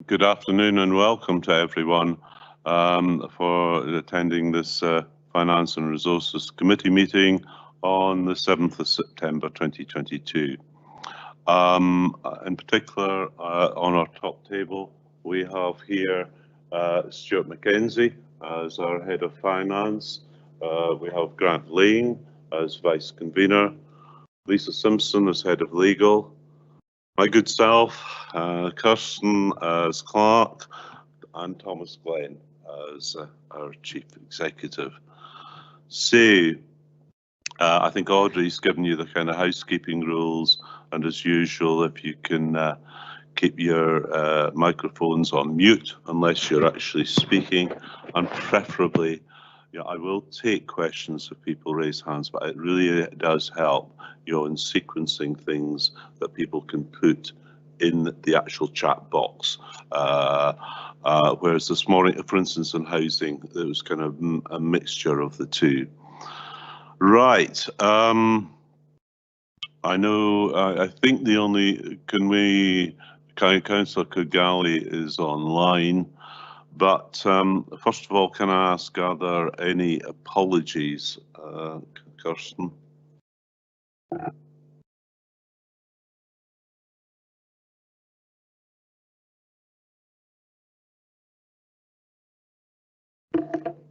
Good afternoon and welcome to everyone for attending this Finance and Resources Committee meeting on the 7th of September 2022. In particular, on our top table, we have here Stuart Mackenzie as our Head of Finance. We have Grant Lane as Vice Convener, Lisa Simpson as Head of Legal, my good self, Kirsten as Clerk, and Thomas Glenn as our Chief Executive. So, I think Audrey's given you the kind of housekeeping rules, and as usual, if you can keep your microphones on mute unless you're actually speaking, and preferably, I will take questions if people raise hands, but it really does help, in sequencing things that people can put in the actual chat box. Whereas this morning, for instance, in housing, there was kind of a mixture of the two. Right. I know, I think the only, Councillor Kigali is online. But first of all, can I ask, are there any apologies, Kirsten?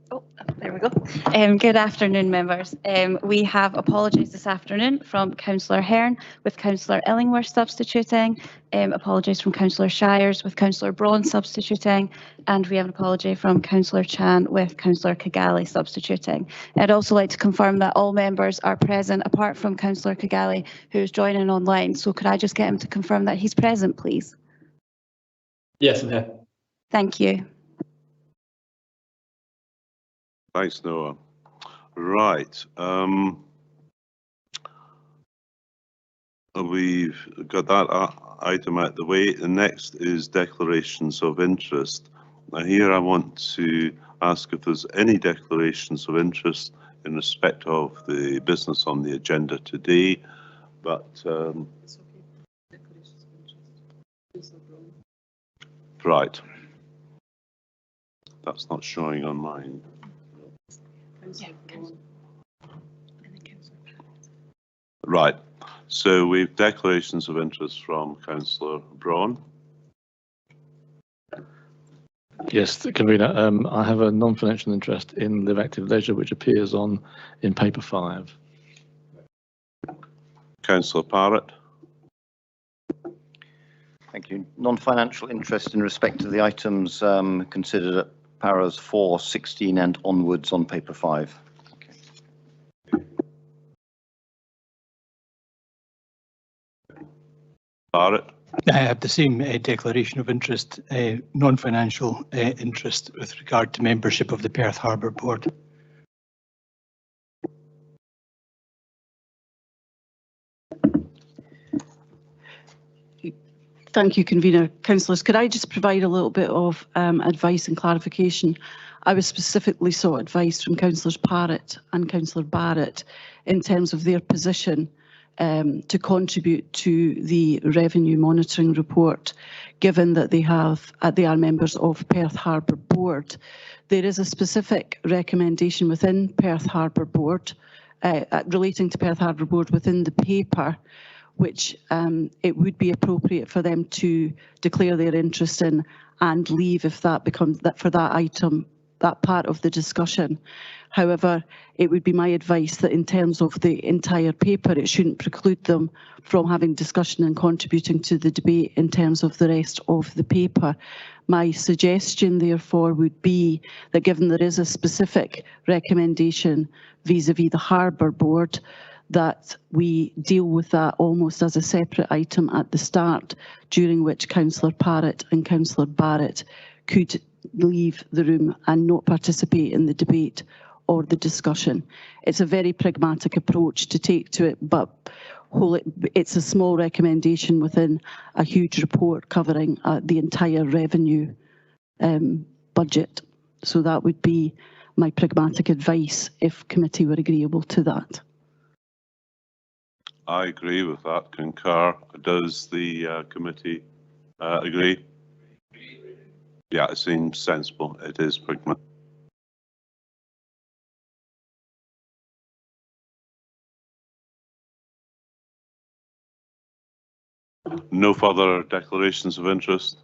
Oh, there we go. Good afternoon, members. We have apologies this afternoon from Councillor Hearn with Councillor Illingworth substituting, apologies from Councillor Shires with Councillor Braun substituting, and we have an apology from Councillor Chan with Councillor Kigali substituting. I'd also like to confirm that all members are present apart from Councillor Kigali, who is joining online. So could I just get him to confirm that he's present, please? Yes, I'm here. Thank you. Thanks, Noah. Right. We've got that item out the way. The next is declarations of interest. Now here I want to ask if there's any declarations of interest in respect of the business on the agenda today, but It's okay. Declarations of interest. right. That's not showing on mine. Right, so we've declarations of interest from Councillor Braun. Yes, Convener, I have a non-financial interest in Live Active Leisure, which appears in paper 5. Councillor Parrott. Thank you. Non-financial interest in respect to the items considered at paras 4, 16 and onwards on paper 5. Okay. Parrott. I have the same declaration of interest, non-financial interest with regard to membership of the Perth Harbour Board. Thank you, Convener. Councillors, could I just provide a little bit of advice and clarification? I was specifically sought advice from Councillors Parrott and Councillor Barrett in terms of their position to contribute to the revenue monitoring report, given that they are members of Perth Harbour Board. There is a specific recommendation within Perth Harbour Board relating to Perth Harbour Board within the paper, which it would be appropriate for them to declare their interest in and leave if that becomes that for that item, that part of the discussion. However, it would be my advice that in terms of the entire paper, it shouldn't preclude them from having discussion and contributing to the debate in terms of the rest of the paper. My suggestion, therefore, would be that given there is a specific recommendation vis-à-vis the Harbour Board, that we deal with that almost as a separate item at the start, during which Councillor Parrott and Councillor Barrett could leave the room and not participate in the debate or the discussion. It's a very pragmatic approach to take to it, but it's a small recommendation within a huge report covering the entire revenue budget. So that would be my pragmatic advice if committee were agreeable to that. I agree with that, concur. Does the committee agree? Yeah, it seems sensible. It is, Pigman. No further declarations of interest?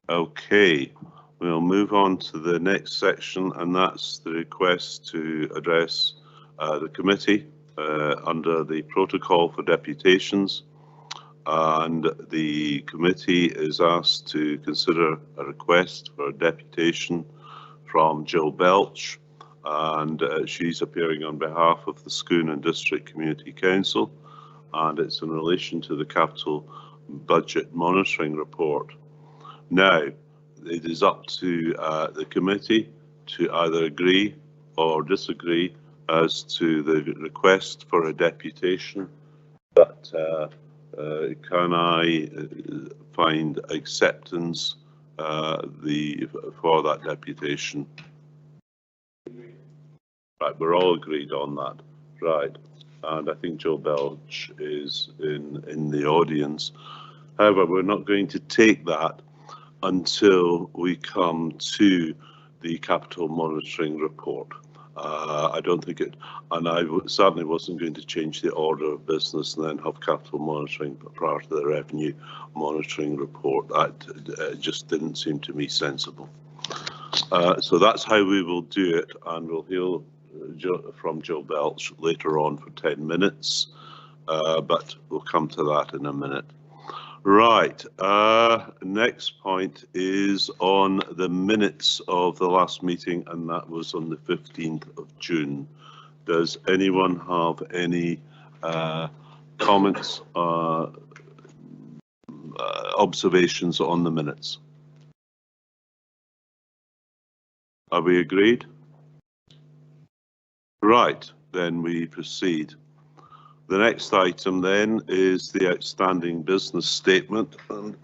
Okay, we'll move on to the next section, and that's the request to address the committee under the protocol for deputations. And the committee is asked to consider a request for a deputation from Jill Belch, and she's appearing on behalf of the Scone and District Community Council, and it's in relation to the Capital Budget Monitoring Report. Now, it is up to the committee to either agree or disagree as to the request for a deputation, but can I find acceptance for that deputation? Right, we're all agreed on that. Right, and I think Joe Belch is in the audience. However, we're not going to take that until we come to the capital monitoring report. I don't think it, and I certainly wasn't going to change the order of business and then have capital monitoring prior to the revenue monitoring report. That just didn't seem to me sensible. So that's how we will do it, and we'll hear from Jill Belch later on for 10 minutes, but we'll come to that in a minute. Right, next point is on the minutes of the last meeting, and that was on the 15th of June. Does anyone have any comments, observations on the minutes? Are we agreed? Right, then we proceed. The next item then is the outstanding business statement, and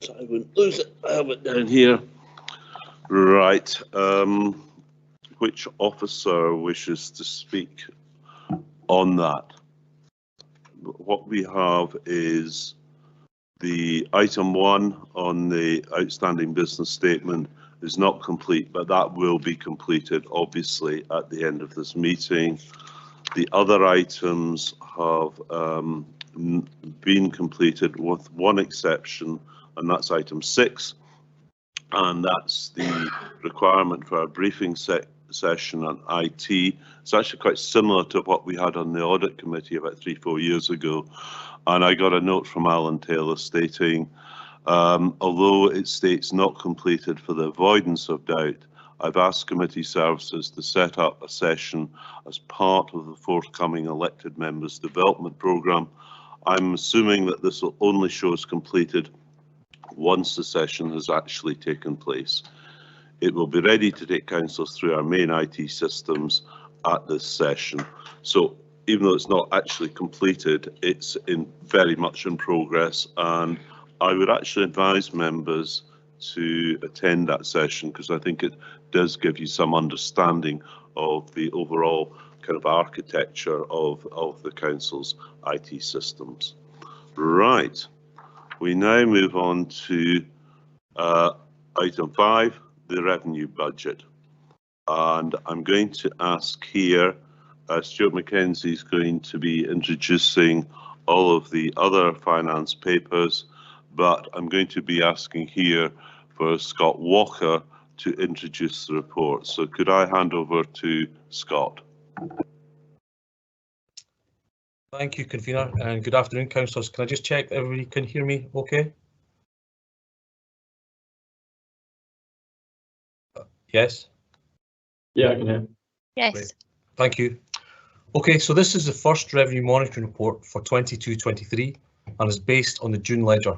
so I wouldn't lose it. I have it down here. Right, which officer wishes to speak on that? What we have is the item 1 on the outstanding business statement is not complete, but that will be completed obviously at the end of this meeting. The other items have been completed with one exception, and that's item 6, and that's the requirement for a briefing session on IT. It's actually quite similar to what we had on the audit committee about 3-4 years ago, and I got a note from Alan Taylor stating, although it states not completed for the avoidance of doubt, I've asked committee services to set up a session as part of the forthcoming elected members development programme. I'm assuming that this will only show as completed once the session has actually taken place. It will be ready to take councillors through our main IT systems at this session. So even though it's not actually completed, it's very much in progress, and I would actually advise members to attend that session because I think it does give you some understanding of the overall kind of architecture of the council's IT systems. Right, we now move on to item 5, the revenue budget, and I'm going to ask here, Stuart Mackenzie is going to be introducing all of the other finance papers, but I'm going to be asking here for Scott Walker to introduce the report. So could I hand over to Scott? Thank you, convener, and good afternoon, councillors. Can I just check that everybody can hear me okay? Yes? Yeah, I can hear. Yes. Great. Thank you. Okay, so this is the first revenue monitoring report for 22-23 and is based on the June ledger.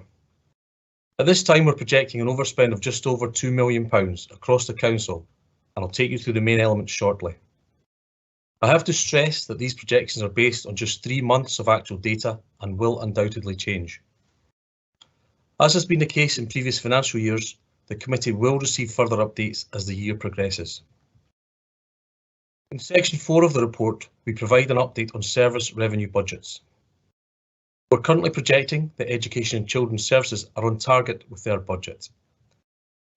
At this time, we're projecting an overspend of just over £2 million across the council, and I'll take you through the main elements shortly. I have to stress that these projections are based on just 3 months of actual data and will undoubtedly change. As has been the case in previous financial years, the committee will receive further updates as the year progresses. In section 4 of the report, we provide an update on service revenue budgets. We're currently projecting that Education and Children's Services are on target with their budget,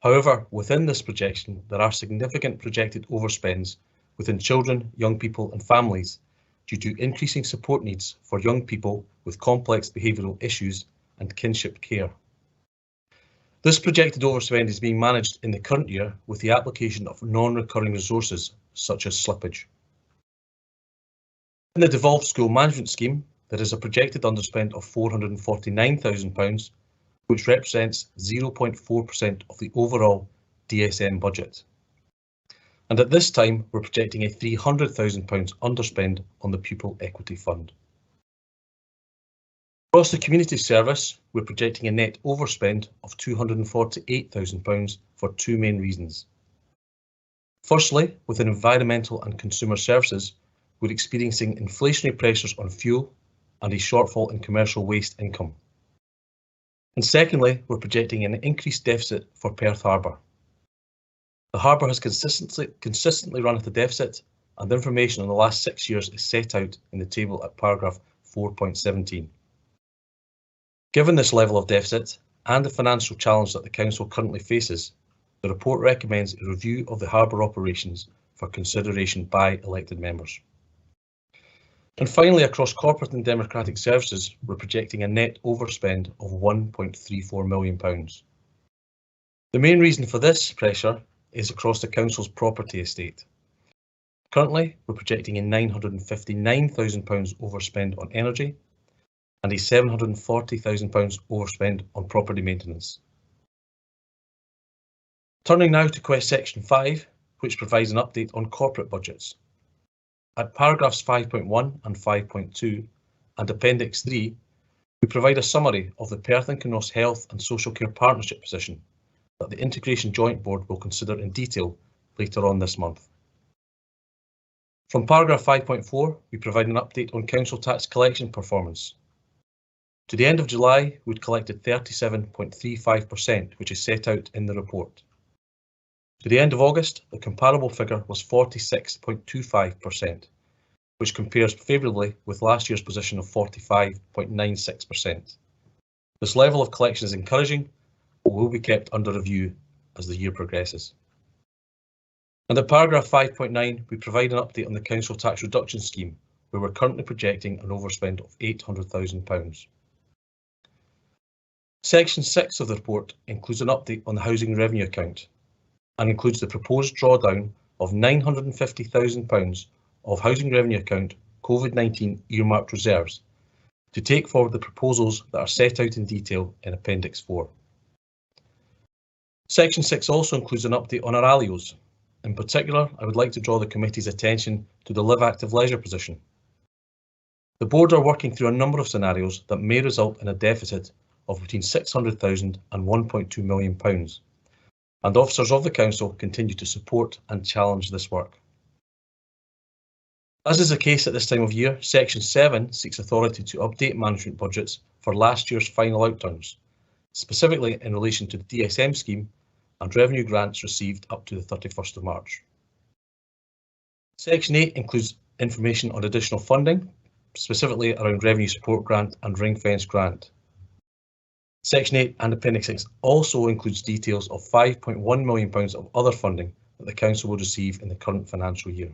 However, within this projection, there are significant projected overspends within children, young people and families due to increasing support needs for young people with complex behavioural issues and kinship care. This projected overspend is being managed in the current year with the application of non-recurring resources such as slippage. In the devolved school management scheme, there is a projected underspend of £449,000, which represents 0.4% of the overall DSM budget. And at this time, we're projecting a £300,000 underspend on the Pupil Equity Fund. Across the community service, we're projecting a net overspend of £248,000 for two main reasons. Firstly, within environmental and consumer services, we're experiencing inflationary pressures on fuel and a shortfall in commercial waste income. And secondly, we're projecting an increased deficit for Perth Harbour. The harbour has consistently run at a deficit, and information on the last 6 years is set out in the table at paragraph 4.17. Given this level of deficit and the financial challenge that the Council currently faces, the report recommends a review of the harbour operations for consideration by elected members. And finally, across corporate and democratic services, we're projecting a net overspend of £1.34 million. The main reason for this pressure is across the Council's property estate. Currently, we're projecting a £959,000 overspend on energy and a £740,000 overspend on property maintenance. Turning now to Quest Section 5, which provides an update on corporate budgets. At paragraphs 5.1 and 5.2 and Appendix 3, we provide a summary of the Perth and Kinross Health and Social Care Partnership position that the Integration Joint Board will consider in detail later on this month. From paragraph 5.4, we provide an update on council tax collection performance. To the end of July, we'd collected 37.35%, which is set out in the report. To the end of August, the comparable figure was 46.25%, which compares favourably with last year's position of 45.96%. This level of collection is encouraging, but will be kept under review as the year progresses. And at paragraph 5.9, we provide an update on the council tax reduction scheme, where we're currently projecting an overspend of £800,000. Section 6 of the report includes an update on the housing revenue account and includes the proposed drawdown of £950,000 of housing revenue account COVID-19 earmarked reserves to take forward the proposals that are set out in detail in Appendix 4. Section 6 also includes an update on our ALIOs. In particular, I would like to draw the committee's attention to the Live Active Leisure position. The board are working through a number of scenarios that may result in a deficit of between £600,000 and £1.2 million, and officers of the council continue to support and challenge this work. As is the case at this time of year, Section 7 seeks authority to update management budgets for last year's final outturns, specifically in relation to the DSM scheme and revenue grants received up to the 31st of March. Section 8 includes information on additional funding, specifically around revenue support grant and ring fence grant. Section 8 and Appendix 6 also includes details of £5.1 million of other funding that the Council will receive in the current financial year.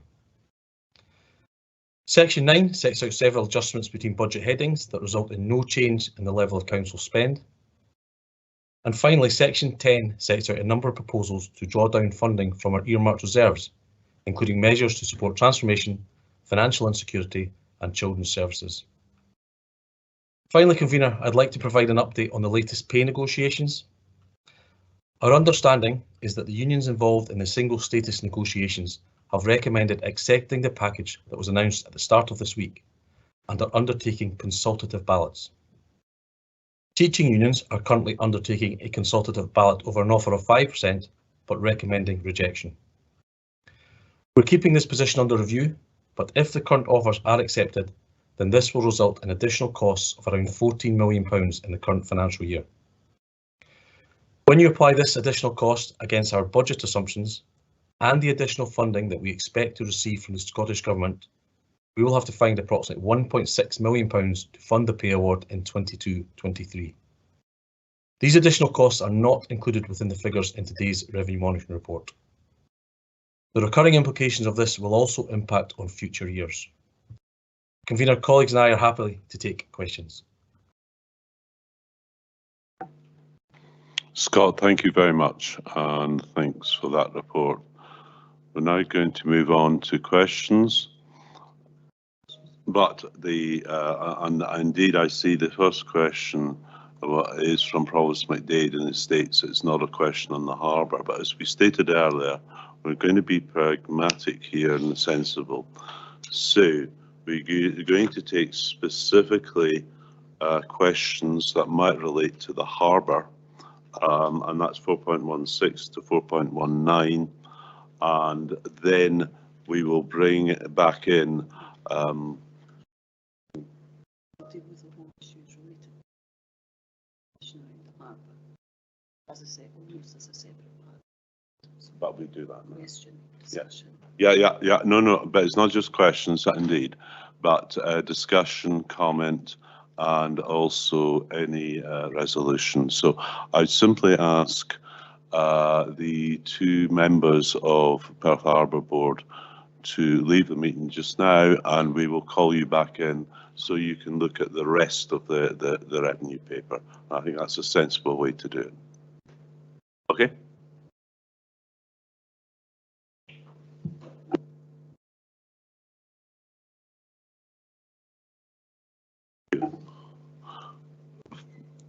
Section 9 sets out several adjustments between budget headings that result in no change in the level of Council spend. And finally, Section 10 sets out a number of proposals to draw down funding from our earmarked reserves, including measures to support transformation, financial insecurity and children's services. Finally, Convener, I'd like to provide an update on the latest pay negotiations. Our understanding is that the unions involved in the single status negotiations have recommended accepting the package that was announced at the start of this week and are undertaking consultative ballots. Teaching unions are currently undertaking a consultative ballot over an offer of 5%, but recommending rejection. We're keeping this position under review, but if the current offers are accepted, then this will result in additional costs of around £14 million in the current financial year. When you apply this additional cost against our budget assumptions and the additional funding that we expect to receive from the Scottish Government, we will have to find approximately £1.6 million to fund the pay award in 22-23. These additional costs are not included within the figures in today's revenue monitoring report. The recurring implications of this will also impact on future years. Convener, colleagues and I are happy to take questions. Scott, thank you very much, and thanks for that report. We're now going to move on to questions. But and indeed, I see the first question is from Provost McDade, and it states it's not a question on the harbour. But as we stated earlier, we're going to be pragmatic here and sensible. So we're going to take specifically questions that might relate to the harbour, and that's 4.16 to 4.19, and then we will bring it back in. As I say, almost as a separate part. But we do that now. Question, discussion. Yeah. No, but it's not just questions, indeed, but discussion, comment, and also any resolution. So I simply ask the two members of Perth Harbour Board to leave the meeting just now, and we will call you back in so you can look at the rest of the revenue paper. I think that's a sensible way to do it. Okay.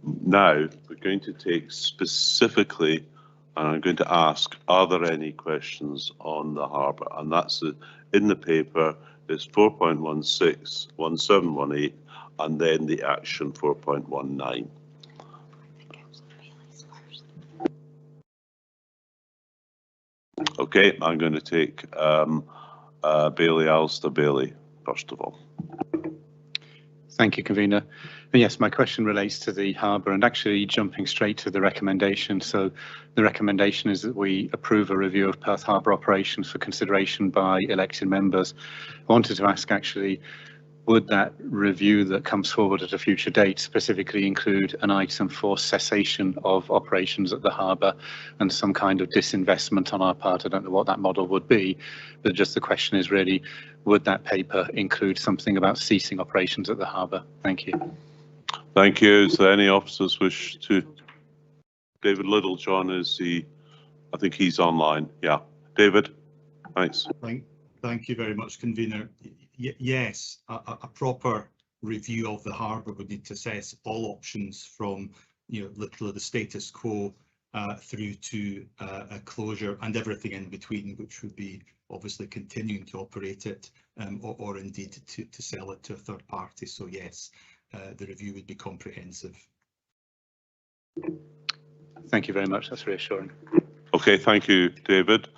Now we're going to take specifically, and I'm going to ask, are there any questions on the harbour? And that's in the paper is 4.16, 1718, and then the action 4.19. Okay, I'm going to take Bailey, Alistair Bailey, first of all. Thank you, Convener. Yes, my question relates to the harbour and actually jumping straight to the recommendation. So the recommendation is that we approve a review of Perth Harbour operations for consideration by elected members. I wanted to ask actually, would that review that comes forward at a future date specifically include an item for cessation of operations at the harbour and some kind of disinvestment on our part? I don't know what that model would be, but just the question is really, would that paper include something about ceasing operations at the harbour? Thank you. Thank you. Is there any officers wish to? David Littlejohn is I think he's online. Yeah, David, thanks. Thank you very much, Convener. Yes, a proper review of the harbour would need to assess all options from, literally the status quo through to a closure and everything in between, which would be obviously continuing to operate it or indeed to sell it to a third party. So yes, the review would be comprehensive. Thank you very much. That's reassuring. Okay, thank you, David.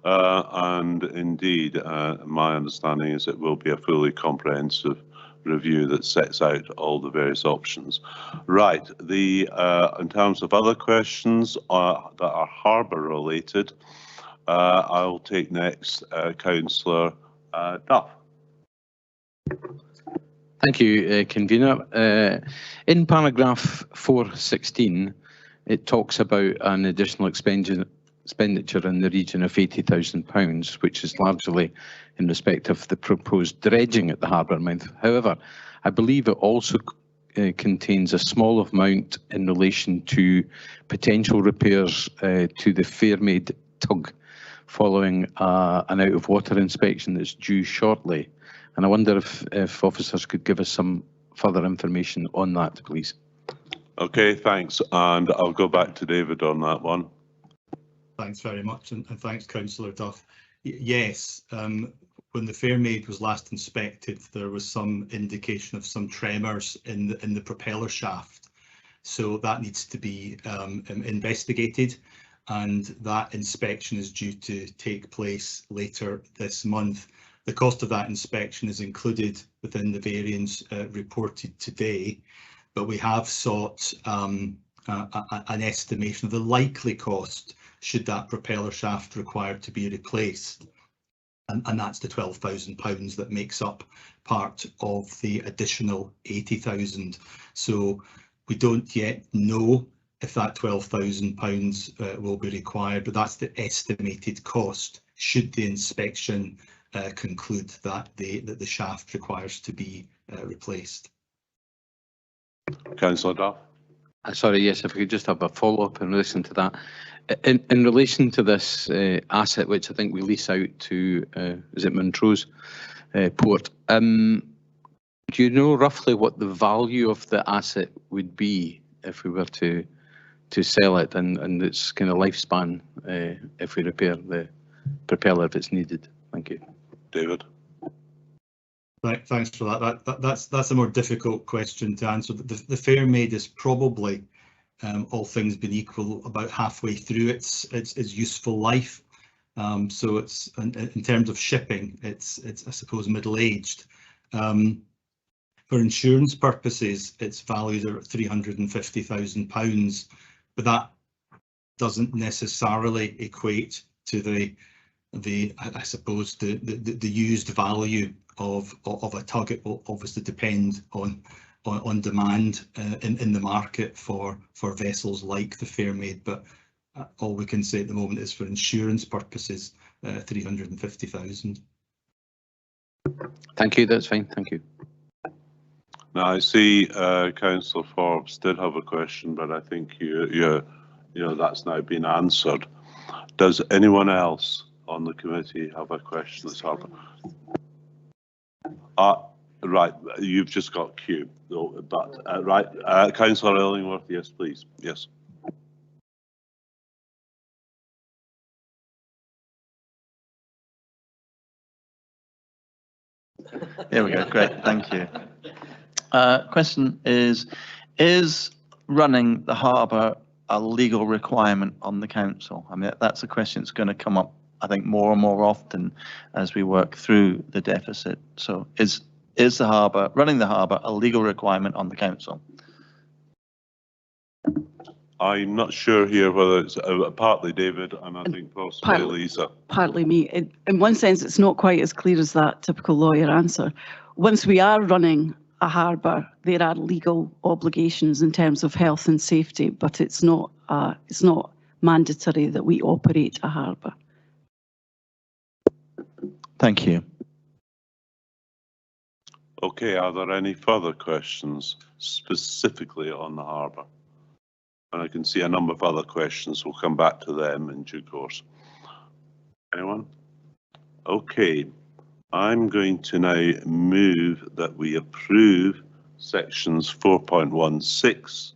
And indeed, my understanding is it will be a fully comprehensive review that sets out all the various options. Right, in terms of other questions that are harbour related, I'll take next Councillor Duff. Thank you, Convener. In paragraph 416, it talks about an additional expenditure in the region of £80,000, which is largely in respect of the proposed dredging at the harbour mouth. However, I believe it also contains a small amount in relation to potential repairs to the Fairmaid tug following an out-of-water inspection that's due shortly. And I wonder if officers could give us some further information on that, please. Okay, thanks. And I'll go back to David on that one. Thanks very much, and thanks, Councillor Duff. Yes, when the Fairmaid was last inspected, there was some indication of some tremors in the propeller shaft. So that needs to be investigated, and that inspection is due to take place later this month. The cost of that inspection is included within the variance reported today, but we have sought an estimation of the likely cost should that propeller shaft required to be replaced. And that's the £12,000 that makes up part of the additional 80,000. So we don't yet know if that £12,000 will be required, but that's the estimated cost should the inspection conclude that the shaft requires to be replaced. Councillor Duff. Sorry, yes, if we could just have a follow-up in relation to that. In relation to this asset, which I think we lease out to, is it Montrose Port, do you know roughly what the value of the asset would be if we were to sell it and its kind of lifespan if we repair the propeller if it's needed? Thank you. David. Thanks for that. That's a more difficult question to answer. The Fairmaid is probably, all things being equal, about halfway through its useful life. So it's in terms of shipping, it's I suppose middle-aged. For insurance purposes, its values are at £350,000, but that doesn't necessarily equate to the I suppose the used value of a tug. It will obviously depend on demand in the market for vessels like the Fairmaid, but all we can say at the moment is for insurance purposes, 350,000. Thank you. That's fine. Thank you. Now I see Councillor Forbes did have a question, but I think you know that's now been answered. Does anyone else on the committee have a question that's happened? Right, you've just got queued, but right, Councillor Illingworth, yes, please, yes. There we go, great, thank you. Question is running the harbour a legal requirement on the council? I mean, that's a question that's going to come up, I think, more and more often as we work through the deficit. So is the harbour, running the harbour, a legal requirement on the council? I'm not sure here whether it's partly David and I think possibly Lisa. Partly me. In one sense, it's not quite as clear as that typical lawyer answer. Once we are running a harbour, there are legal obligations in terms of health and safety, but it's not mandatory that we operate a harbour. Thank you. Okay, are there any further questions specifically on the harbour? And I can see a number of other questions. We'll come back to them in due course. Anyone? Okay, I'm going to now move that we approve sections 4.16,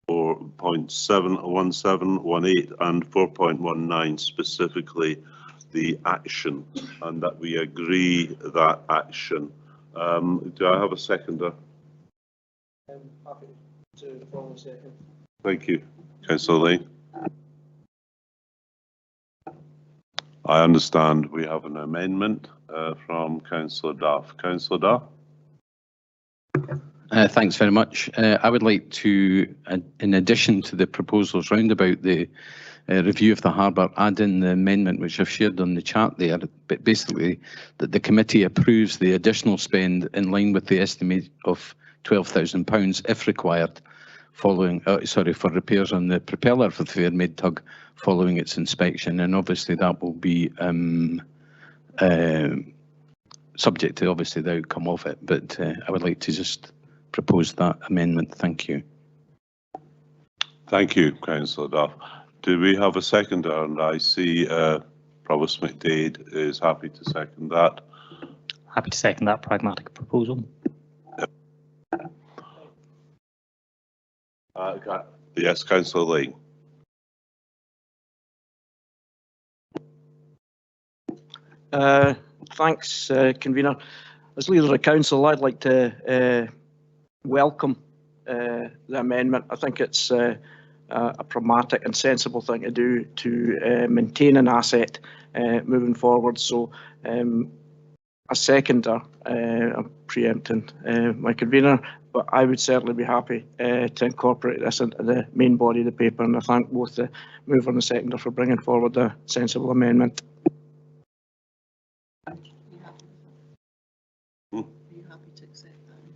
4.717, 18 and 4.19, specifically the action, and that we agree that action. Do I have a seconder? Happy to follow second. Thank you, Councillor Lane. I understand we have an amendment from Councillor Duff. Councillor Duff? Thanks very much. I would like to, in addition to the proposals round about the review of the harbour, add in the amendment which I've shared on the chart there, but basically that the committee approves the additional spend in line with the estimate of £12,000 if required, following, for repairs on the propeller for the Fairmaid tug following its inspection, and obviously that will be subject to obviously the outcome of it, but I would like to just propose that amendment. Thank you. Thank you, Councillor Duff. Do we have a seconder? And I see Provost McDade is happy to second that. Happy to second that pragmatic proposal. Yes, Councillor Lane. Thanks, Convener. As leader of the council, I'd like to welcome the amendment. I think it's a pragmatic and sensible thing to do to maintain an asset moving forward. So a seconder, I'm preempting my convener, but I would certainly be happy to incorporate this into the main body of the paper, and I thank both the mover and the seconder for bringing forward a sensible amendment.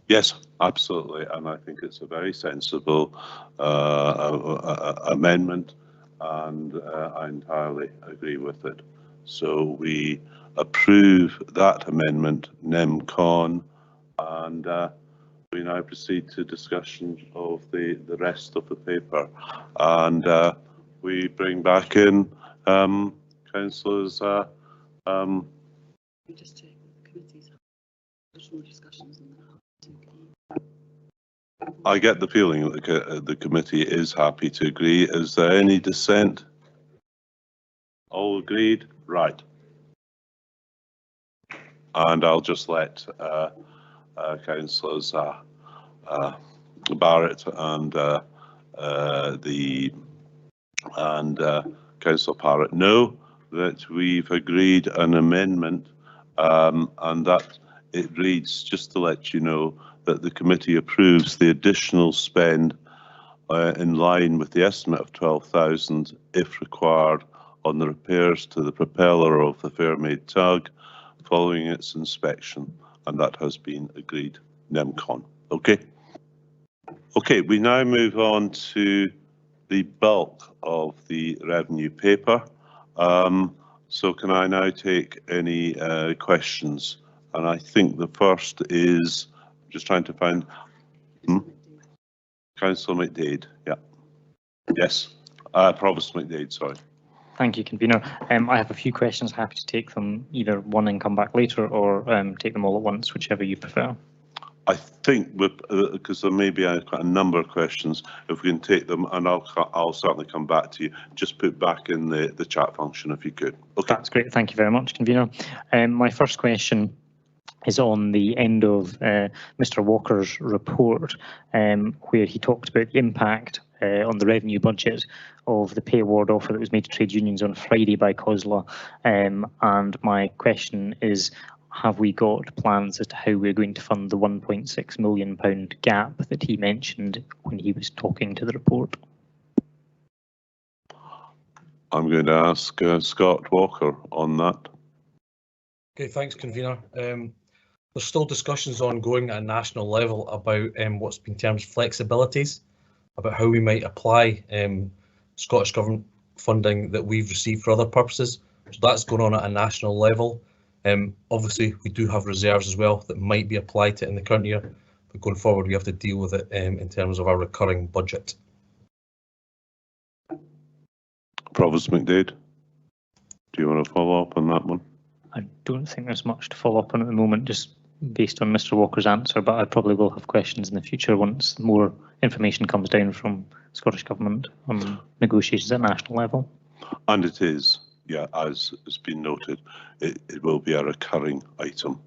Yes. Absolutely, and I think it's a very sensible amendment, and I entirely agree with it. So we approve that amendment, nem. Con, and we now proceed to discussion of the rest of the paper, and we bring back in councillors. Just check with the committees. There's more discussions in that. I get the feeling that the committee is happy to agree. Is there any dissent? All agreed? Right. And I'll just let councillors Barrett and Councillor Parrott know that we've agreed an amendment, and that it reads, just to let you know, that the committee approves the additional spend in line with the estimate of 12,000 if required on the repairs to the propeller of the Fairmaid tug following its inspection, and that has been agreed. Nem. Con. Okay. Okay, we now move on to the bulk of the revenue paper. So can I now take any questions? And I think the first is, just trying to find, Councillor McDade, yeah. Yes, Provost McDade, sorry. Thank you, Convener. I have a few questions. Happy to take them either one and come back later, or take them all at once, whichever you prefer. I think, because there may be quite a number of questions, if we can take them, and I'll certainly come back to you. Just put back in the chat function if you could. Okay. That's great. Thank you very much, Convener. My first question is on the end of Mr. Walker's report, where he talked about the impact on the revenue budget of the pay award offer that was made to trade unions on Friday by COSLA. And my question is, have we got plans as to how we're going to fund the £1.6 million gap that he mentioned when he was talking to the report? I'm going to ask Scott Walker on that. Okay, thanks, Convener. There's still discussions ongoing at a national level about what's been termed flexibilities, about how we might apply Scottish Government funding that we've received for other purposes. So that's going on at a national level. Obviously, we do have reserves as well that might be applied to it in the current year, but going forward, we have to deal with it in terms of our recurring budget. Provost McDade, do you want to follow up on that one? I don't think there's much to follow up on at the moment, just based on Mr. Walker's answer, but I probably will have questions in the future once more information comes down from Scottish Government on negotiations at national level. And it is, yeah, as has been noted, it will be a recurring item,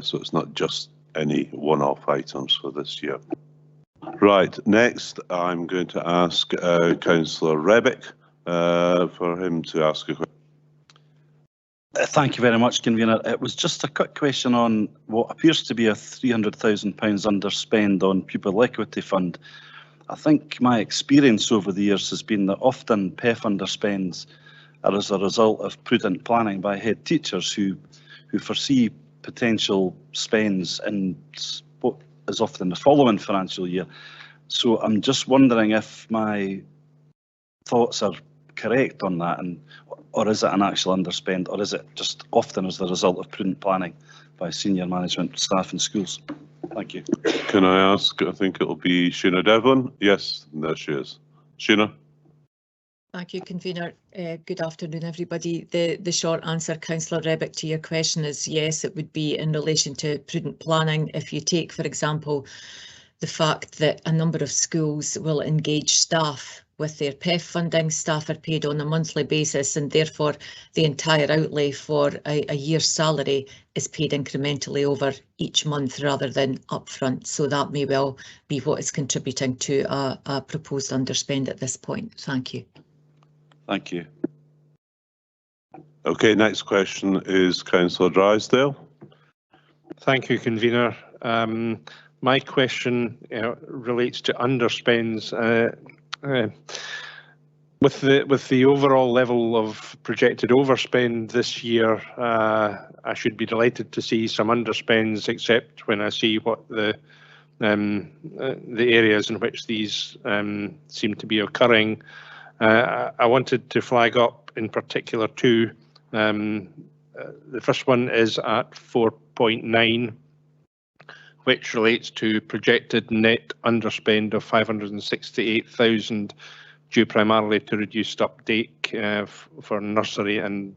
so it's not just any one-off items for this year. Right, next I'm going to ask Councillor Rebick for him to ask a question. Thank you very much, Convener. It was just a quick question on what appears to be a £300,000 underspend on pupil equity fund. I think my experience over the years has been that often PEF underspends are as a result of prudent planning by head teachers who foresee potential spends in what is often the following financial year. So I'm just wondering if my thoughts are correct on that, or is it an actual underspend, or is it just often as the result of prudent planning by senior management staff in schools? Thank you. Can I ask, I think it'll be Sheena Devlin? Yes, there she is. Sheena? Thank you, Convener. Good afternoon, everybody. The short answer, Councillor Rebick, to your question is yes, it would be in relation to prudent planning. If you take, for example, the fact that a number of schools will engage staff with their PEF funding, staff are paid on a monthly basis, and therefore the entire outlay for a year's salary is paid incrementally over each month rather than upfront. So that may well be what is contributing to a proposed underspend at this point. Thank you. Thank you. Okay, next question is Councillor Drysdale. Thank you, Convener. My question relates to underspends. With the overall level of projected overspend this year, I should be delighted to see some underspends, except when I see what the the areas in which these seem to be occurring. I wanted to flag up in particular two. The first one is at 4.9, which relates to projected net underspend of 568,000 due primarily to reduced uptake for nursery and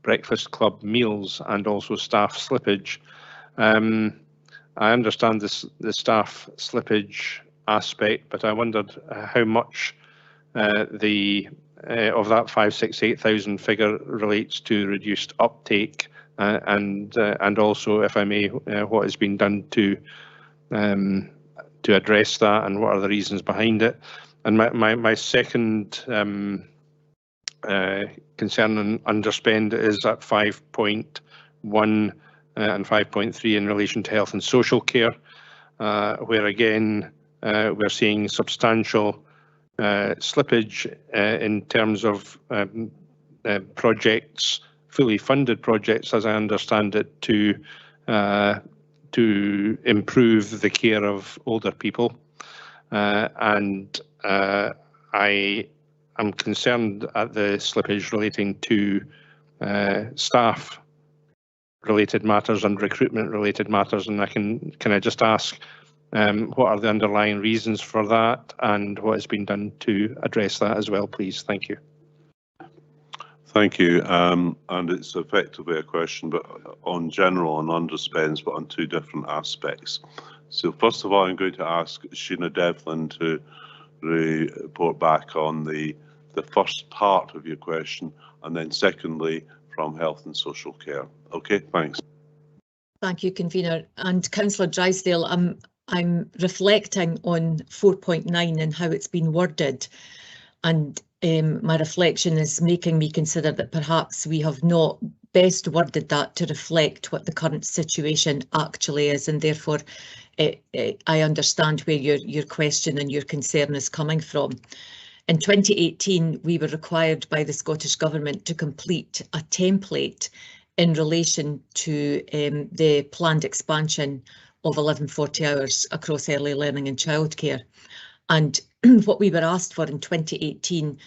breakfast club meals and also staff slippage. I understand the staff slippage aspect, but I wondered how much of that 568,000 figure relates to reduced uptake, and also, if I may, what has been done to address that, and what are the reasons behind it. And my second concern on underspend is at 5.1 and 5.3 in relation to health and social care, where again we're seeing substantial slippage in terms of projects, fully funded projects, as I understand it, to improve the care of older people. And I am concerned at the slippage relating to staff related matters and recruitment related matters, and can I just ask what are the underlying reasons for that and what has been done to address that as well, please? Thank you. Thank you. And it's effectively a question, but on general on underspends, but on two different aspects. So first of all, I'm going to ask Sheena Devlin to report back on the first part of your question, and then secondly from health and social care. Okay, thanks. Thank you, Convener. And Councillor Drysdale, I'm reflecting on 4.9 and how it's been worded, and my reflection is making me consider that perhaps we have not best worded that to reflect what the current situation actually is, and therefore I understand where your question and your concern is coming from. In 2018, we were required by the Scottish Government to complete a template in relation to the planned expansion of 1140 hours across early learning and childcare. And what we were asked for in 2018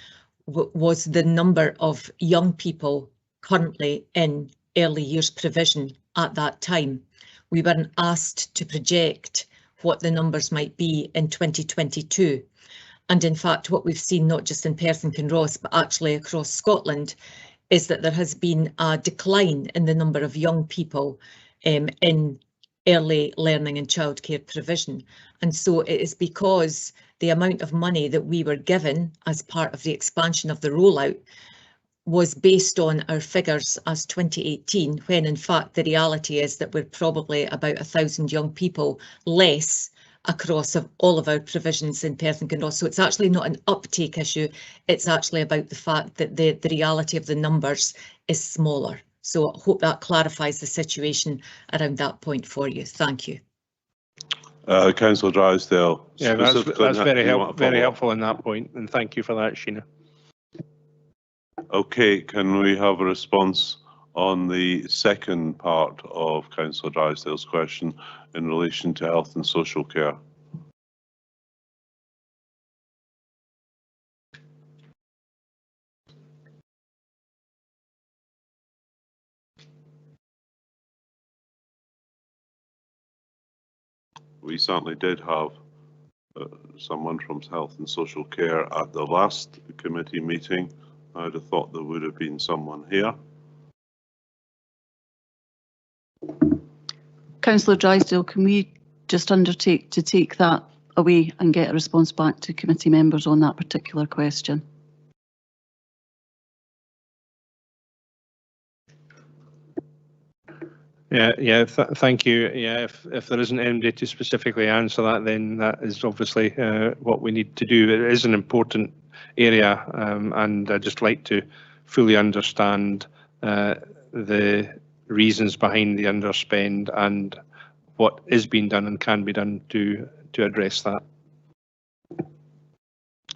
was the number of young people currently in early years provision at that time. We weren't asked to project what the numbers might be in 2022. And in fact, what we've seen, not just in Perth and Kinross, but actually across Scotland, is that there has been a decline in the number of young people in early learning and childcare provision. And so it is because the amount of money that we were given as part of the expansion of the rollout was based on our figures as 2018, when in fact the reality is that we're probably about 1,000 young people less across all of our provisions in Perth and Kinross. So it's actually not an uptake issue, it's actually about the fact that the reality of the numbers is smaller. So I hope that clarifies the situation around that point for you. Thank you. Councillor Drysdale. Yeah, that's very helpful in that point, and thank you for that, Sheena. Okay, can we have a response on the second part of Councillor Drysdale's question in relation to health and social care? We certainly did have someone from health and social care at the last committee meeting. I'd have thought there would have been someone here. Councillor Drysdale, can we just undertake to take that away and get a response back to committee members on that particular question? Thank you. Yeah, if there isn't anybody to specifically answer that, then that is obviously what we need to do. It is an important area, and I'd just like to fully understand the reasons behind the underspend and what is being done and can be done to address that.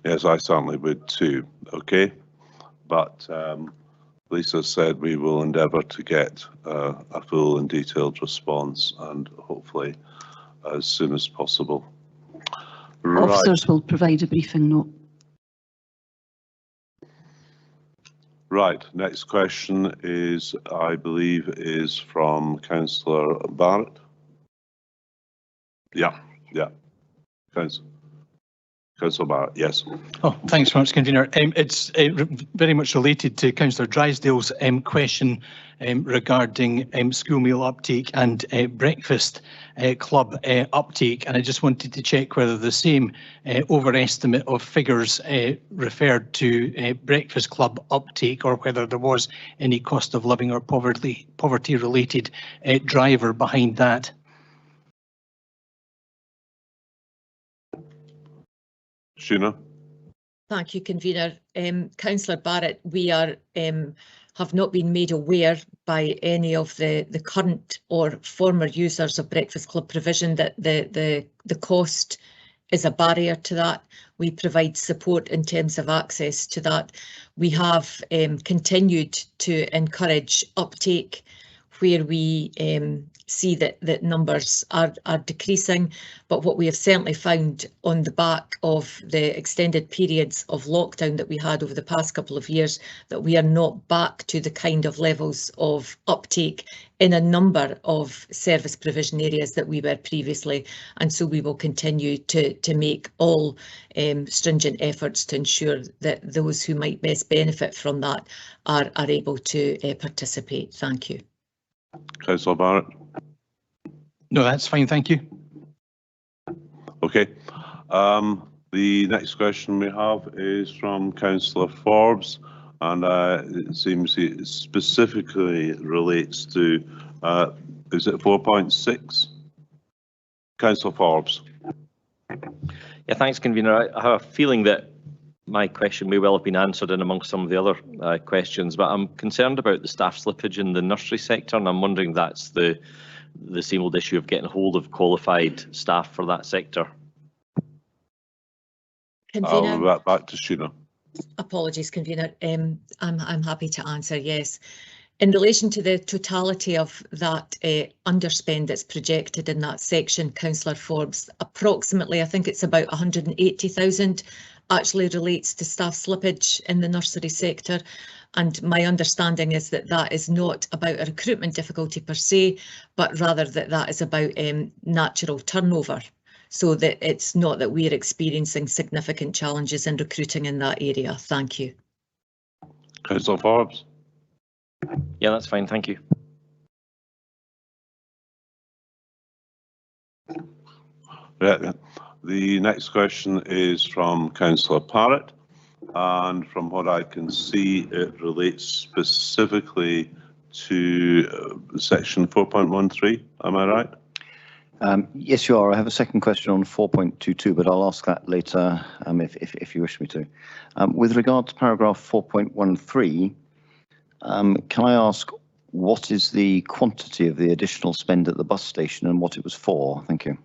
Yes, I certainly would too. Okay, but Lisa said we will endeavour to get a full and detailed response and hopefully as soon as possible. Officers will provide a briefing note. Right, next question is, I believe, is from Councillor Barrett. Yeah. Councillor Barrett, yes. Oh, thanks very much, Convener. It's very much related to Councillor Drysdale's question regarding school meal uptake and breakfast club uptake, and I just wanted to check whether the same overestimate of figures referred to breakfast club uptake, or whether there was any cost of living or poverty related driver behind that. Sheena. Thank you, Convener. Councillor Barrett, we are have not been made aware by any of the current or former users of breakfast club provision that the cost is a barrier to that. We provide support in terms of access to that. We have continued to encourage uptake where we see that numbers are decreasing, but what we have certainly found on the back of the extended periods of lockdown that we had over the past couple of years, that we are not back to the kind of levels of uptake in a number of service provision areas that we were previously, and so we will continue to make all stringent efforts to ensure that those who might best benefit from that are able to participate. Thank you. Councillor Barrett. No, that's fine, thank you. Okay. The next question we have is from Councillor Forbes, and it seems it specifically relates to, is it 4.6? Councillor Forbes. Yeah, thanks, Convener. I have a feeling that my question may well have been answered in amongst some of the other questions, but I'm concerned about the staff slippage in the nursery sector, and I'm wondering if that's the same old issue of getting hold of qualified staff for that sector. Convener, I'll revert back to Sheena. Apologies, Convener. I'm happy to answer, yes. In relation to the totality of that underspend that's projected in that section, Councillor Forbes, approximately, I think it's about 180,000 actually relates to staff slippage in the nursery sector. And my understanding is that that is not about a recruitment difficulty per se, but rather that is about natural turnover. So that it's not that we're experiencing significant challenges in recruiting in that area. Thank you. Councillor Forbes. Yeah, that's fine. Thank you. Yeah. The next question is from Councillor Parrott, and from what I can see, it relates specifically to section 4.13. Am I right? Yes, you are. I have a second question on 4.22, but I'll ask that later if you wish me to. With regard to paragraph 4.13, can I ask what is the quantity of the additional spend at the bus station and what it was for? Thank you.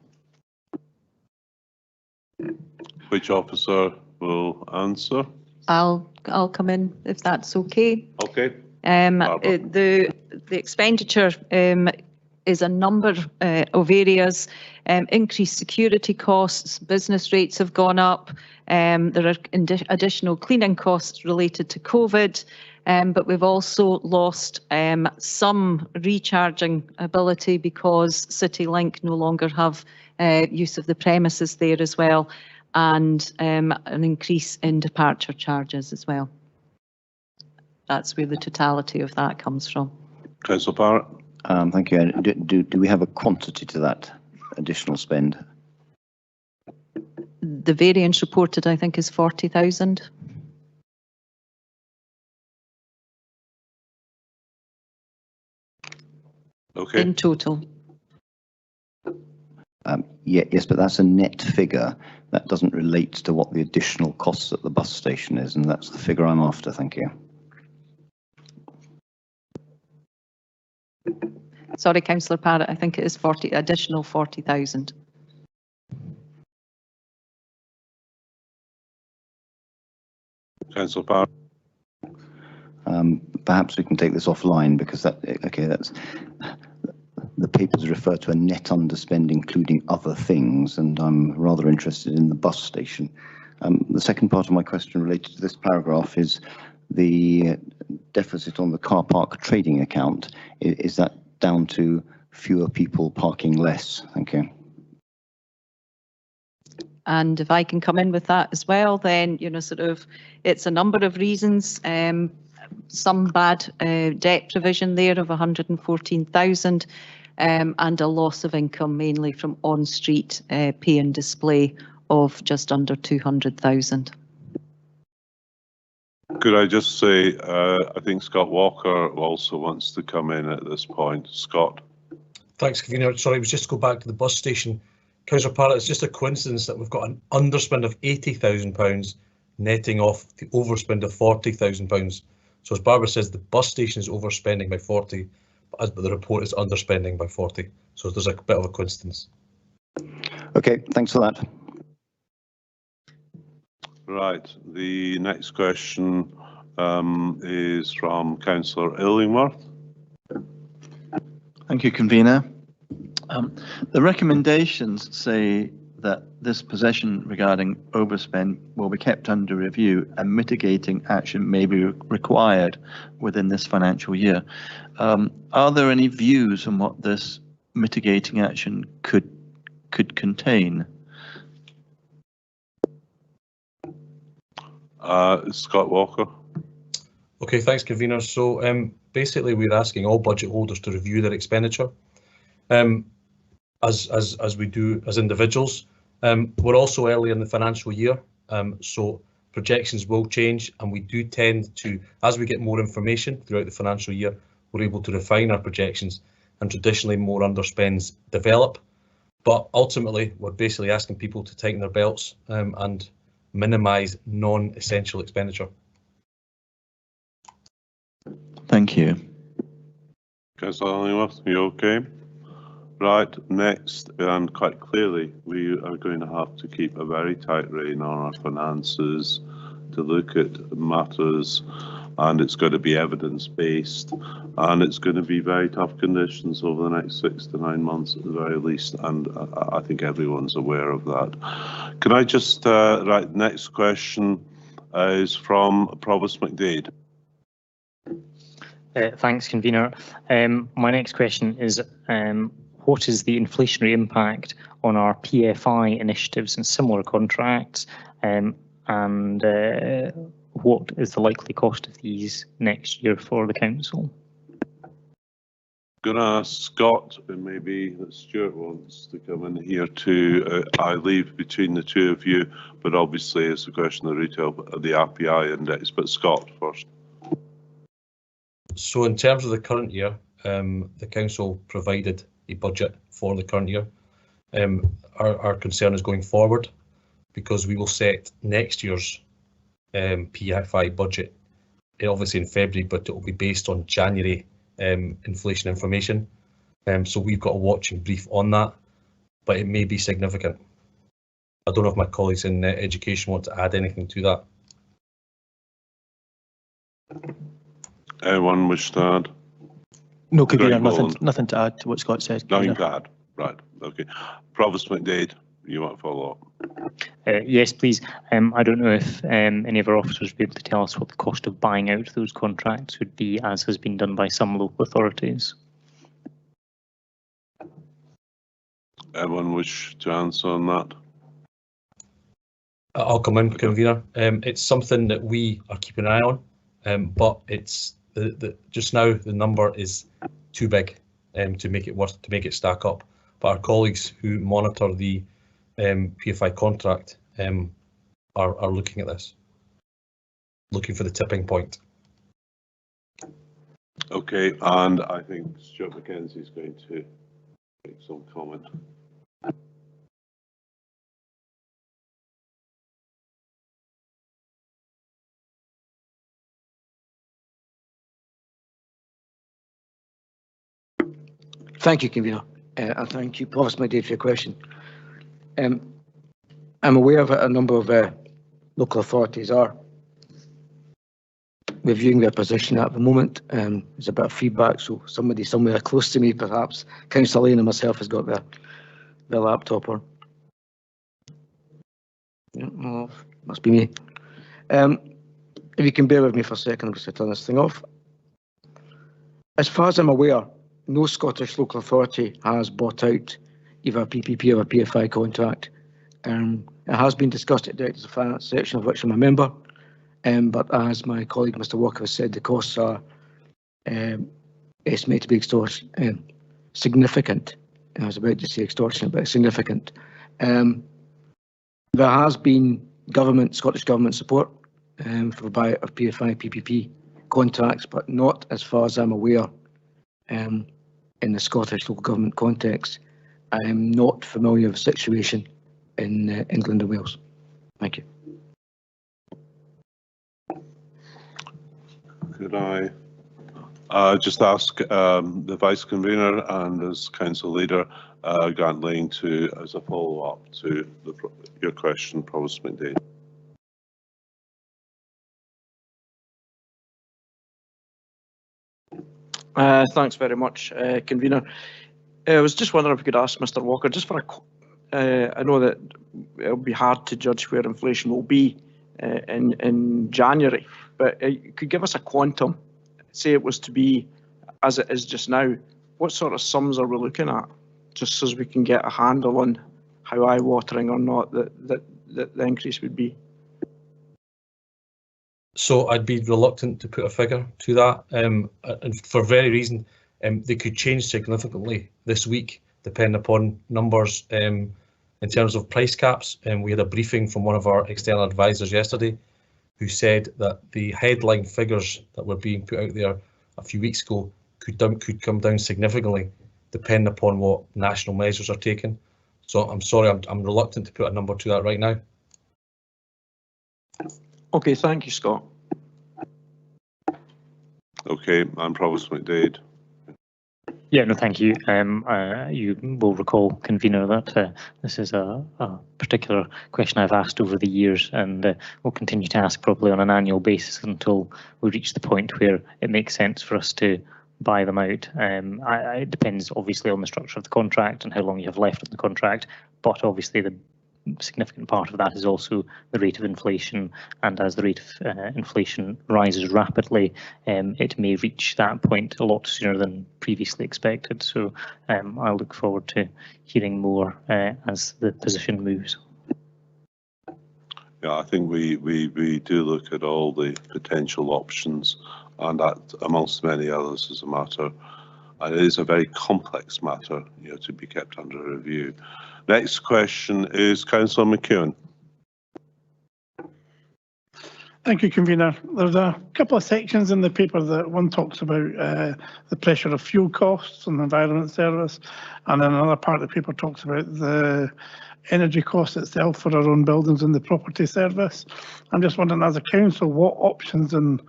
Which officer will answer? I'll come in if that's okay. Okay. The expenditure is a number of areas. Increased security costs, business rates have gone up. There are additional cleaning costs related to COVID, but we've also lost some recharging ability because CityLink no longer have use of the premises there as well, and an increase in departure charges as well. That's where the totality of that comes from. Councillor Barrett. Thank you. Do we have a quantity to that additional spend? The variance reported, I think, is 40,000. Okay. In total. Yes, but that's a net figure. That doesn't relate to what the additional costs at the bus station is, and that's the figure I'm after. Thank you. Sorry, Councillor Parrott, I think it is additional 40,000. Councillor Parrott. Perhaps we can take this offline because that's the papers refer to a net underspend including other things, and I'm rather interested in the bus station. The second part of my question related to this paragraph is the deficit on the car park trading account. Is that down to fewer people parking less? Thank you. And if I can come in with that as well, then, it's a number of reasons. Some bad debt provision there of 114,000 and a loss of income mainly from on-street pay and display of just under 200,000. Could I just say, I think Scott Walker also wants to come in at this point. Scott. Thanks, Convener. Sorry, it was just to go back to the bus station. Councillor Parrott, it's just a coincidence that we've got an underspend of £80,000 netting off the overspend of £40,000. So as Barbara says, the bus station is overspending by 40, but the report is underspending by 40. So there's a bit of a coincidence. Okay, thanks for that. Right, the next question is from Councillor Illingworth. Thank you, Convener. The recommendations say that this position regarding overspend will be kept under review and mitigating action may be required within this financial year. Are there any views on what this mitigating action could contain? Scott Walker. Okay, thanks, Convener. So basically, we're asking all budget holders to review their expenditure, as we do as individuals. We're also early in the financial year, so projections will change, and we do tend to, as we get more information throughout the financial year, we're able to refine our projections, and traditionally more underspends develop. But ultimately, we're basically asking people to tighten their belts and minimise non-essential expenditure. Thank you. Councillor Illingworth, you okay? Right, next, and quite clearly, we are going to have to keep a very tight rein on our finances to look at matters, and it's going to be evidence-based, and it's going to be very tough conditions over the next 6 to 9 months at the very least, and I think everyone's aware of that. Can I just, right, next question is from Provost McDade. Thanks, Convener. My next question is, what is the inflationary impact on our PFI initiatives and similar contracts, and what is the likely cost of these next year for the council? Going to ask Scott, and maybe that Stewart wants to come in here too. I leave between the two of you, but obviously it's a question of retail, the RPI index. But Scott first. So in terms of the current year, the council provided a budget for the current year. Our concern is going forward, because we will set next year's PFI budget, obviously in February, but it will be based on January inflation information. So we've got a watching brief on that, but it may be significant. I don't know if my colleagues in education want to add anything to that. Anyone wish to add? No, Convener, nothing to add to what Scott said. Nothing to add, right, okay. Provost McDade, you want to follow up? Yes, please. I don't know if any of our officers would be able to tell us what the cost of buying out those contracts would be, as has been done by some local authorities. Anyone wish to answer on that? I'll come in, Convener. It's something that we are keeping an eye on, but it's just now the number is too big to make it stack up. But our colleagues who monitor the PFI contract are looking at this, looking for the tipping point. Okay, and I think Stuart McKenzie is going to make some comment. Thank you, Convener, and thank you, Provost McDade, for your question. I'm aware that a number of local authorities are reviewing their position at the moment. There's a bit of feedback, so somebody somewhere close to me, perhaps Councillor Lane and myself, has got their laptop on. Yeah, well, must be me. If you can bear with me for a second, I'm just going to turn this thing off. As far as I'm aware, no Scottish local authority has bought out either a PPP or a PFI contract. It has been discussed at the Directors of Finance section, of which I'm a member, but as my colleague Mr Walker has said, the costs are estimated to be significant. I was about to say extortionate, but significant. There has been Scottish Government support for the buyout of PFI PPP contracts, but not as far as I'm aware in the Scottish local government context. I am not familiar with the situation in England and Wales. Thank you. Could I just ask the Vice Convener and as Council Leader, Grant Lane, to, as a follow-up to your question, Provost McDade. Thanks very much, Convener. I was just wondering if we could ask Mr Walker, just for I know that it'll be hard to judge where inflation will be in January, but could give us a quantum, say it was to be as it is just now, what sort of sums are we looking at, just so as we can get a handle on how eye-watering or not that the increase would be? So I'd be reluctant to put a figure to that, and for very reason, they could change significantly this week, depending upon numbers in terms of price caps. And we had a briefing from one of our external advisors yesterday, who said that the headline figures that were being put out there a few weeks ago could come down significantly, depending upon what national measures are taken. So I'm sorry, I'm reluctant to put a number to that right now. Okay, thank you, Scott. Okay, I'm Provost McDade. Yeah, no, thank you. You will recall, Convener, that this is a particular question I've asked over the years, and will continue to ask probably on an annual basis until we reach the point where it makes sense for us to buy them out. It depends obviously on the structure of the contract and how long you have left on the contract, but obviously the significant part of that is also the rate of inflation, and as the rate of inflation rises rapidly, it may reach that point a lot sooner than previously expected. So I look forward to hearing more as the position moves. Yeah, I think we do look at all the potential options, and that, amongst many others, is a matter, and it is a very complex matter, to be kept under review. Next question is Councillor McEwen. Thank you, Convener. There's a couple of sections in the paper that one talks about the pressure of fuel costs on the Environment Service, and then another part of the paper talks about the energy cost itself for our own buildings and the Property Service. I'm just wondering, as a council, what options and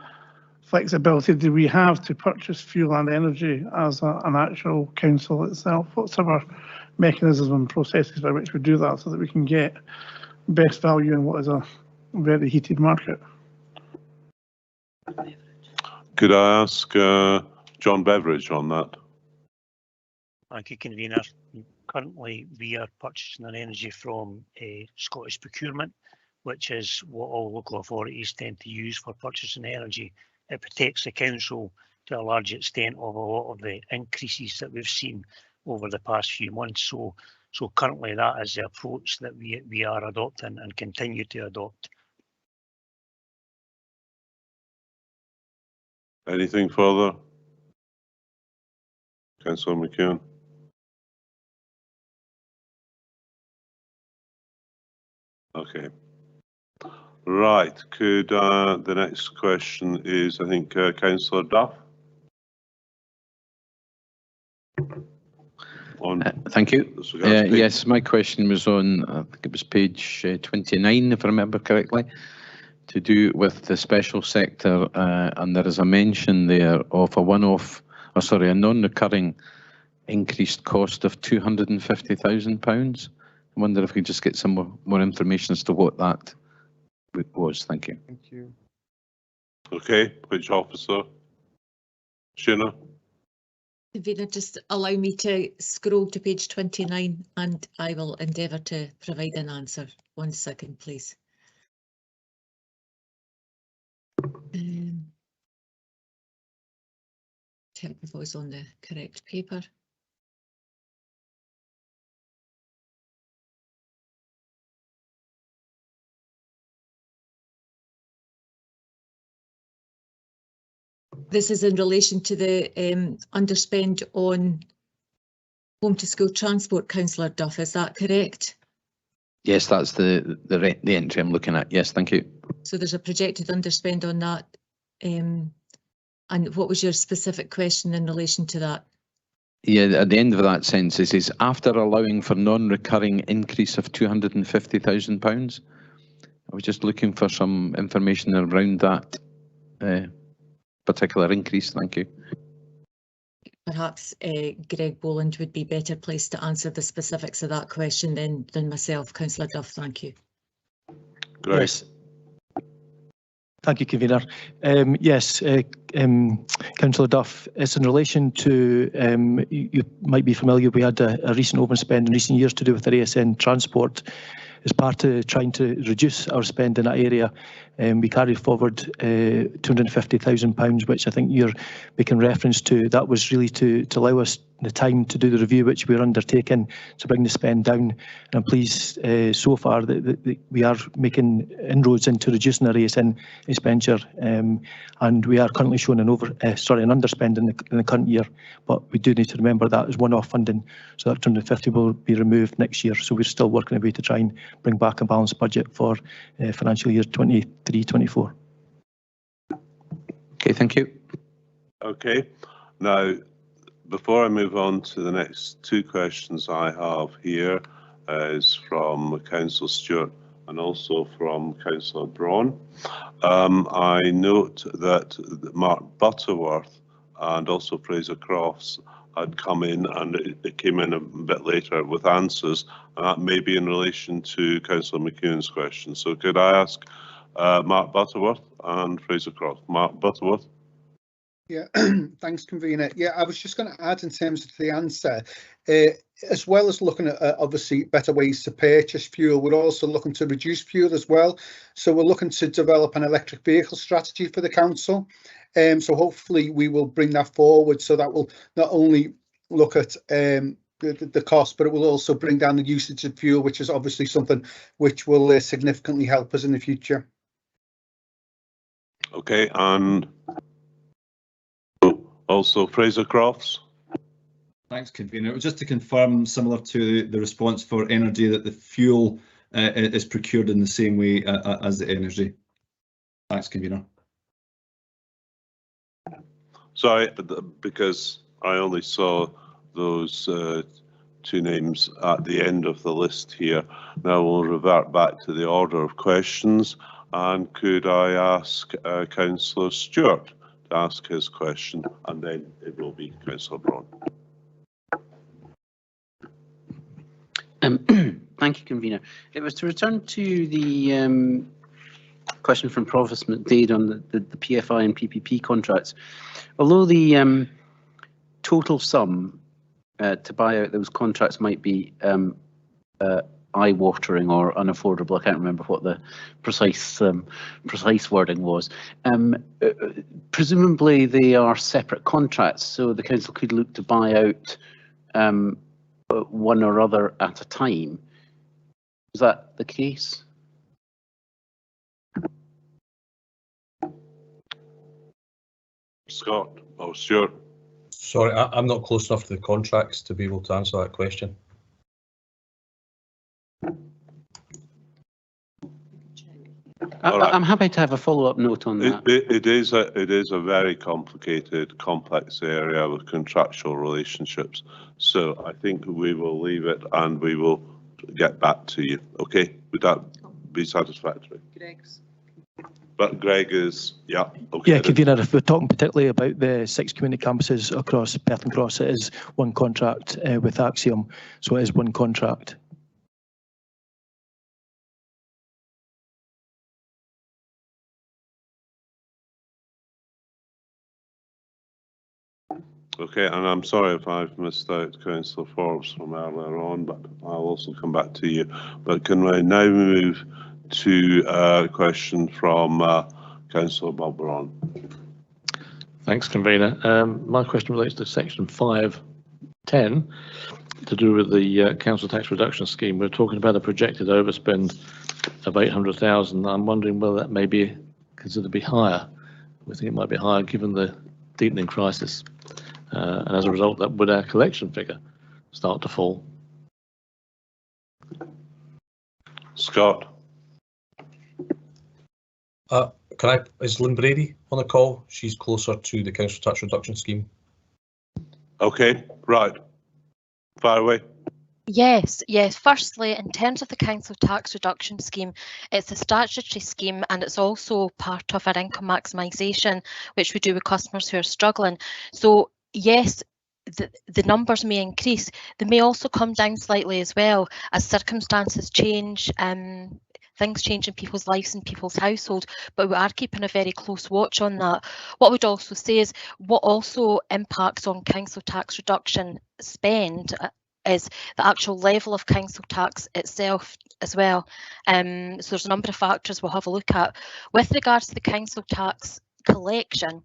flexibility do we have to purchase fuel and energy as an actual council itself? What's our mechanisms and processes by which we do that so that we can get best value in what is a very heated market? Could I ask John Beveridge on that? Thank you, Convener. Currently, we are purchasing our energy from Scottish procurement, which is what all local authorities tend to use for purchasing energy. It protects the council to a large extent of a lot of the increases that we've seen over the past few months. So currently that is the approach that we are adopting and continue to adopt. Anything further? Councillor McEwen. Okay. Right. Could the next question is, I think, Councillor Duff. Thank you. Yes, my question was on, I think it was page 29, if I remember correctly, to do with the special sector, and there is a mention there of a one-off, a non-recurring increased cost of £250,000. I wonder if we could just get some more information as to what that was. Thank you. Thank you. Okay, which officer? Shina? Convener, just allow me to scroll to page 29 and I will endeavour to provide an answer. 1 second, please. Check if I was on the correct paper. This is in relation to the underspend on home to school transport, Councillor Duff, is that correct? Yes, that's the entry I'm looking at. Yes, thank you. So there's a projected underspend on that. And what was your specific question in relation to that? Yeah, at the end of that sentence, it says, after allowing for non-recurring increase of £250,000. I was just looking for some information around that particular increase. Thank you. Perhaps Greg Boland would be better placed to answer the specifics of that question than myself. Councillor Duff, thank you. Greg. Yes. Thank you, Convener. Yes, Councillor Duff, it's in relation to, you might be familiar, we had a recent overspend in recent years to do with our ASN transport. As part of trying to reduce our spend in that area, we carried forward £250,000, which I think you're making reference to. That was really to allow us the time to do the review which we're undertaking to bring the spend down. And I'm pleased so far that we are making inroads into reducing our ASN expenditure, and we are currently showing an underspend in the current year. But we do need to remember that as one-off funding, so that 250 will be removed next year. So we're still working a way to try and bring back a balanced budget for financial year 23-24. Okay, thank you. Okay, now before I move on to the next two questions I have here is from Councillor Stewart and also from Councillor Braun. I note that Mark Butterworth and also Fraser Crofts had come in, and it came in a bit later with answers, and that may be in relation to Councillor McEwen's question. So could I ask Mark Butterworth and Fraser Crofts? Mark Butterworth. Yeah, thanks, Convener. Yeah, I was just going to add in terms of the answer, as well as looking at obviously better ways to purchase fuel, we're also looking to reduce fuel as well. So we're looking to develop an electric vehicle strategy for the council. So hopefully we will bring that forward, so that will not only look at the cost, but it will also bring down the usage of fuel, which is obviously something which will significantly help us in the future. Okay, and also Fraser Crofts. Thanks, Convener. It was just to confirm, similar to the response for energy, that the fuel is procured in the same way as the energy. Thanks, Convener. Sorry, because I only saw those two names at the end of the list here. Now we'll revert back to the order of questions, and could I ask Councillor Stewart to ask his question, and then it will be Councillor Braun. Thank you, Convener. It was to return to the question from Provost McDade on the Pfi and Ppp contracts. Although the total sum to buy out those contracts might be eye-watering or unaffordable, I can't remember what the precise wording was. Presumably they are separate contracts, so the council could look to buy out one or other at a time. Is that the case? Scott or Stuart? Sorry, I'm not close enough to the contracts to be able to answer that question. I'm happy to have a follow-up note on that. It is a very complicated, complex area with contractual relationships. So I think we will leave it and we will get back to you. Okay, would that be satisfactory? But Greg is, yeah, okay. Yeah, Convener, if we're talking particularly about the 6 community campuses across Perth and Cross, it is one contract with Axiom, so it is one contract. Okay, and I'm sorry if I've missed out Councillor Forbes from earlier on, but I'll also come back to you. But can we now move to a question from Councillor Balberon? Thanks, Convener. My question relates to section 5.10 to do with the council tax reduction scheme. We're talking about a projected overspend of 800,000. I'm wondering whether that may be considered to be higher. We think it might be higher given the deepening crisis. And as a result, that would our collection figure start to fall? Scott. Is Lynn Brady on the call? She's closer to the council tax reduction scheme. Okay, right. Fire away. Yes. Firstly, in terms of the council tax reduction scheme, it's a statutory scheme and it's also part of our income maximisation, which we do with customers who are struggling. So yes, the numbers may increase. They may also come down slightly as well as circumstances change. Things change in people's lives and people's household, but we are keeping a very close watch on that. What we'd also say is what also impacts on council tax reduction spend is the actual level of council tax itself as well. So there's a number of factors we'll have a look at. With regards to the council tax collection,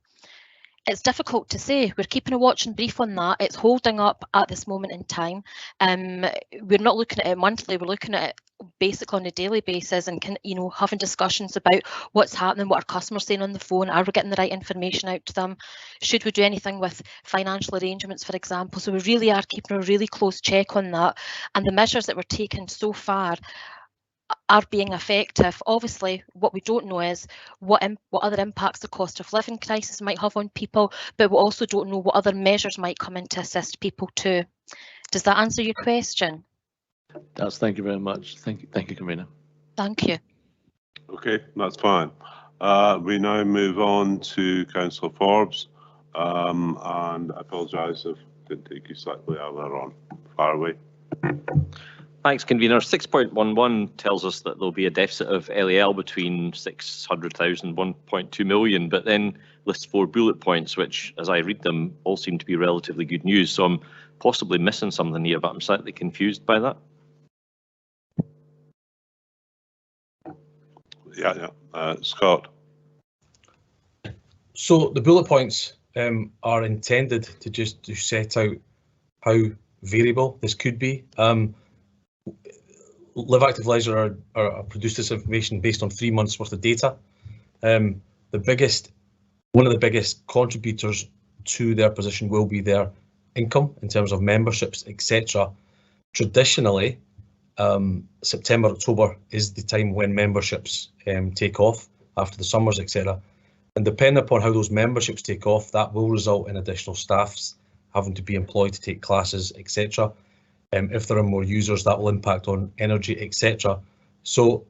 it's difficult to say. We're keeping a watch and brief on that. It's holding up at this moment in time. We're not looking at it monthly, we're looking at it basically on a daily basis and having discussions about what's happening, what our customers are saying on the phone, are we getting the right information out to them, should we do anything with financial arrangements, for example. So we really are keeping a really close check on that, and the measures that we're taking so far are being effective. Obviously, what we don't know is what other impacts the cost of living crisis might have on people, but we also don't know what other measures might come in to assist people too. Does that answer your question? Does. Thank you very much. Thank you, Convener. Thank you. Okay, that's fine. We now move on to Councillor Forbes, and I apologise if I didn't take you slightly earlier on. Far away. Thanks, Convener. 6.11 tells us that there'll be a deficit of LAL between 600,000 and 1.2 million, but then lists 4 bullet points, which, as I read them, all seem to be relatively good news. So I'm possibly missing something here, but I'm slightly confused by that. Yeah. Scott. So the bullet points are intended to set out how variable this could be. Live Active Leisure are produced this information based on 3 months worth of data. One of the biggest contributors to their position will be their income in terms of memberships, etc. Traditionally, September, October is the time when memberships take off after the summers, etc. And depending upon how those memberships take off, that will result in additional staffs having to be employed to take classes, etc. If there are more users, that will impact on energy, etc. So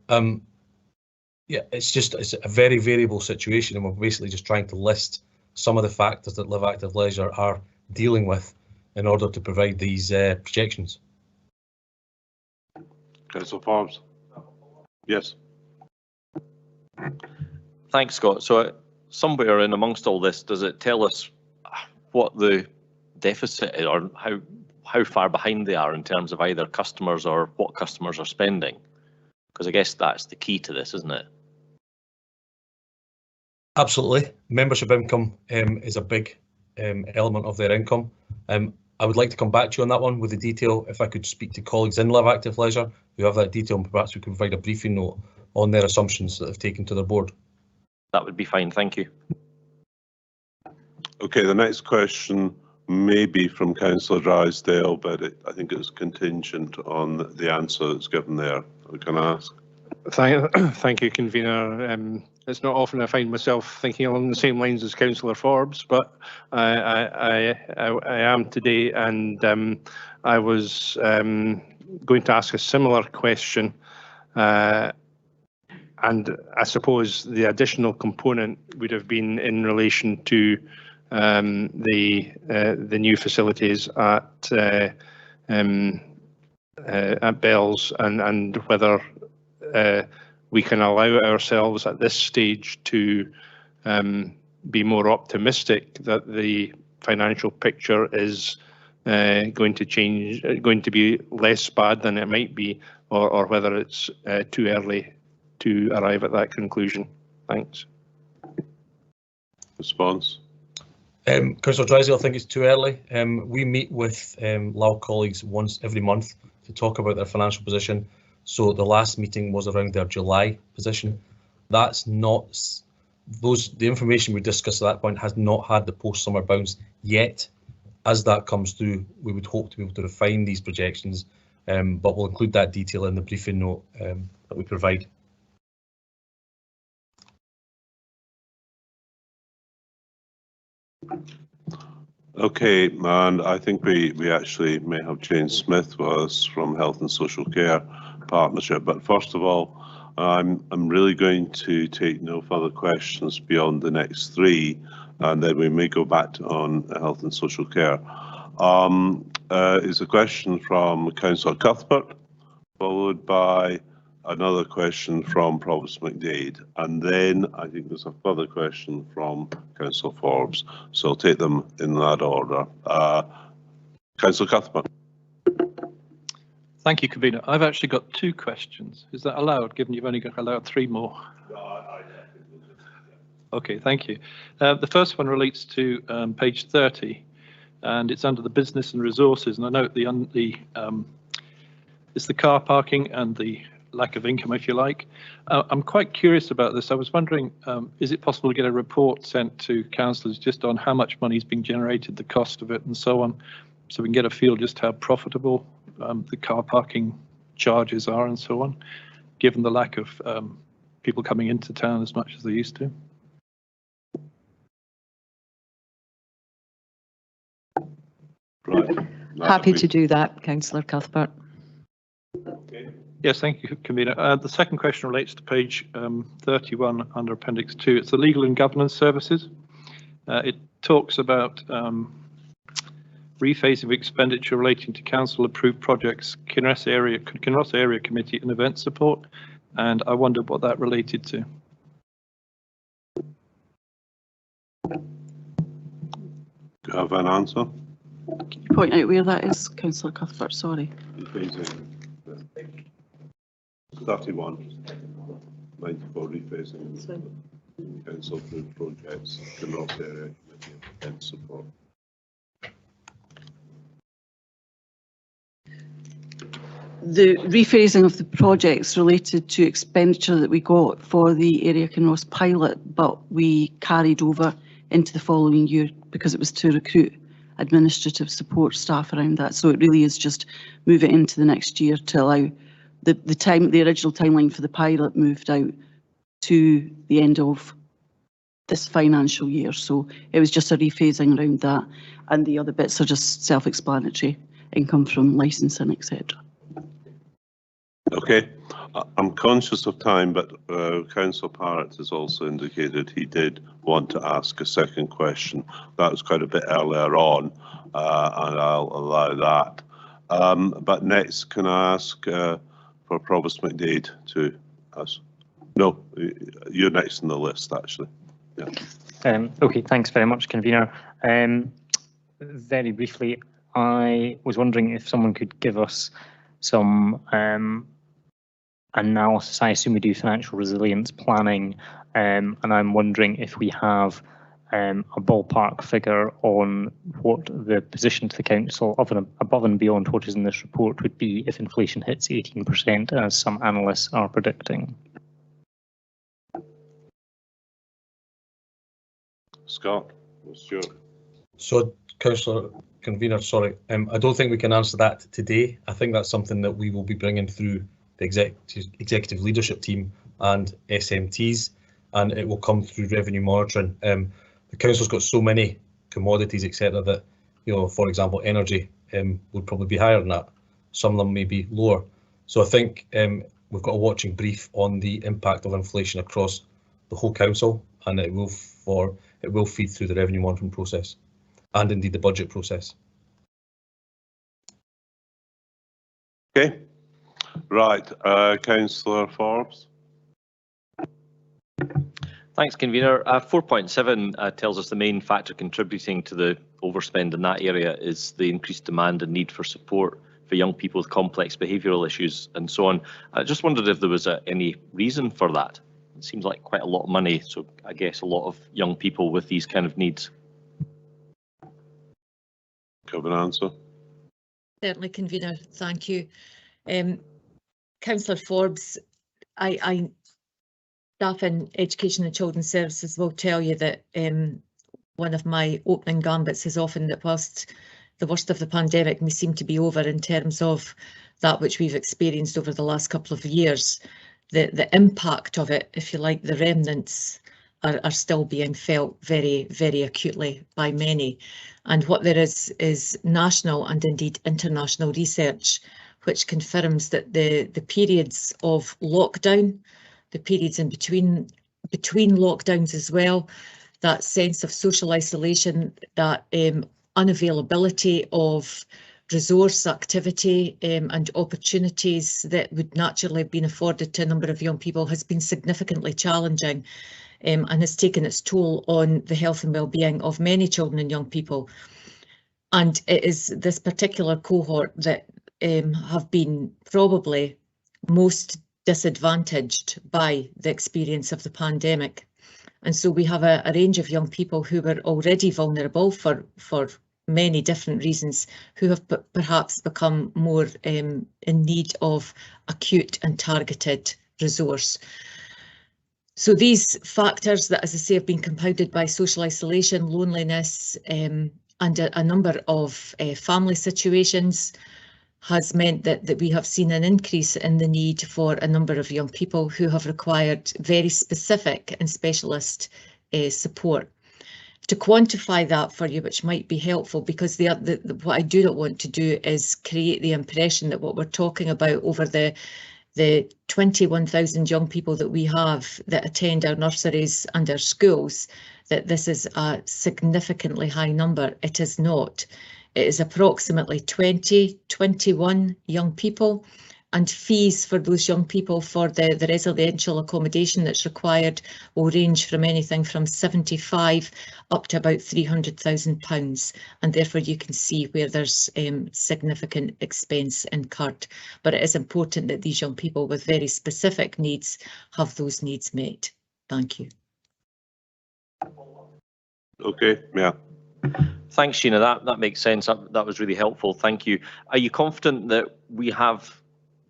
yeah, it's a very variable situation, and we're basically just trying to list some of the factors that Live Active Leisure are dealing with in order to provide these projections. Councillor Forbes. Yes. Thanks, Scott. So somewhere in amongst all this, does it tell us what the deficit is, or how far behind they are in terms of either customers or what customers are spending? Because I guess that's the key to this, isn't it? Absolutely. Membership income is a big element of their income. I would like to come back to you on that one with the detail. If I could speak to colleagues in Live Active Leisure who have that detail, and perhaps we can provide a briefing note on their assumptions that they've taken to their board. That would be fine, thank you. Okay, the next question may be from Councillor Drysdale, but I think it's contingent on the answer that's given there. Can I ask? Thank you, Convener. It's not often I find myself thinking along the same lines as Councillor Forbes, but I am today, and I was going to ask a similar question, and I suppose the additional component would have been in relation to the new facilities at Bells, and whether we can allow ourselves at this stage to be more optimistic that the financial picture is going to change, going to be less bad than it might be, or whether it's too early to arrive at that conclusion. Thanks. Response. Councillor Drysdale, I think it's too early. We meet with LAW colleagues once every month to talk about their financial position. So the last meeting was around their July position. That's not the information we discussed at that point has not had the post-summer bounce yet. As that comes through, we would hope to be able to refine these projections, but we'll include that detail in the briefing note that we provide. Okay, and I think we actually may have Jane Smith with us from Health and Social Care Partnership, but first of all, I'm really going to take no further questions beyond the next three, and then we may go back on Health and Social Care. Is a question from Councillor Cuthbert, followed by another question from Provost McDade, and then I think there's a further question from Councillor Forbes. So I'll take them in that order. Councillor Cuthbert. Thank you, Convener. I've actually got two questions. Is that allowed, given you've only got allowed three more? Okay, thank you. The first one relates to page 30, and it's under the business and resources, and I note it's the car parking and the lack of income, if you like. I'm quite curious about this. I was wondering, is it possible to get a report sent to councillors just on how much money is being generated, the cost of it, and so on, so we can get a feel just how profitable the car parking charges are and so on, given the lack of people coming into town as much as they used to? Right. Happy to do that, Councillor Cuthbert. Okay. Yes, thank you, Convener. The second question relates to page 31 under Appendix 2. It's the Legal and Governance Services. It talks about rephasing of expenditure relating to council-approved projects, Kinross Area Committee and event support, and I wondered what that related to. Do you have an answer? Can you point out where that is, Councillor Cuthbert? Sorry. 31. 94 rephasing. Council-approved projects, Kinross Area Committee and event support. The rephasing of the projects related to expenditure that we got for the Area Kinross pilot, but we carried over into the following year because it was to recruit administrative support staff around that. So it really is just move it into the next year to allow the original timeline for the pilot moved out to the end of this financial year. So it was just a rephasing around that, and the other bits are just self-explanatory, income from licensing, etc. Okay, I'm conscious of time, but Councillor Parrott has also indicated he did want to ask a second question. That was quite a bit earlier on, and I'll allow that. But next, can I ask for Provost McDade to ask? No, you're next on the list, actually. Yeah. Okay, thanks very much, Convener. Very briefly, I was wondering if someone could give us some analysis. I assume we do financial resilience planning, and I'm wondering if we have a ballpark figure on what the position to the council above and beyond what is in this report would be if inflation hits 18%, as some analysts are predicting. Scott, what's your? So, Councillor Convener, sorry, I don't think we can answer that today. I think that's something that we will be bringing through the executive leadership team and SMTs, and it will come through revenue monitoring. The council's got so many commodities, etc., that, you know, for example, energy would probably be higher than that. Some of them may be lower. So I think we've got a watching brief on the impact of inflation across the whole council, and it will feed through the revenue monitoring process and indeed the budget process. Okay, right, Councillor Forbes. Thanks, Convener. 4.7 tells us the main factor contributing to the overspend in that area is the increased demand and need for support for young people with complex behavioural issues and so on. I just wondered if there was any reason for that. It seems like quite a lot of money, so I guess a lot of young people with these kind of needs. Have an answer? Certainly, Convener, thank you. Councillor Forbes, staff in Education and Children's Services will tell you that one of my opening gambits is often that whilst the worst of the pandemic may seem to be over in terms of that which we've experienced over the last couple of years, the impact of it, if you like, the remnants are still being felt very, very acutely by many. And what there is national and indeed international research which confirms that the periods of lockdown, the periods in between lockdowns as well, that sense of social isolation, that unavailability of resource activity and opportunities that would naturally have been afforded to a number of young people has been significantly challenging and has taken its toll on the health and well-being of many children and young people. And it is this particular cohort that have been probably most disadvantaged by the experience of the pandemic. And so we have a range of young people who were already vulnerable for many different reasons, who have perhaps become more in need of acute and targeted resource. So these factors that, as I say, have been compounded by social isolation, loneliness, and a number of family situations has meant that we have seen an increase in the need for a number of young people who have required very specific and specialist support. To quantify that for you, which might be helpful, because what I do not want to do is create the impression that what we're talking about over the 21,000 young people that we have that attend our nurseries and our schools, that this is a significantly high number. It is not. It is approximately 21 young people, and fees for those young people for the residential accommodation that's required will range from anything from 75 up to about £300,000, and therefore you can see where there's significant expense incurred. But it is important that these young people with very specific needs have those needs met. Thank you. Okay, yeah. Thanks, Sheena. That makes sense. That was really helpful. Thank you. Are you confident that we have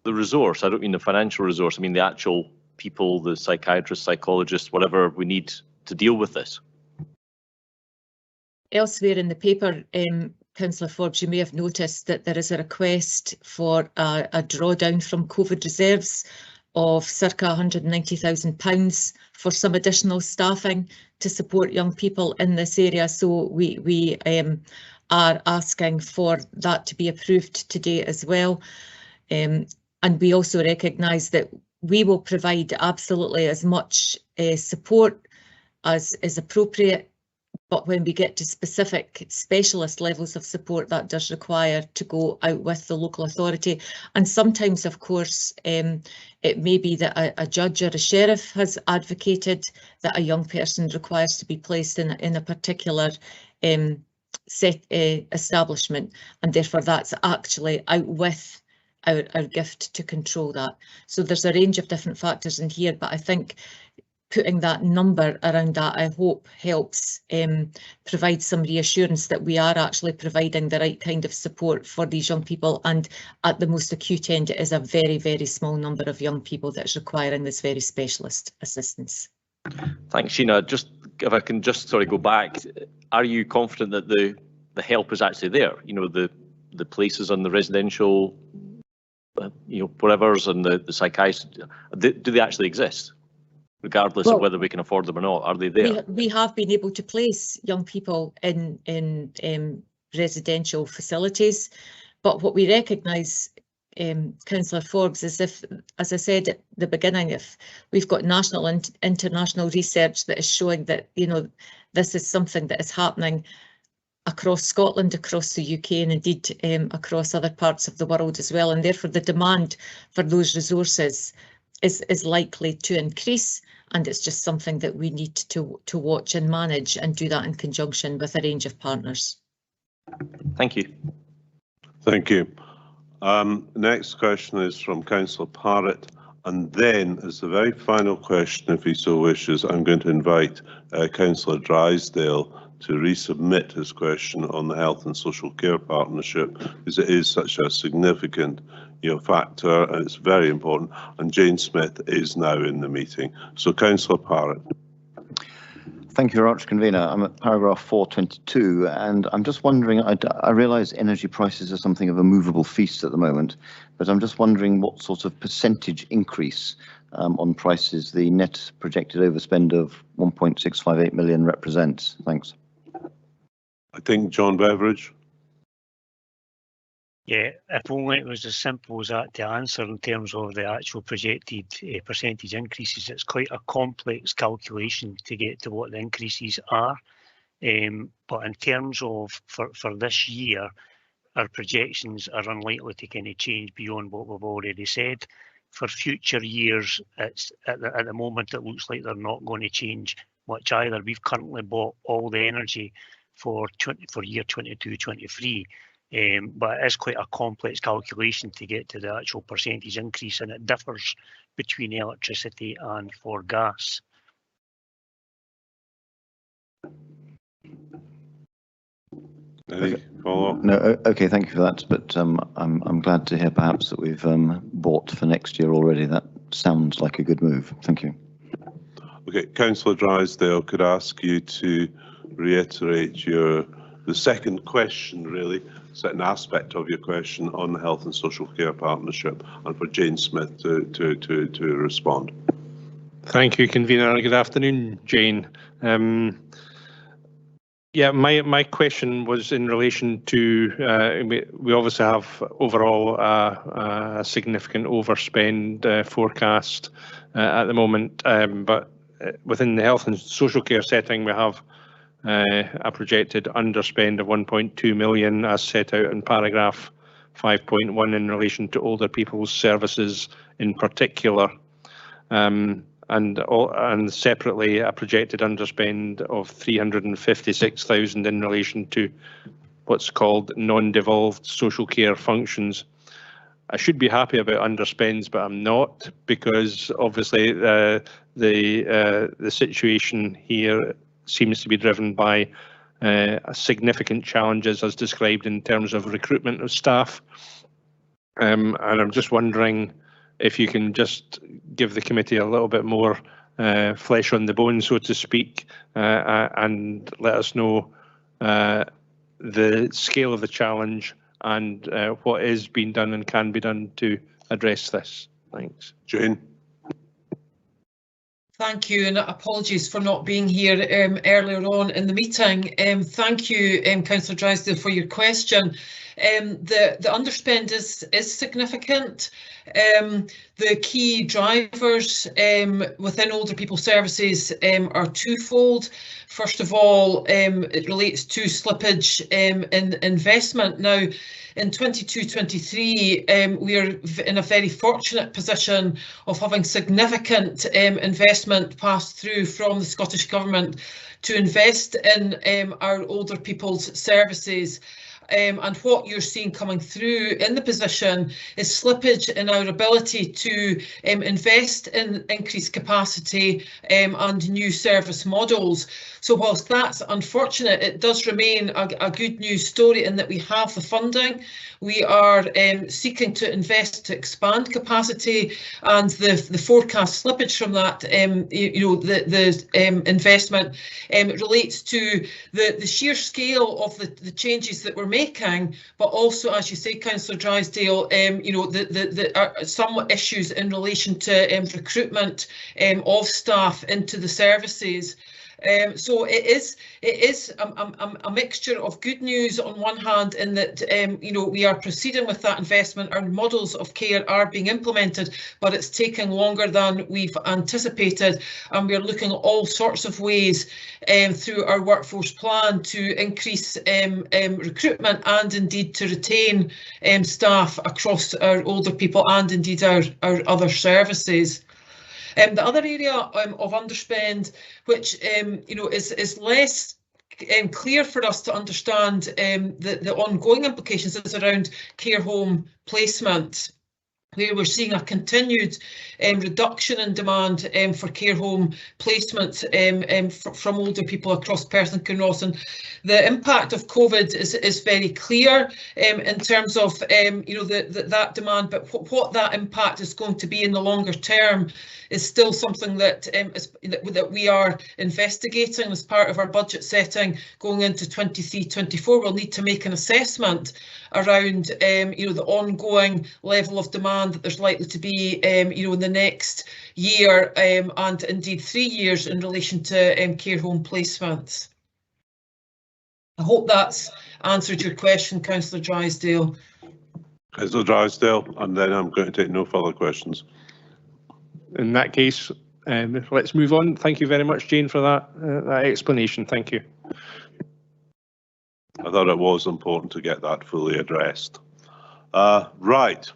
the resource? I don't mean the financial resource. I mean the actual people, the psychiatrists, psychologists, whatever we need to deal with this. Elsewhere in the paper, Councillor Forbes, you may have noticed that there is a request for a drawdown from COVID reserves of circa £190,000 for some additional staffing to support young people in this area. So we are asking for that to be approved today as well. And we also recognise that we will provide absolutely as much support as is appropriate, but when we get to specific specialist levels of support, that does require to go out with the local authority. And sometimes, of course, it may be that a judge or a sheriff has advocated that a young person requires to be placed in a particular establishment, and therefore that's actually out with our gift to control that. So there's a range of different factors in here, but I think putting that number around that, I hope, helps provide some reassurance that we are actually providing the right kind of support for these young people. And at the most acute end, it is a very, very small number of young people that's requiring this very specialist assistance. Thanks, Sheena. Just if I can just go back, are you confident that the help is actually there? You know, the places on the residential, whatevers, and the psychiatrists, do they actually exist? Regardless of whether we can afford them or not, are they there? We have been able to place young people in residential facilities, but what we recognise, Councillor Forbes, is if, as I said at the beginning, if we've got national and international research that is showing that this is something that is happening across Scotland, across the UK, and indeed across other parts of the world as well, and therefore the demand for those resources is likely to increase. and it's just something that we need to watch and manage, and do that in conjunction with a range of partners. Thank you. Thank you. Next question is from Councillor Parrott, and then as the very final question, if he so wishes, I'm going to invite Councillor Drysdale to resubmit his question on the Health and Social Care Partnership, because it is such a significant factor and it's very important, and Jane Smith is now in the meeting. So Councillor Parrott. Thank you very much, Convener. I'm at paragraph 422, and I'm just wondering, I realise energy prices are something of a movable feast at the moment, but I'm just wondering what sort of percentage increase on prices the net projected overspend of 1.658 million represents. Thanks. I think John Beveridge. Yeah, if only it was as simple as that to answer in terms of the actual projected percentage increases. It's quite a complex calculation to get to what the increases are. But in terms of for this year, our projections are unlikely to kind of change beyond what we've already said. For future years, it's at the moment it looks like they're not going to change much either. We've currently bought all the energy for year 22-23. But it is quite a complex calculation to get to the actual percentage increase, and it differs between electricity and for gas. Any follow-up? No, okay, thank you for that. But I'm glad to hear perhaps that we've bought for next year already. That sounds like a good move. Thank you. Okay, Councillor Drysdale, could I ask you to reiterate the second question, really, second aspect of your question on the Health and Social Care Partnership, and for Jane Smith to respond. Thank you, Convener. Good afternoon, Jane. Yeah, my question was in relation to, we obviously have overall a significant overspend forecast at the moment, but within the health and social care setting, we have a projected underspend of 1.2 million as set out in paragraph 5.1 in relation to older people's services in particular, and separately a projected underspend of 356,000 in relation to what's called non-devolved social care functions. I should be happy about underspends, but I'm not, because obviously the situation here seems to be driven by significant challenges as described in terms of recruitment of staff. And I'm just wondering if you can just give the committee a little bit more flesh on the bone, so to speak, and let us know the scale of the challenge and what is being done and can be done to address this. Thanks. Jane. Thank you, and apologies for not being here earlier on in the meeting. Thank you, Councillor Drysdale, for your question. The underspend is significant. The key drivers within older people services are twofold. First of all, it relates to slippage in investment. Now, in 22-23, we are in a very fortunate position of having significant investment passed through from the Scottish Government to invest in our older people's services. And what you're seeing coming through in the position is slippage in our ability to invest in increased capacity and new service models. So whilst that's unfortunate, it does remain a good news story in that we have the funding. We are seeking to invest to expand capacity, and the forecast slippage from that, the investment relates to the sheer scale of the changes that we're making, but also, as you say, Councillor Drysdale, some issues in relation to recruitment of staff into the services. So it is a mixture of good news on one hand, in that we are proceeding with that investment. Our models of care are being implemented, but it's taking longer than we've anticipated, and we're looking at all sorts of ways through our workforce plan to increase recruitment and indeed to retain staff across our older people and indeed our other services. The other area of underspend, which is less clear for us to understand the ongoing implications, is around care home placement, where we're seeing a continued reduction in demand for care home placement from older people across Perth and Kinross. And the impact of COVID is very clear in terms of that demand, but what that impact is going to be in the longer term is still something that that we are investigating as part of our budget setting going into 23-24. We'll need to make an assessment around the ongoing level of demand that there's likely to be in the next year and indeed 3 years in relation to care home placements. I hope that's answered your question, Councillor Drysdale. Councillor Drysdale, and then I'm going to take no further questions. In that case, let's move on. Thank you very much, Jane, for that explanation. Thank you. I thought it was important to get that fully addressed. Right.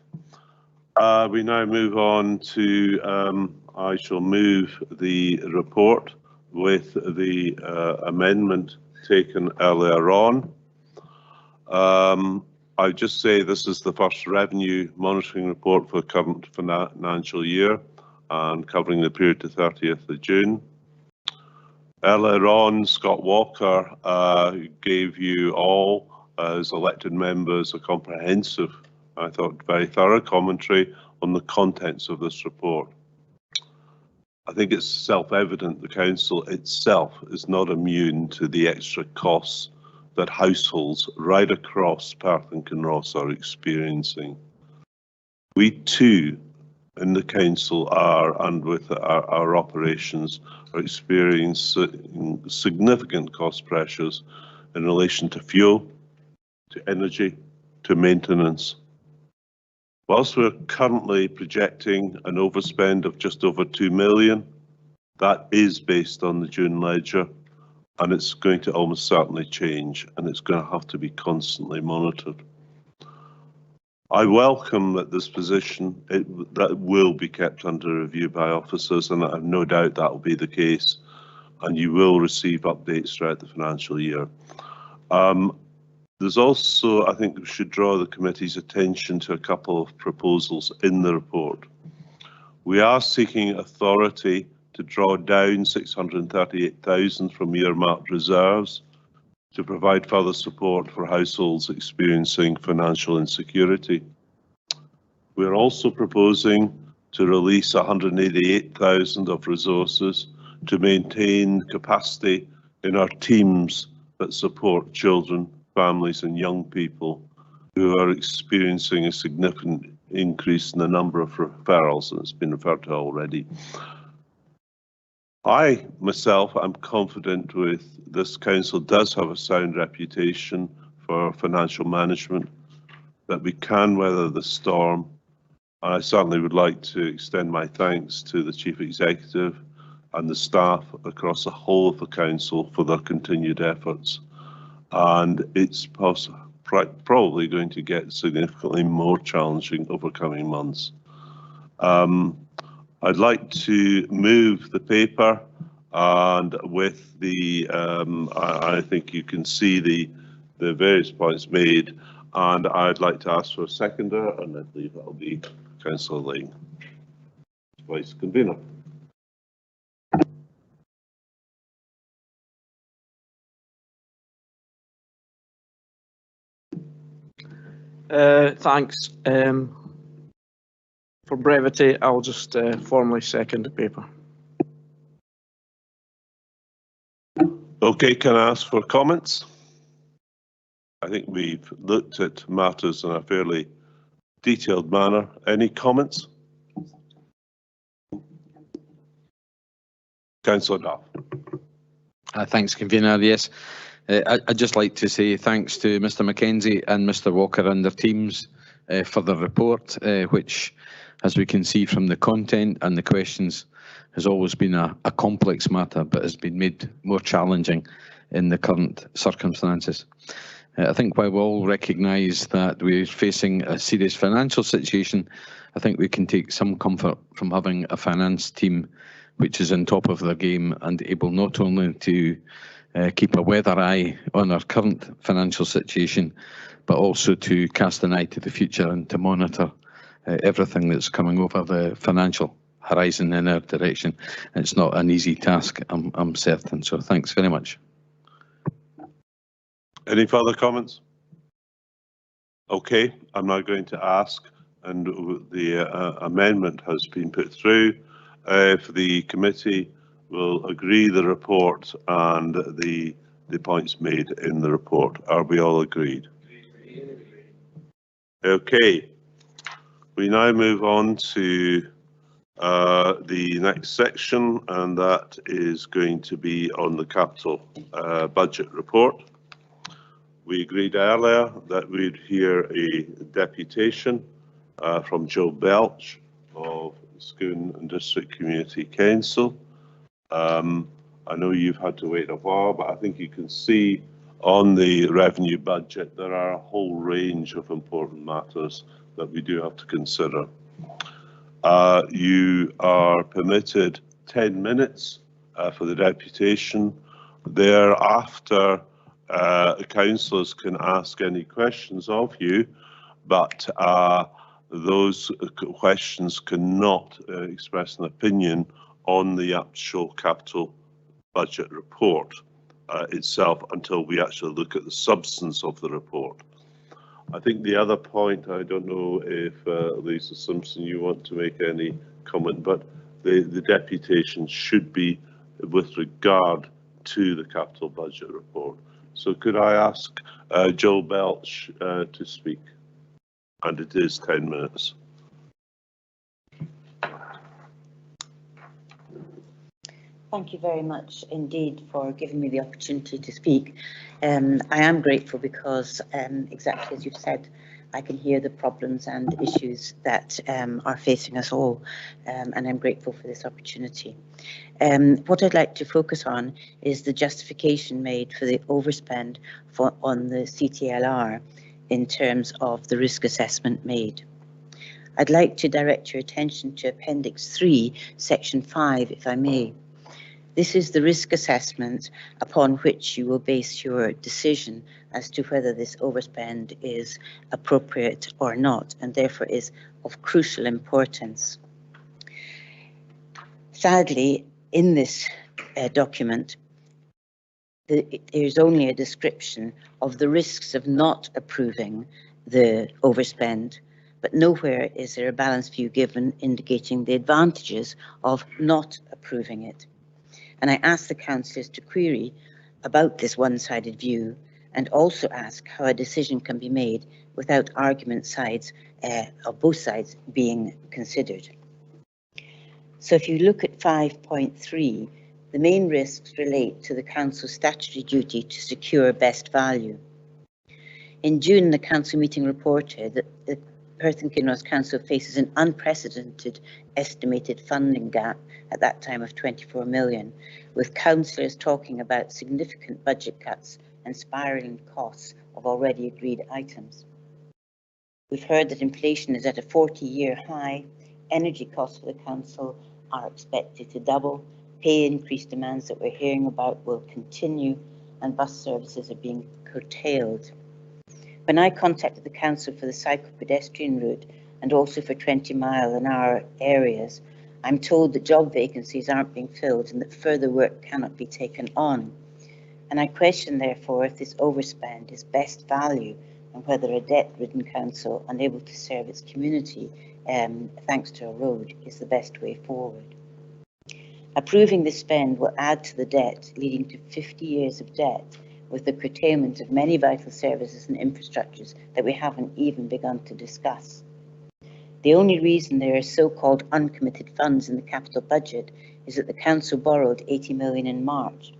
We now move on to, I shall move the report with the amendment taken earlier on. I just say this is the first revenue monitoring report for the current financial year and covering the period to 30th of June. Earlier on, Scott Walker gave you all, as elected members, a comprehensive, I thought, very thorough commentary on the contents of this report. I think it's self-evident the Council itself is not immune to the extra costs that households right across Perth and Kinross are experiencing. We too, in the Council, are, and with our operations, are experiencing significant cost pressures in relation to fuel, to energy, to maintenance. Whilst we're currently projecting an overspend of just over 2 million, that is based on the June ledger, and it's going to almost certainly change, and it's going to have to be constantly monitored. I welcome that this position that will be kept under review by officers, and I have no doubt that will be the case, and you will receive updates throughout the financial year. There's also, I think we should draw the committee's attention to a couple of proposals in the report. We are seeking authority to draw down 638,000 from earmarked reserves to provide further support for households experiencing financial insecurity. We're also proposing to release 188,000 of resources to maintain capacity in our teams that support children, families and young people who are experiencing a significant increase in the number of referrals, and it's been referred to already. I myself am confident with this Council does have a sound reputation for financial management, that we can weather the storm. And I certainly would like to extend my thanks to the Chief Executive and the staff across the whole of the Council for their continued efforts. And it's probably going to get significantly more challenging over coming months. I'd like to move the paper, and with the, I think you can see the various points made, and I'd like to ask for a seconder, and I believe that'll be Councillor Lane, Vice Convener. Thanks. For brevity, I'll just formally second the paper. Okay, can I ask for comments? I think we've looked at matters in a fairly detailed manner. Any comments? Councillor Duff. Thanks, Convener. Yes, I'd just like to say thanks to Mr Mackenzie and Mr Walker and their teams for the report, which, as we can see from the content and the questions, has always been a complex matter, but has been made more challenging in the current circumstances. I think while we all recognise that we're facing a serious financial situation, I think we can take some comfort from having a finance team which is on top of their game and able not only to keep a weather eye on our current financial situation, but also to cast an eye to the future and to monitor everything that's coming over the financial horizon in our direction. It's not an easy task, I'm certain. So thanks very much. Any further comments? Okay, I'm now going to ask, and the amendment has been put through, if the committee will agree the report and the points made in the report. Are we all agreed? Okay, we now move on to the next section, and that is going to be on the capital budget report. We agreed earlier that we'd hear a deputation from Joe Belch of Scone and District Community Council. I know you've had to wait a while, but I think you can see on the revenue budget there are a whole range of important matters that we do have to consider. You are permitted 10 minutes for the deputation. Thereafter, councillors can ask any questions of you, but those questions cannot express an opinion on the actual capital budget report itself until we actually look at the substance of the report. I think the other point, I don't know if Lisa Simpson, you want to make any comment, but the deputation should be with regard to the capital budget report. So could I ask Joe Belch to speak? And it is 10 minutes. Thank you very much indeed for giving me the opportunity to speak. I am grateful because, exactly as you've said, I can hear the problems and issues that are facing us all, and I'm grateful for this opportunity. What I'd like to focus on is the justification made for the overspend on the CTLR in terms of the risk assessment made. I'd like to direct your attention to Appendix 3, Section 5, if I may. This is the risk assessment upon which you will base your decision as to whether this overspend is appropriate or not, and therefore is of crucial importance. Sadly, in this document, there is only a description of the risks of not approving the overspend, but nowhere is there a balanced view given indicating the advantages of not approving it. And I ask the councillors to query about this one-sided view and also ask how a decision can be made without argument sides of both sides being considered. So if you look at 5.3, the main risks relate to the council's statutory duty to secure best value. In June, the council meeting reported that the Perth and Kinross Council faces an unprecedented estimated funding gap at that time of 24 million, with councillors talking about significant budget cuts and spiralling costs of already agreed items. We've heard that inflation is at a 40-year high, energy costs for the council are expected to double, pay increase demands that we're hearing about will continue, and bus services are being curtailed. When I contacted the council for the cycle pedestrian route and also for 20-mile-an-hour areas, I'm told that job vacancies aren't being filled and that further work cannot be taken on. And I question, therefore, if this overspend is best value and whether a debt-ridden council unable to serve its community thanks to a road is the best way forward. Approving this spend will add to the debt, leading to 50 years of debt, with the curtailment of many vital services and infrastructures that we haven't even begun to discuss. The only reason there are so-called uncommitted funds in the capital budget is that the council borrowed 80 million in March.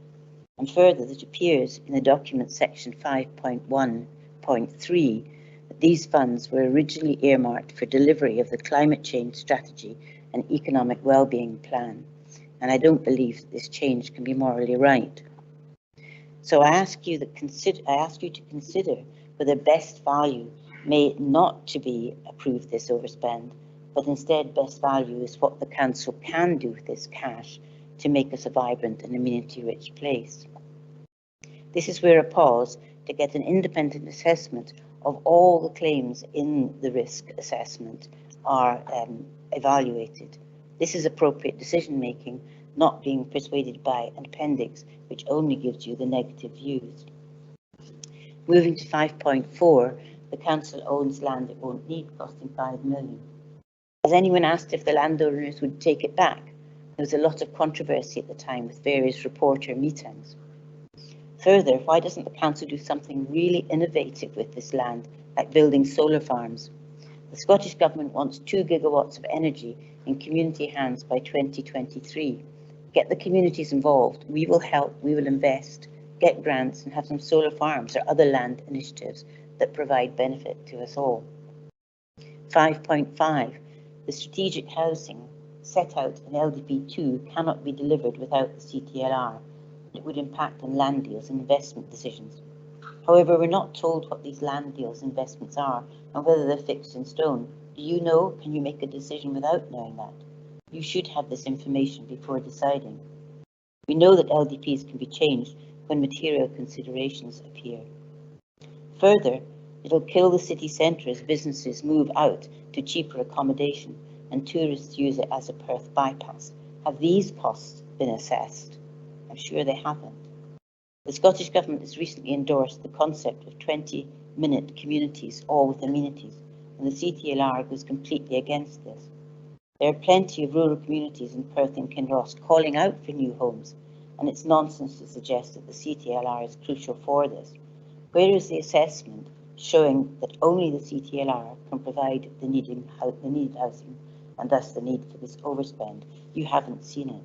And further, it appears in the document section 5.1.3 that these funds were originally earmarked for delivery of the climate change strategy and economic well-being plan. And I don't believe that this change can be morally right. So I ask you to consider whether best value may not to be approved this overspend, but instead best value is what the council can do with this cash to make us a vibrant and amenity-rich place. This is where a pause to get an independent assessment of all the claims in the risk assessment are evaluated. This is appropriate decision-making, not being persuaded by an appendix which only gives you the negative views. Moving to 5.4, the council owns land it won't need, costing 5 million. Has anyone asked if the landowners would take it back? There was a lot of controversy at the time with various reporter meetings. Further, why doesn't the council do something really innovative with this land, like building solar farms? The Scottish Government wants 2 gigawatts of energy in community hands by 2023. Get the communities involved. We will help, we will invest, get grants and have some solar farms or other land initiatives that provide benefit to us all. 5.5. The strategic housing set out in LDP 2 cannot be delivered without the CTLR. It would impact on land deals and investment decisions. However, we're not told what these land deals and investments are and whether they're fixed in stone. Do you know? Can you make a decision without knowing that? You should have this information before deciding. We know that LDPs can be changed when material considerations appear. Further, it'll kill the city centre as businesses move out to cheaper accommodation and tourists use it as a Perth bypass. Have these costs been assessed? I'm sure they haven't. The Scottish Government has recently endorsed the concept of 20-minute communities, all with amenities, and the CTLR goes completely against this. There are plenty of rural communities in Perth and Kinross calling out for new homes, and it's nonsense to suggest that the CTLR is crucial for this. Where is the assessment showing that only the CTLR can provide the needed housing and thus the need for this overspend? You haven't seen it.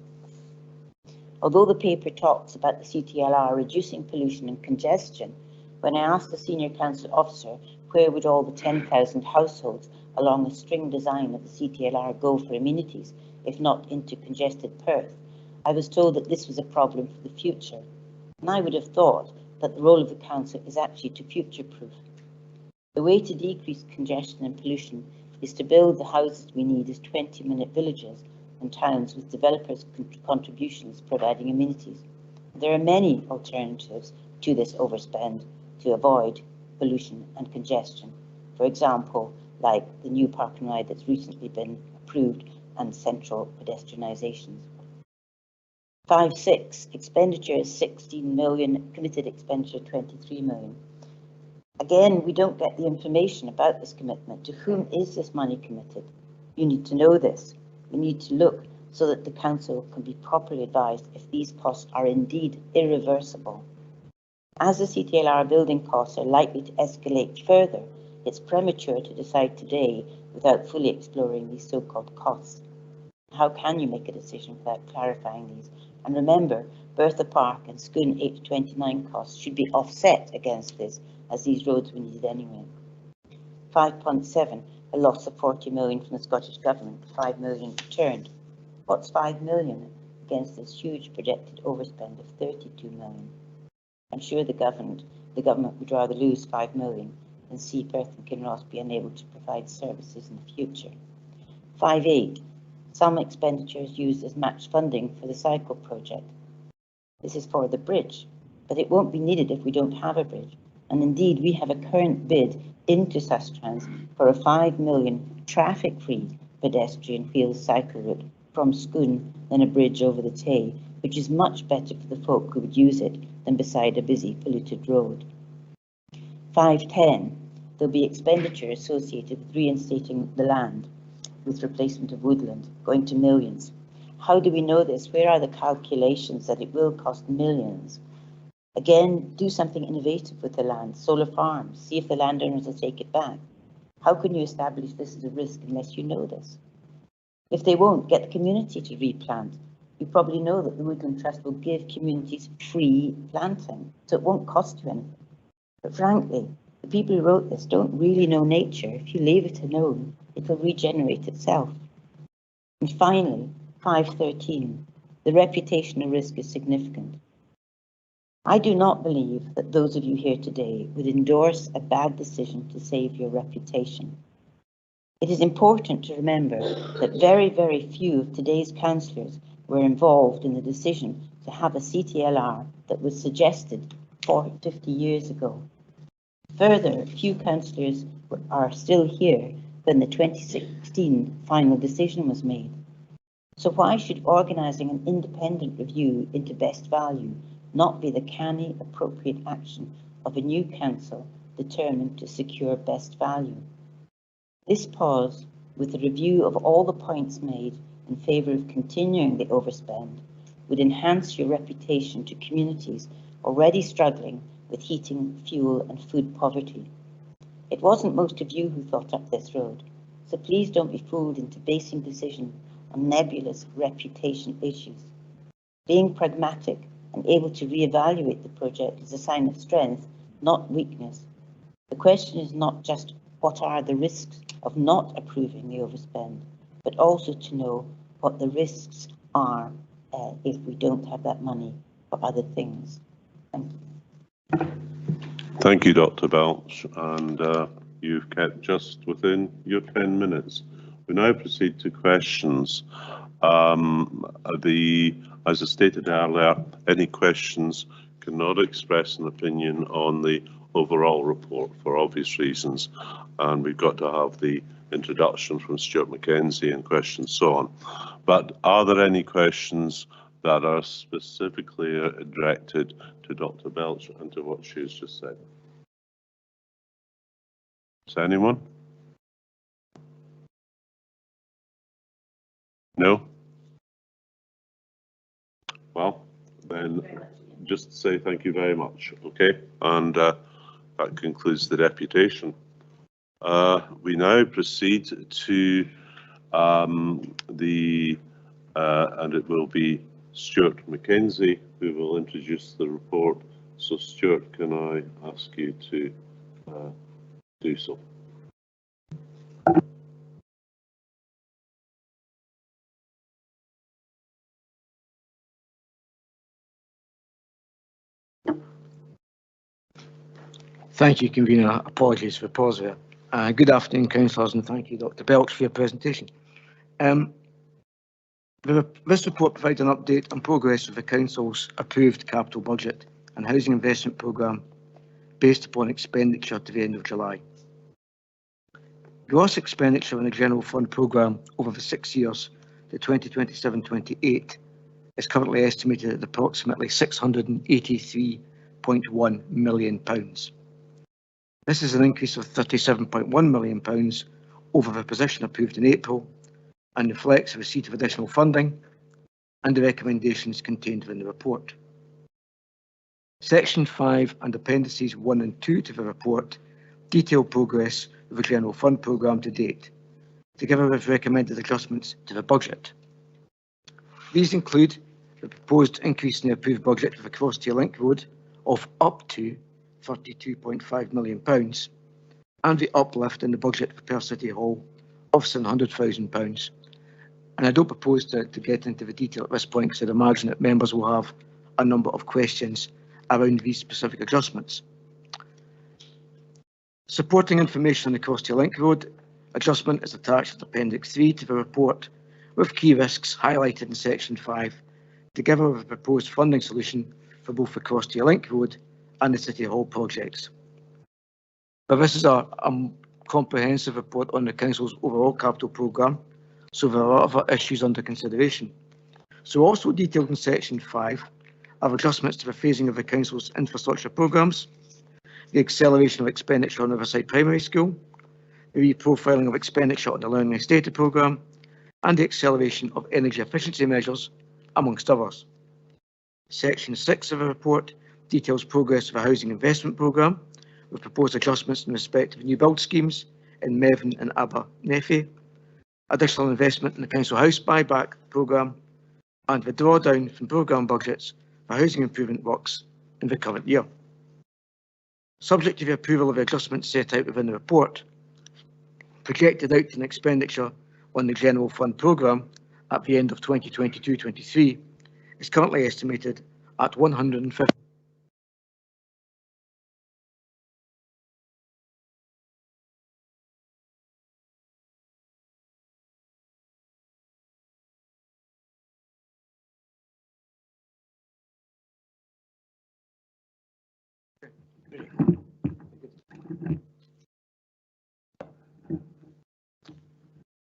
Although the paper talks about the CTLR reducing pollution and congestion, when I asked the senior council officer where would all the 10,000 households along a string design of the CTLR go for amenities, if not into congested Perth, I was told that this was a problem for the future. And I would have thought that the role of the council is actually to future-proof. The way to decrease congestion and pollution is to build the houses we need as 20-minute villages and towns with developers' contributions providing amenities. There are many alternatives to this overspend to avoid pollution and congestion. For example, like the new park and ride that's recently been approved and central pedestrianisations. 5.6, expenditure is 16 million, committed expenditure 23 million. Again, we don't get the information about this commitment. To whom is this money committed? You need to know this. We need to look so that the council can be properly advised if these costs are indeed irreversible. As the CTLR building costs are likely to escalate further, it's premature to decide today without fully exploring these so-called costs. How can you make a decision without clarifying these? And remember, Bertha Park and Scone 829 costs should be offset against this, as these roads were needed anyway. 5.7, a loss of 40 million from the Scottish Government, 5 million returned. What's 5 million against this huge projected overspend of 32 million? I'm sure the government would rather lose 5 million than see Perth and Kinross be unable to provide services in the future. 5.8, some expenditures used as match funding for the cycle project. This is for the bridge, but it won't be needed if we don't have a bridge. And indeed, we have a current bid into Sustrans for a 5 million traffic-free pedestrian field cycle route from Scone than a bridge over the Tay, which is much better for the folk who would use it than beside a busy, polluted road. 5.10, there'll be expenditure associated with reinstating the land with replacement of woodland, going to millions. How do we know this? Where are the calculations that it will cost millions? Again, do something innovative with the land, solar farms, see if the landowners will take it back. How can you establish this as a risk unless you know this? If they won't, get the community to replant. You probably know that the Woodland Trust will give communities free planting, so it won't cost you anything. But frankly, the people who wrote this don't really know nature. If you leave it alone, it will regenerate itself. And finally, 5.13, the reputational risk is significant. I do not believe that those of you here today would endorse a bad decision to save your reputation. It is important to remember that very, very few of today's councillors were involved in the decision to have a CTLR that was suggested 50 years ago. Further, few councillors are still here when the 2016 final decision was made. So why should organising an independent review into best value not be the canny, appropriate action of a new council determined to secure best value? This pause, with a review of all the points made in favour of continuing the overspend, would enhance your reputation to communities already struggling with heating, fuel and food poverty. It wasn't most of you who thought up this road, so please don't be fooled into basing decisions on nebulous reputation issues. Being pragmatic and able to re-evaluate the project is a sign of strength, not weakness. The question is not just what are the risks of not approving the overspend, but also to know what the risks are if we don't have that money for other things. Thank you. Thank you, Dr. Belch, and you've kept just within your 10 minutes. We now proceed to questions. As I stated earlier, any questions cannot express an opinion on the overall report for obvious reasons, and we've got to have the introduction from Stuart Mackenzie and questions so on. But are there any questions that are specifically directed to Dr. Belch and to what she has just said? Is anyone? No? Well, then just say thank you very much, okay? And that concludes the deputation. We now proceed to and it will be Stuart Mackenzie who will introduce the report. So Stuart, can I ask you to do so? Thank you, Convener. Apologies for the pause there. Good afternoon, councillors, and thank you, Dr. Belch, for your presentation. This report provides an update on progress of the council's approved capital budget and housing investment programme based upon expenditure to the end of July. Gross expenditure in the General Fund programme over the 6 years to 2027-28 is currently estimated at approximately £683.1 million. This is an increase of £37.1 million over the position approved in April and reflects the receipt of additional funding and the recommendations contained within the report. Section 5 and Appendices 1 and 2 to the report detail progress of the General Fund programme to date, together with recommended adjustments to the budget. These include the proposed increase in the approved budget for the Cross-Tier Link Road of up to £32.5 million and the uplift in the budget for Perth City Hall of £700,000. And I don't propose to get into the detail at this point because I'd imagine that members will have a number of questions around these specific adjustments. Supporting information on the Cross-Tier Link Road adjustment is attached as Appendix 3 to the report, with key risks highlighted in Section 5, together with a proposed funding solution for both the Cross-Tier Link Road and the City Hall projects. But this is a comprehensive report on the Council's overall capital programme, so there are other issues under consideration. So also detailed in Section 5 are adjustments to the phasing of the Council's infrastructure programmes, the acceleration of expenditure on Riverside Primary School, the reprofiling of expenditure on the Learning and Data programme, and the acceleration of energy efficiency measures, amongst others. Section 6 of the report details progress of the housing investment programme, with proposed adjustments in respect of new build schemes in Mevin and Abernethy, additional investment in the Council House buyback programme, and the drawdown from programme budgets for housing improvement works in the current year. Subject to the approval of the adjustments set out within the report, projected out in expenditure on the General Fund programme at the end of 2022-23 is currently estimated at £150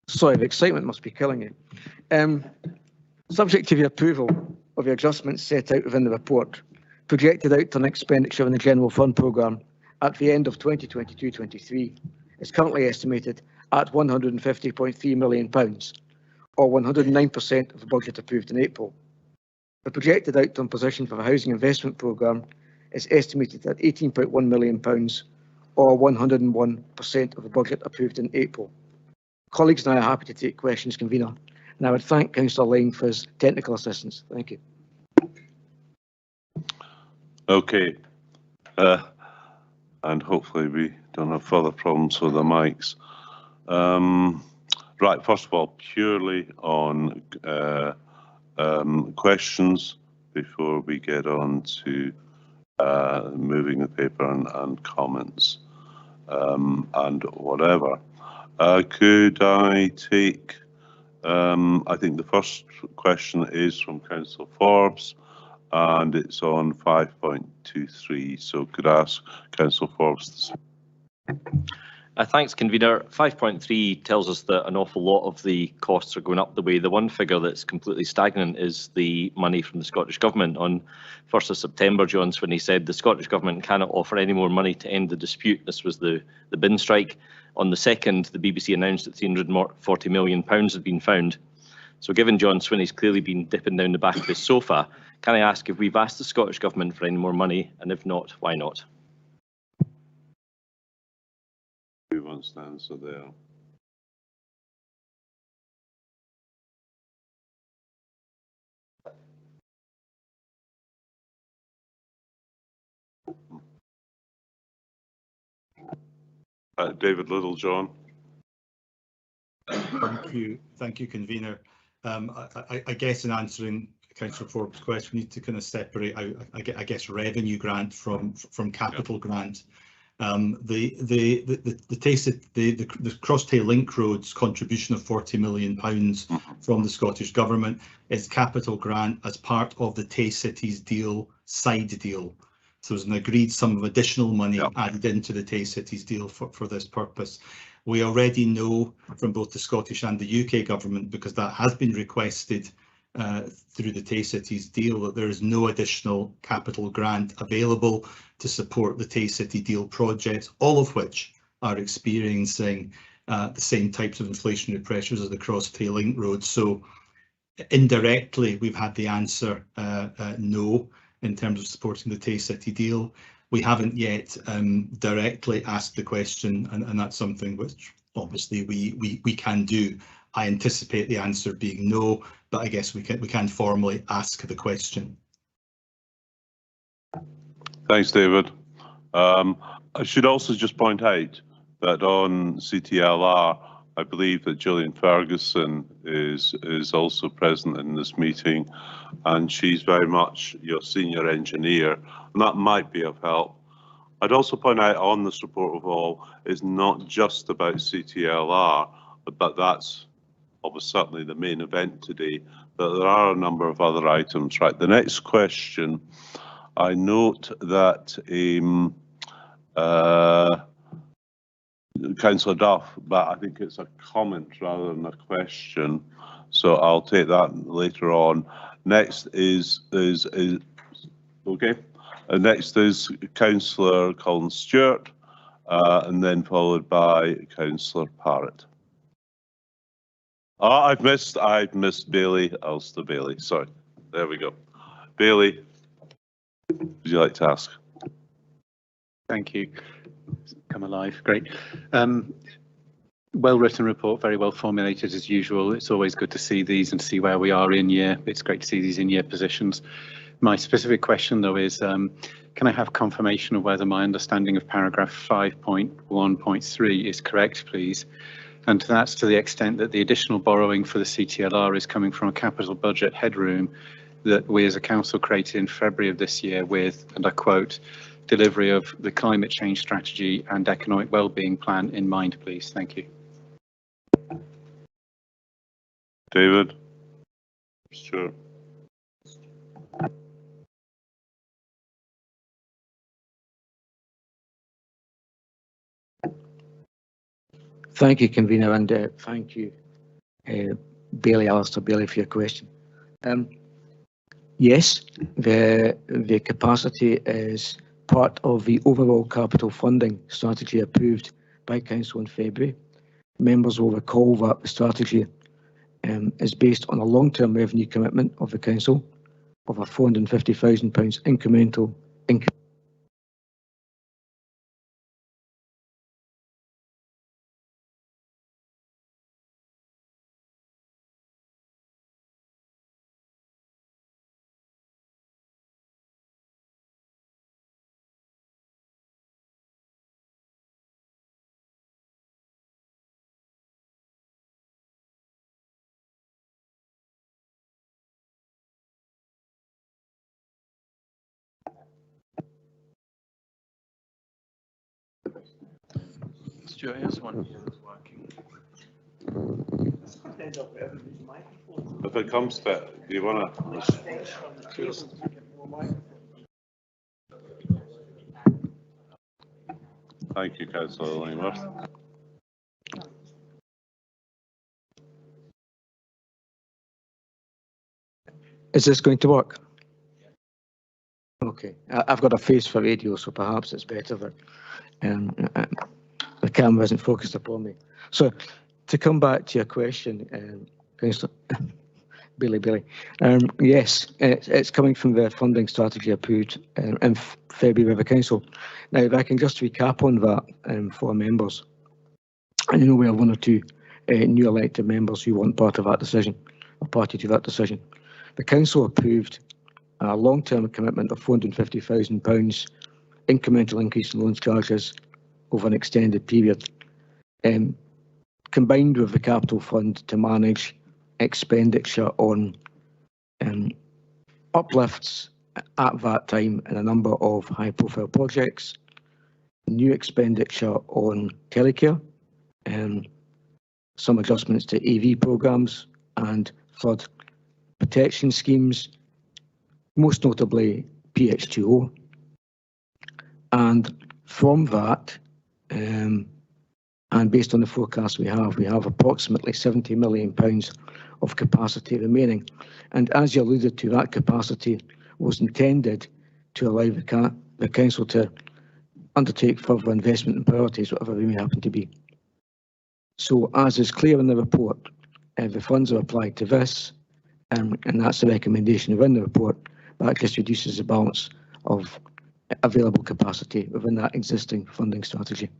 Sorry, the excitement must be killing you. Subject to the approval of the adjustments set out within the report, projected outturn expenditure in the General Fund programme at the end of 2022-23 is currently estimated at £150.3 million, or 109% of the budget approved in April. The projected outturn position for the Housing Investment Programme is estimated at £18.1 million, or 101% of the budget approved in April. Colleagues and I are happy to take questions, Convener, and I would thank Councillor Lane for his technical assistance. Thank you. Okay. And hopefully we don't have further problems with the mics. Right, first of all, purely on questions before we get on to moving the paper and comments and whatever. Could I take, I think the first question is from Councillor Forbes, and it's on 5.23. So could I ask Councillor Forbes? Thanks, Convener. 5.3 tells us that an awful lot of the costs are going up the way. The one figure that's completely stagnant is the money from the Scottish Government. On 1st of September, John Swinney said the Scottish Government cannot offer any more money to end the dispute. This was the bin strike. On the 2nd, the BBC announced that £340 million had been found. So given John Swinney's clearly been dipping down the back of his sofa, can I ask if we've asked the Scottish Government for any more money, and if not, why not? Who wants to answer there? David Littlejohn. Thank you, Convener. I guess in answering Councillor Forbes' question, we need to kind of separate out, I guess, revenue grant from capital grant. The Crosstail Link Road's contribution of £40 million from the Scottish Government is capital grant as part of the Tay Cities deal, side deal. So there's an agreed sum of additional money added into the Tay Cities deal for this purpose. We already know from both the Scottish and the UK Government, because that has been requested through the Tay Cities deal, that there is no additional capital grant available to support the Tay City deal projects, all of which are experiencing the same types of inflationary pressures as the Crosstail Link Road. So indirectly, we've had the answer no in terms of supporting the Tay City deal. We haven't yet directly asked the question, and that's something which obviously we can do. I anticipate the answer being no, but I guess we can formally ask the question. Thanks, David. I should also just point out that on CTLR, I believe that Gillian Ferguson is also present in this meeting, and she's very much your senior engineer, and that might be of help. I'd also point out on this report of all is not just about CTLR, but that's certainly the main event today, but there are a number of other items. Right, the next question, I note that Councillor Duff, but I think it's a comment rather than a question, so I'll take that later on. Next is okay. Next is Councillor Colin Stewart, and then followed by Councillor Parrott. I've missed Bailey, Ulster Bailey. Sorry, there we go. Bailey, would you like to ask? Thank you. Come alive, great. Well-written report, very well formulated as usual. It's always good to see these and see where we are in year. It's great to see these in year positions. My specific question though is, can I have confirmation of whether my understanding of paragraph 5.1.3 is correct, please? And that's to the extent that the additional borrowing for the CTLR is coming from a capital budget headroom that we as a council created in February of this year with, and I quote, delivery of the climate change strategy and economic wellbeing plan in mind, please. Thank you. David? Sure. Thank you, Convener, and thank you, Alistair Bailey, for your question. Yes, the capacity is part of the overall capital funding strategy approved by Council in February. Members will recall that the strategy is based on a long-term revenue commitment of the Council of a £450,000 incremental income. Stuart, here's one here that's working. If it comes to it, do you want to? Thank you, Councillor Illingworth. Is this going to work? Okay, I've got a face for radio, so perhaps it's better that the camera isn't focused upon me. So, to come back to your question, Councillor Bailey, yes, it's coming from the funding strategy approved in February by the Council. Now, if I can just recap on that for members, and you know we have one or two new elected members who want part of that decision, or party to that decision. The Council approved a long-term commitment of £450,000 incremental increase in loans charges over an extended period, combined with the capital fund to manage expenditure on uplifts at that time in a number of high-profile projects, new expenditure on telecare, some adjustments to AV programmes and flood protection schemes, most notably PH2O. And from that, and based on the forecast we have approximately £70 million of capacity remaining. And as you alluded to, that capacity was intended to allow the Council to undertake further investment in priorities, whatever they may happen to be. So, as is clear in the report, the funds are applied to this, and that's the recommendation within the report. That just reduces the balance of available capacity within that existing funding strategy.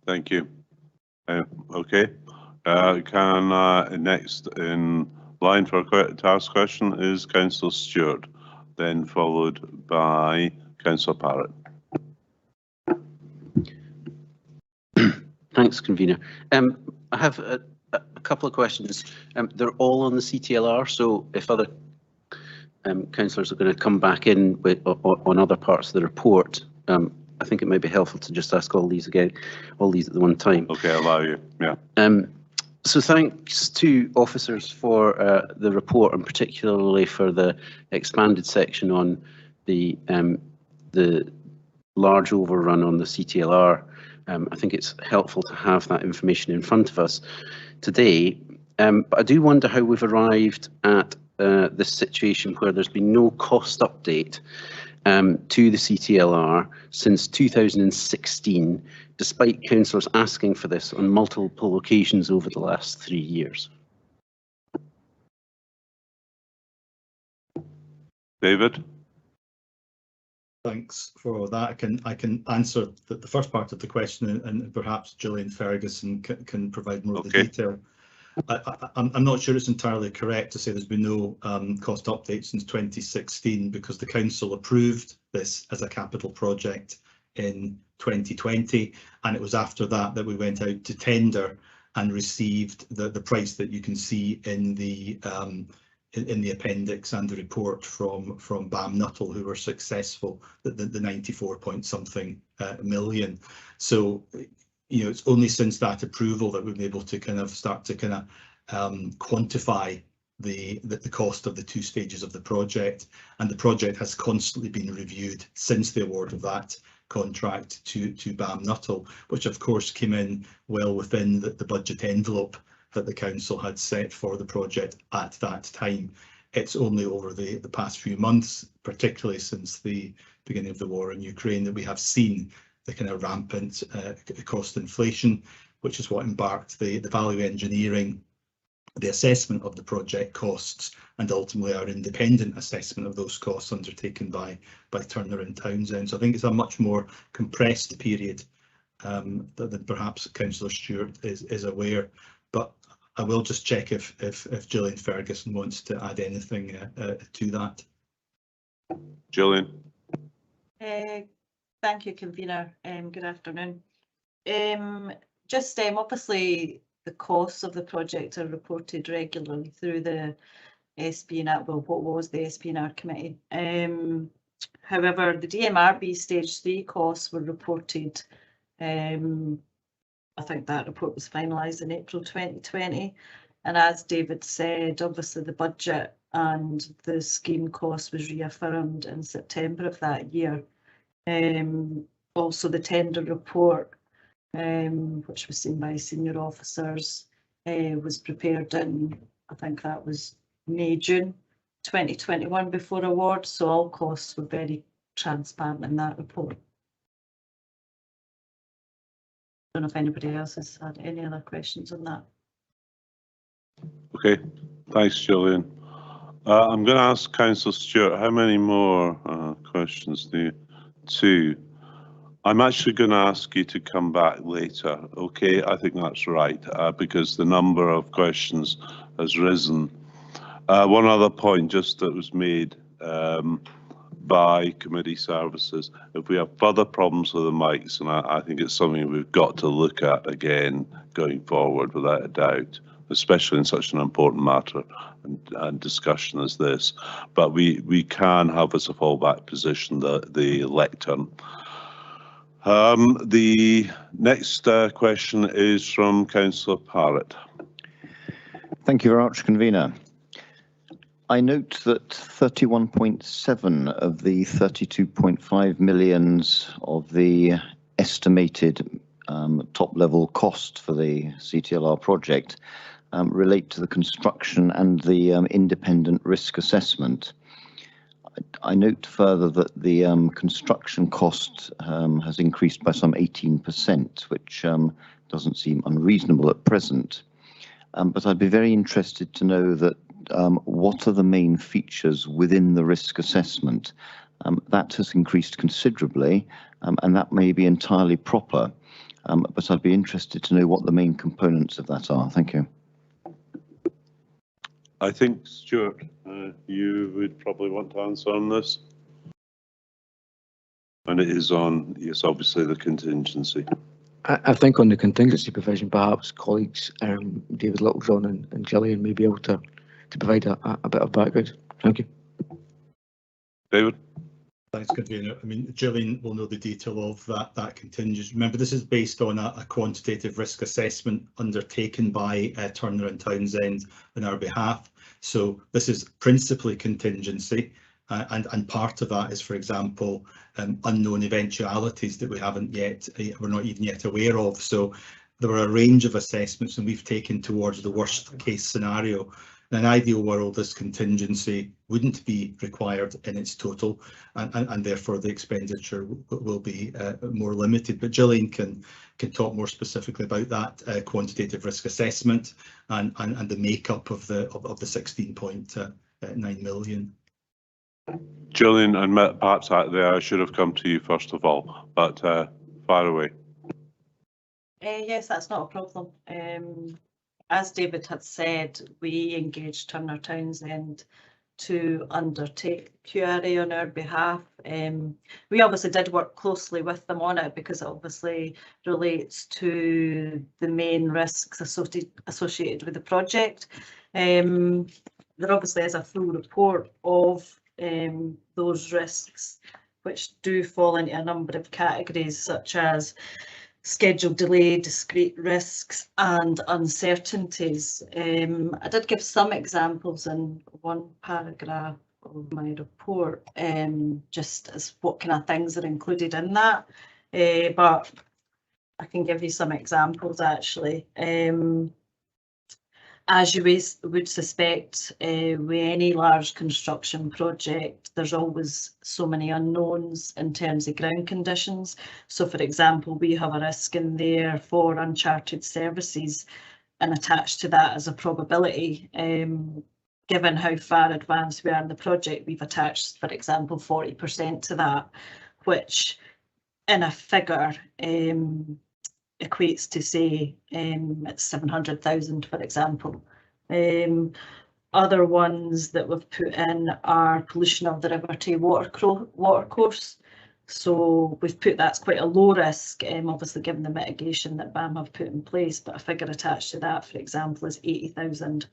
Thank you. Okay. Next in line for to ask question is Councillor Steward, then followed by Councillor Parrott. Thanks, Convener. I have a couple of questions. They're all on the CTLR, so if other councillors are going to come back in with, on other parts of the report, I think it might be helpful to just ask all these at the one time. Okay, I'll allow you. Yeah. So thanks to officers for the report, and particularly for the expanded section on the large overrun on the CTLR. I think it's helpful to have that information in front of us today. But I do wonder how we've arrived at this situation where there's been no cost update to the CTLR since 2016, despite councillors asking for this on multiple occasions over the last 3 years. David? Thanks for that. I can answer the first part of the question, and perhaps Gillian Ferguson can provide more of the detail. I'm not sure it's entirely correct to say there's been no cost update since 2016, because the council approved this as a capital project in 2020, and it was after that that we went out to tender and received the price that you can see in the appendix and the report from BAM Nuttall, who were successful, the 94 point something million. So, you know, it's only since that approval that we've been able to kind of start to kind of quantify the cost of the 2 stages of the project, and the project has constantly been reviewed since the award of that contract to BAM Nuttall, which of course came in well within the budget envelope that the council had set for the project at that time. It's only over the past few months, particularly since the beginning of the war in Ukraine, that we have seen the kind of rampant cost inflation, which is what embarked the value engineering, the assessment of the project costs, and ultimately our independent assessment of those costs undertaken by Turner and Townsend. So I think it's a much more compressed period than perhaps Councillor Stewart is aware. But I will just check if Gillian Ferguson wants to add anything to that. Gillian. Thank you, Convener. Good afternoon. Obviously the costs of the project are reported regularly through the SPNR, well, what was the SPNR committee. However, the DMRB stage 3 costs were reported, I think that report was finalised in April 2020, and as David said, obviously the budget and the scheme cost was reaffirmed in September of that year. Also the tender report, which was seen by senior officers, was prepared in, I think that was May, June 2021 before award, so all costs were very transparent in that report. I don't know if anybody else has had any other questions on that. Okay, thanks, Gillian. I'm going to ask Councillor Stewart, how many more questions do you? 2. I'm actually going to ask you to come back later, okay? I think that's right, because the number of questions has risen. One other point just that was made by committee services, if we have further problems with the mics, and I think it's something we've got to look at again going forward without a doubt, especially in such an important matter and discussion as this. But we can have as a fallback position the lectern. The next question is from Councillor Parrott. Thank you very much, Convener. I note that 31.7 of the 32.5 millions of the estimated top-level cost for the CTLR project relate to the construction and the independent risk assessment. I note further that the construction cost has increased by some 18%, which doesn't seem unreasonable at present. But I'd be very interested to know that what are the main features within the risk assessment? That has increased considerably, and that may be entirely proper, but I'd be interested to know what the main components of that are. Thank you. I think, Stuart, you would probably want to answer on this. And it is on, yes, obviously the contingency. I think on the contingency provision, perhaps colleagues David Littlejohn and Gillian may be able to provide a bit of background. Thank you. David? Thanks, Convener. I mean, Gillian will know the detail of that contingency. Remember, this is based on a quantitative risk assessment undertaken by Turner and Townsend on our behalf. So this is principally contingency, and part of that is, for example, unknown eventualities that we're not even yet aware of. So there are a range of assessments, and we've taken towards the worst case scenario. In an ideal world, this contingency wouldn't be required in its total, and therefore the expenditure will be more limited. But Gillian can talk more specifically about that quantitative risk assessment and the makeup of the 16.9 million. Gillian, and perhaps I should have come to you first of all, but fire away. Yes, that's not a problem. As David had said, we engaged Turner Townsend to undertake QRA on our behalf. We obviously did work closely with them on it because it obviously relates to the main risks associated with the project. There obviously is a full report of those risks, which do fall into a number of categories, such as schedule delay, discrete risks and uncertainties. I did give some examples in one paragraph of my report, just as what kind of things are included in that, but I can give you some examples actually. As you would suspect, with any large construction project, there's always so many unknowns in terms of ground conditions. So for example, we have a risk in there for uncharted services, and attached to that as a probability. Given how far advanced we are in the project, we've attached, for example, 40% to that, which in a figure equates to, say, it's 700,000, for example. Other ones that we've put in are pollution of the River Tay water course. So we've put that's quite a low risk, obviously given the mitigation that BAM have put in place, but a figure attached to that, for example, is 80,000.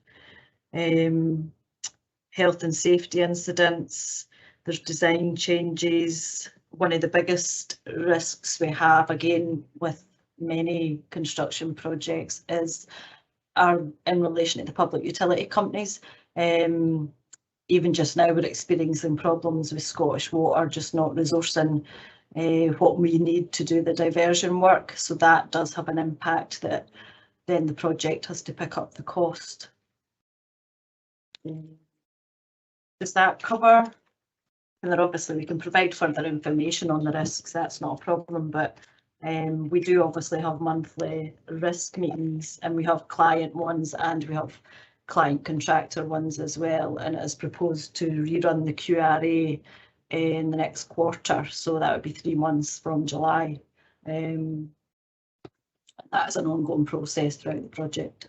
Health and safety incidents, there's design changes. One of the biggest risks we have, again, with many construction projects are in relation to the public utility companies. Even just now we're experiencing problems with Scottish Water just not resourcing what we need to do the diversion work. So that does have an impact that then the project has to pick up the cost. Does that cover? And then obviously we can provide further information on the risks, that's not a problem, but we do obviously have monthly risk meetings, and we have client ones and we have client contractor ones as well, and it is proposed to rerun the QRA in the next quarter, so that would be 3 months from July. That is an ongoing process throughout the project.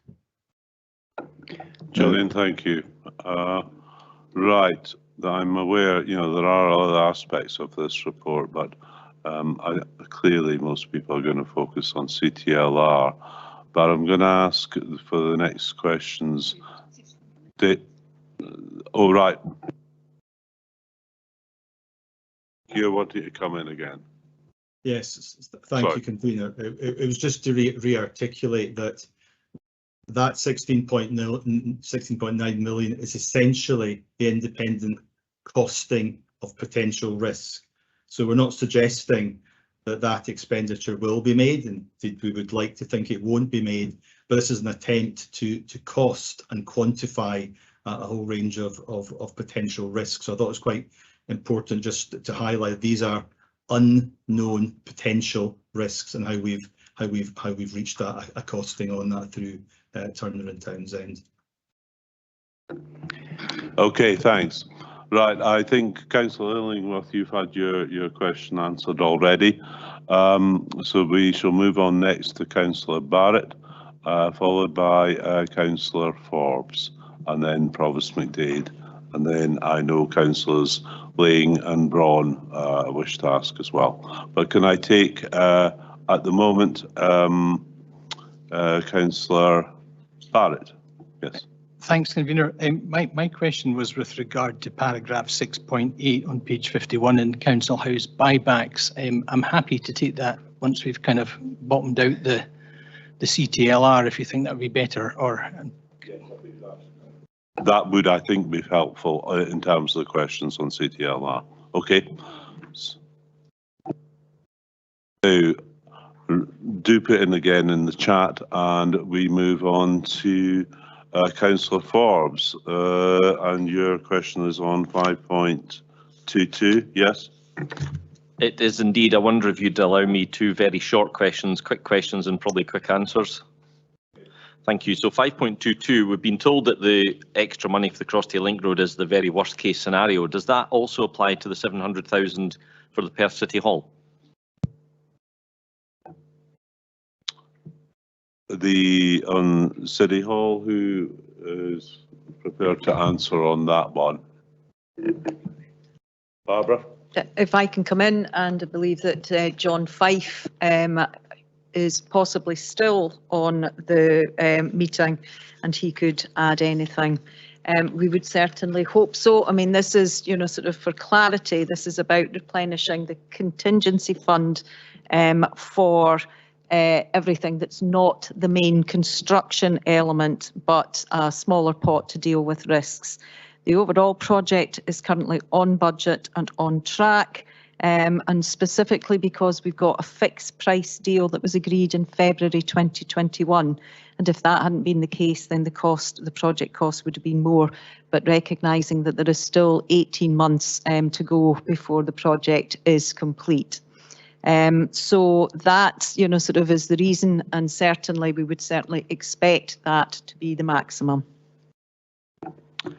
Gillian, thank you. Right, I'm aware, there are other aspects of this report, but clearly most people are going to focus on CTLR. But I'm going to ask for the next questions. Oh, right. You wanted to come in again. Yes, thank you, Convener. It was just to re-articulate that 16.9 million is essentially the independent costing of potential risk. So we're not suggesting that that expenditure will be made, and we would like to think it won't be made, but this is an attempt to cost and quantify a whole range of potential risks. So I thought it was quite important just to highlight these are unknown potential risks and how we've reached a costing on that through Turner and Townsend. Okay, thanks. Right, I think Councillor Illingworth, you've had your question answered already. So we shall move on next to Councillor Barrett, followed by Councillor Forbes, and then Provost McDade. And then I know Councillors Laying and Braun wish to ask as well. But can I take, at the moment, Councillor Barrett? Yes. Thanks, Convener. My question was with regard to paragraph 6.8 on page 51 in Council House buybacks. I'm happy to take that once we've kind of bottomed out the CTLR, if you think that would be better, or... That would, I think, be helpful in terms of the questions on CTLR. Okay. So, do put in again in the chat, and we move on to Councillor Forbes, and your question is on 5.22, yes? It is indeed. I wonder if you'd allow me 2 very short questions, quick questions and probably quick answers. Thank you. So 5.22, we've been told that the extra money for the Crosstay Link Road is the very worst case scenario. Does that also apply to the 700,000 for the Perth City Hall? On City Hall, who is prepared to answer on that one? Barbara? If I can come in, and I believe that John Fife is possibly still on the meeting, and he could add anything. We would certainly hope so. I mean, this is, sort of for clarity, this is about replenishing the contingency fund for everything that's not the main construction element, but a smaller pot to deal with risks. The overall project is currently on budget and on track, and specifically because we've got a fixed price deal that was agreed in February 2021. And if that hadn't been the case, then the project cost would have been more. But recognising that there is still 18 months to go before the project is complete. So that, sort of is the reason, and certainly we would certainly expect that to be the maximum.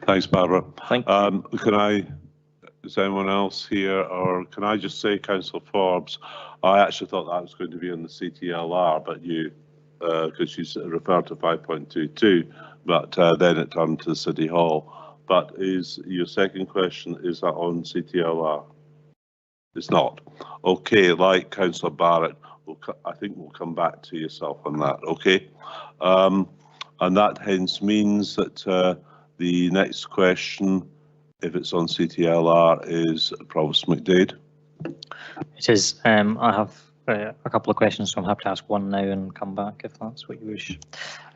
Thanks, Barbara. Is anyone else here, or can I just say, Councillor Forbes, I actually thought that was going to be on the CTLR, but you, because you referred to 5.22, but then it turned to City Hall. But is your second question, is that on CTLR? It's not. Okay, like Councillor Barrett, I think we'll come back to yourself on that, okay? And that hence means that the next question, if it's on CTLR, is Provost McDade. It is. I have a couple of questions, so I'm happy to ask one now and come back if that's what you wish.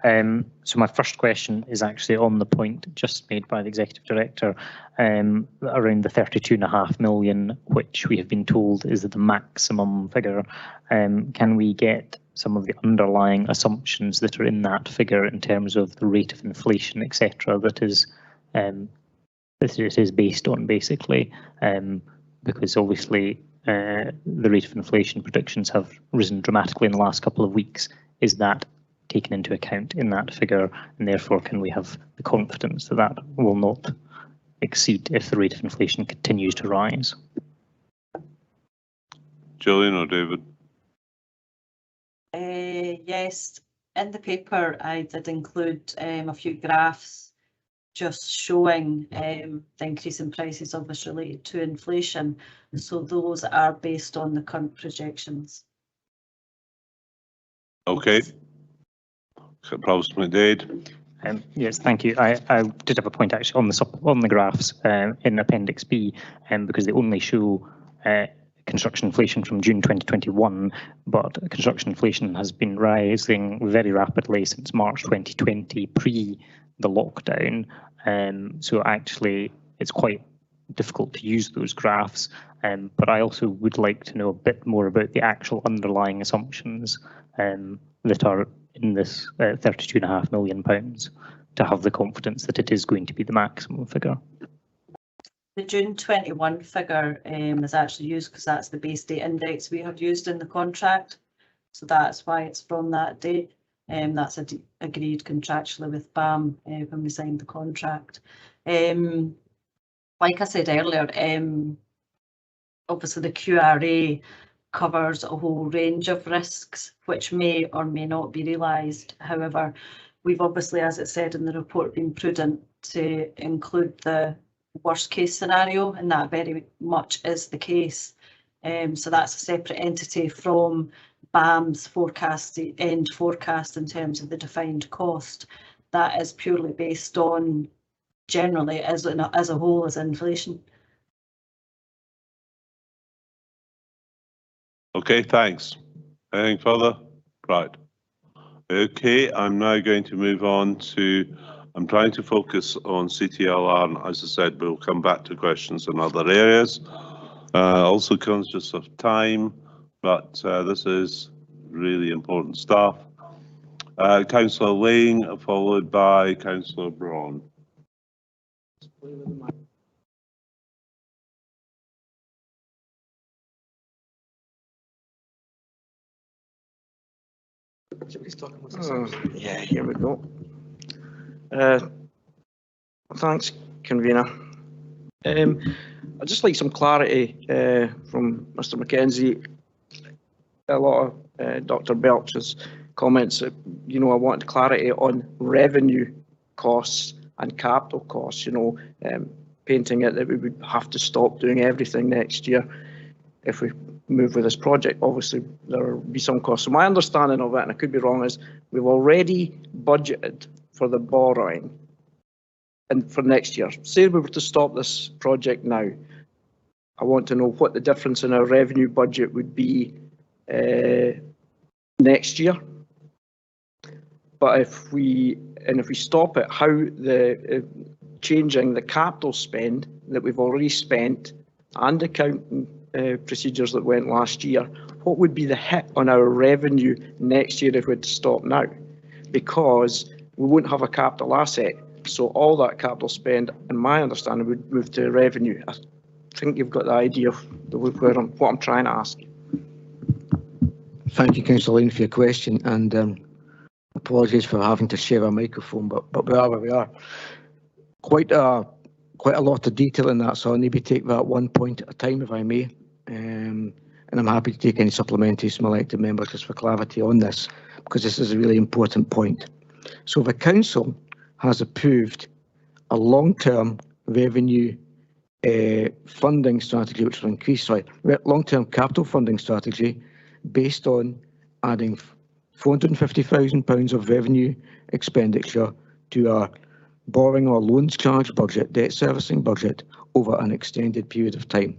So my first question is actually on the point just made by the Executive Director around the 32.5 million, which we have been told is the maximum figure. Can we get some of the underlying assumptions that are in that figure in terms of the rate of inflation, etc., that it is based on, basically, because obviously the rate of inflation predictions have risen dramatically in the last couple of weeks. Is that taken into account in that figure, and therefore can we have the confidence that that will not exceed if the rate of inflation continues to rise? Gillian or David? Yes, in the paper I did include a few graphs just showing the increase in prices obviously related to inflation. So those are based on the current projections. Okay. Provost McDade. Yes, thank you. I did have a point actually on the graphs in Appendix B, because they only show construction inflation from June 2021, but construction inflation has been rising very rapidly since March 2020, pre the lockdown. So actually, it's quite difficult to use those graphs. But I also would like to know a bit more about the actual underlying assumptions that are in this £32.5 million to have the confidence that it is going to be the maximum figure. The June 21 figure is actually used because that's the base date index we have used in the contract. So that's why it's from that date. That's agreed contractually with BAM when we signed the contract. Like I said earlier, obviously the QRA covers a whole range of risks which may or may not be realised. However, we've obviously, as it said in the report, been prudent to include the worst case scenario, and that very much is the case. So that's a separate entity from BAM's end forecast in terms of the defined cost. That is purely based on generally as a whole as inflation. Okay, thanks. Anything further? Right. Okay, I'm now going to move on to, I'm trying to focus on CTLR, and as I said, we'll come back to questions in other areas. Also conscious of time, but this is really important stuff. Councillor Lane, followed by Councillor Braun. Yeah, here we go. Thanks, convener. I'd just like some clarity from Mr. Mackenzie. A lot of Dr. Belch's comments, I wanted clarity on revenue costs and capital costs, painting it that we would have to stop doing everything next year if we move with this project. Obviously, there will be some costs. So my understanding of it, and I could be wrong, is we've already budgeted for the borrowing and for next year. Say we were to stop this project now, I want to know what the difference in our revenue budget would be next year. But if we stop it, how the changing the capital spend that we've already spent and accounting procedures that went last year, what would be the hit on our revenue next year if we had to stop now? Because we won't have a capital asset. So all that capital spend, in my understanding, would move to revenue. I think you've got the idea of what I'm trying to ask. Thank you, Councillor Lane, for your question, and apologies for having to share a microphone, but we are where we are. Quite a lot of detail in that, so I'll maybe take that one point at a time, if I may. And I'm happy to take any supplementaries from elected members just for clarity on this, because this is a really important point. So the Council has approved a long-term revenue funding strategy, which will increase, long-term capital funding strategy based on adding £450,000 of revenue expenditure to our borrowing or loans charge budget, debt servicing budget, over an extended period of time.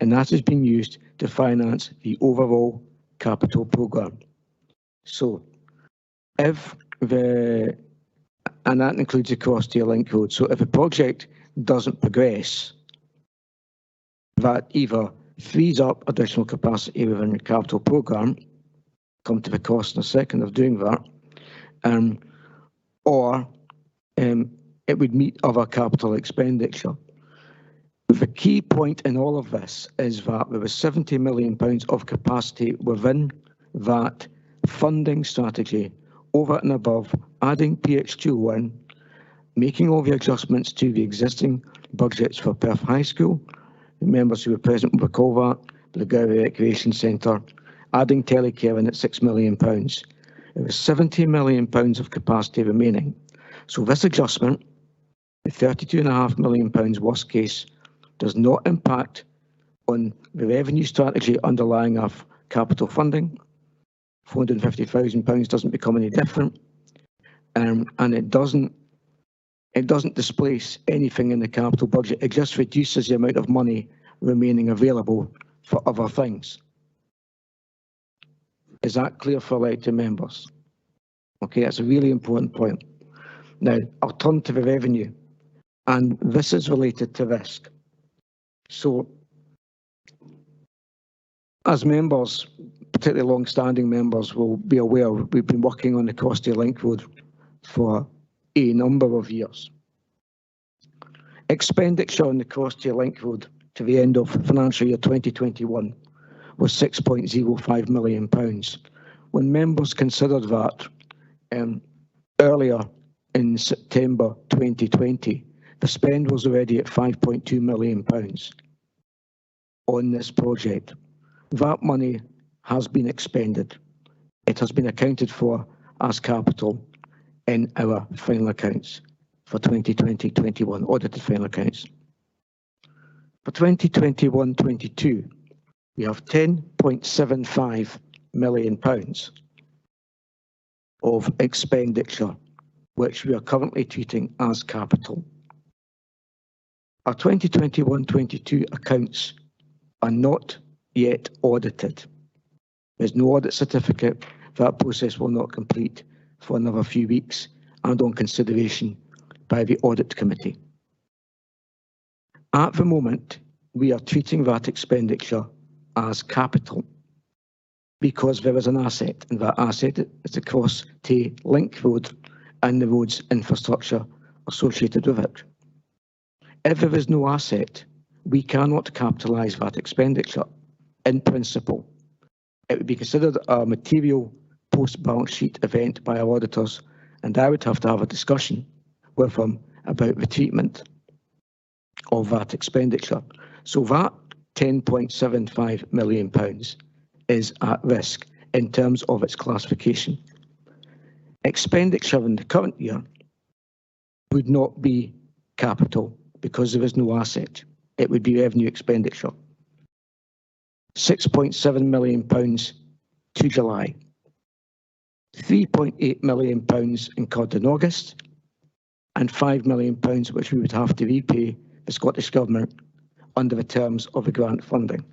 And that has been used to finance the overall capital programme. So and that includes the cost to your link road. So if a project doesn't progress, that either frees up additional capacity within the capital programme, come to the cost in a second of doing that, or it would meet other capital expenditure. The key point in all of this is that there was £70 million of capacity within that funding strategy over and above adding PH21, making all the adjustments to the existing budgets for Perth High School. The members who were present will recall that, the Gowrie Recreation Centre, adding telecare in at £6 million. There was £70 million of capacity remaining. So this adjustment, the £32.5 million worst case, does not impact on the revenue strategy underlying our capital funding. £450,000 doesn't become any different, and it doesn't displace anything in the capital budget. It just reduces the amount of money remaining available for other things. Is that clear for elected members? Okay, that's a really important point. Now, I'll turn to the revenue, and this is related to risk. So, as members, particularly long-standing members, will be aware, we've been working on the Costia Link Road for a number of years. Expenditure on the Costia Link Road to the end of financial year 2021 was £6.05 million. When members considered that earlier in September 2020, the spend was already at £5.2 million on this project. That money has been expended. It has been accounted for as capital in our final accounts for 2020-21, audited final accounts. For 2021-22, we have £10.75 million of expenditure, which we are currently treating as capital. Our 2021-22 accounts are not yet audited. There's no audit certificate. That process will not complete for another few weeks and on consideration by the audit committee. At the moment, we are treating that expenditure as capital because there is an asset, and that asset is the Cross Tay Link Road and the road's infrastructure associated with it. If there is no asset, we cannot capitalise that expenditure. In principle, it would be considered a material post-balance sheet event by our auditors, and I would have to have a discussion with them about the treatment of that expenditure. So that £10.75 million is at risk in terms of its classification. Expenditure in the current year would not be capital because there is no asset. It would be revenue expenditure. £6.7 million to July, £3.8 million incurred in August, and £5 million which we would have to repay the Scottish Government under the terms of the grant funding.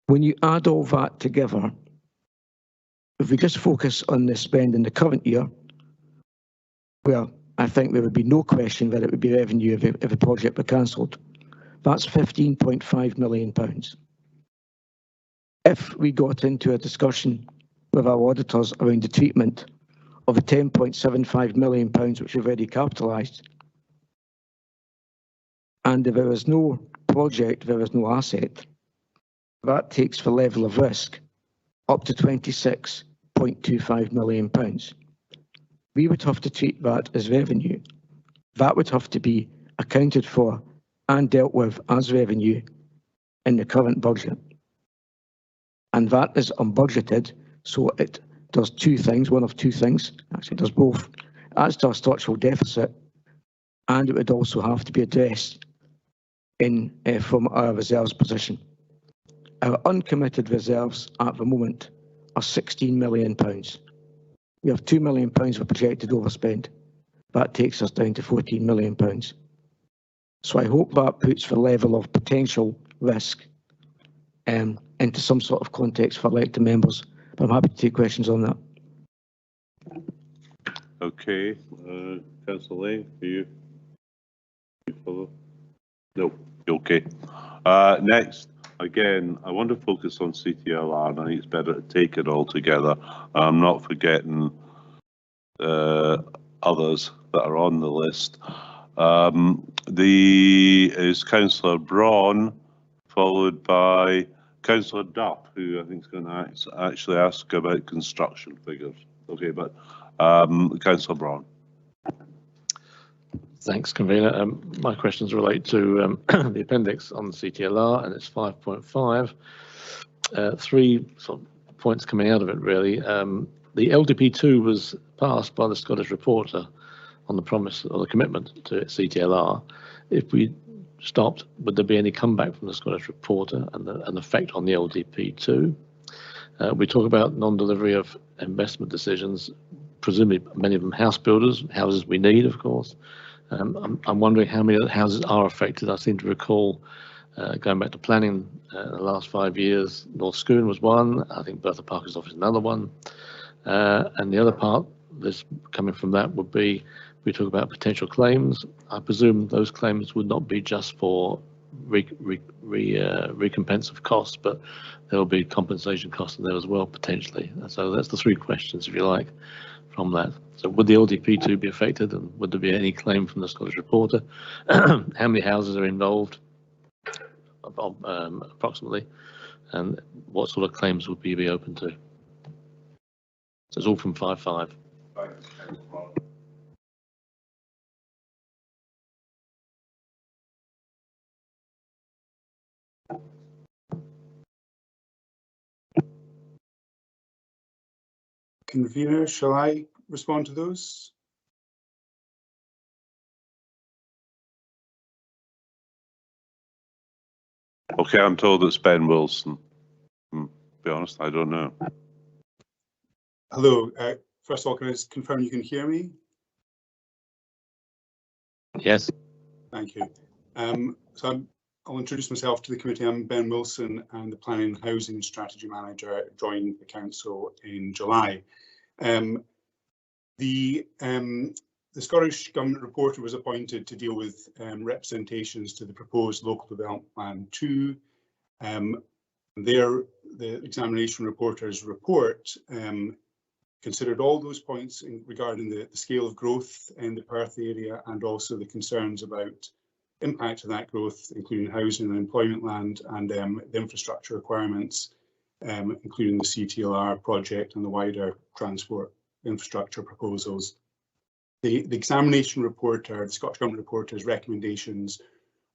When you add all that together, if we just focus on the spend in the current year, well, I think there would be no question that it would be revenue if the project were cancelled. That's £15.5 million. If we got into a discussion with our auditors around the treatment of the £10.75 million which we've already capitalised, and if there is no project, there is no asset, that takes the level of risk up to £26.25 million. We would have to treat that as revenue. That would have to be accounted for and dealt with as revenue in the current budget. And that is unbudgeted, so it does two things, one of two things, actually it does both. It adds to our structural deficit, and it would also have to be addressed from our reserves position. Our uncommitted reserves at the moment are £16 million. We have £2 million of projected overspend. That takes us down to £14 million. So I hope that puts the level of potential risk into some sort of context for elected members. But I'm happy to take questions on that. Okay, Councillor Lane, for you? No, okay. Next, again, I want to focus on CTLR, and I think it's better to take it all together. I'm not forgetting others that are on the list. Is Councillor Braun, followed by Councillor Duff, who I think is going to actually ask about construction figures. Okay, but Councillor Braun. Thanks, Convener. My questions relate to the appendix on the CTLR, and it's 5.5. Three sort of points coming out of it, really. The LDP2 was passed by the Scottish reporter on the promise or the commitment to CTLR. If we stopped, would there be any comeback from the Scottish reporter and an effect on the LDP2? We talk about non-delivery of investment decisions, presumably many of them house builders, houses we need, of course. I'm wondering how many of the houses are affected. I seem to recall going back to planning in the last 5 years, North Scone was one, I think Bertha Parker's office another one. And the other part that's coming from that would be, we talk about potential claims. I presume those claims would not be just for recompense of costs, but there will be compensation costs in there as well, potentially. So that's the three questions, if you like, from that. So would the LDP2 be affected, and would there be any claim from the Scottish reporter? How many houses are involved, approximately, and what sort of claims would be open to? So it's all from 5.5. Convener, shall I respond to those? Okay, I'm told it's Ben Wilson. To be honest, I don't know. Hello. First of all, can I just confirm you can hear me? Yes. Thank you. I'll introduce myself to the committee. I'm Ben Wilson, and the Planning and Housing Strategy Manager. Joined the council in July. The Scottish Government reporter was appointed to deal with representations to the proposed Local Development Plan 2. The examination reporter's report considered all those points regarding the scale of growth in the Perth area, and also the concerns about impact of that growth, including housing and employment land, and the infrastructure requirements, including the CTLR project and the wider transport infrastructure proposals. The examination reporter, the Scottish Government reporter's recommendations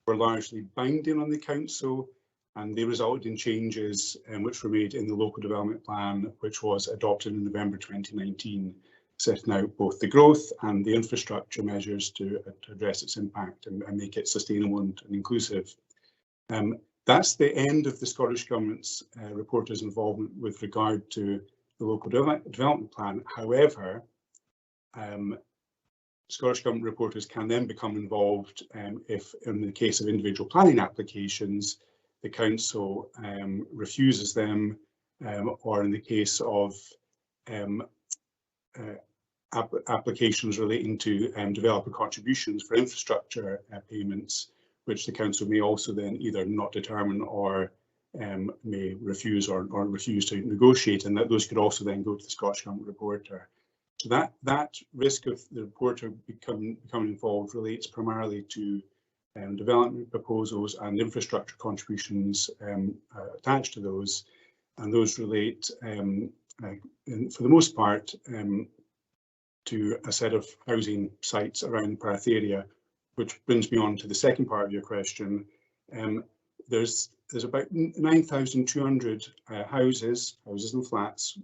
were largely binding on the council, and they resulted in changes which were made in the local development plan, which was adopted in November 2019, setting out both the growth and the infrastructure measures to address its impact and make it sustainable and inclusive. That's the end of the Scottish Government's reporter's involvement with regard to the local development plan. However, Scottish Government reporters can then become involved if, in the case of individual planning applications, the council refuses them, or in the case of applications relating to developer contributions for infrastructure payments, which the council may also then either not determine or may refuse or refuse to negotiate, and that those could also then go to the Scottish Government reporter. So that risk of the reporter becoming involved relates primarily to development proposals and infrastructure contributions attached to those, and those relate for the most part to a set of housing sites around the Perth area, which brings me on to the second part of your question. There's about 9,200 houses and flats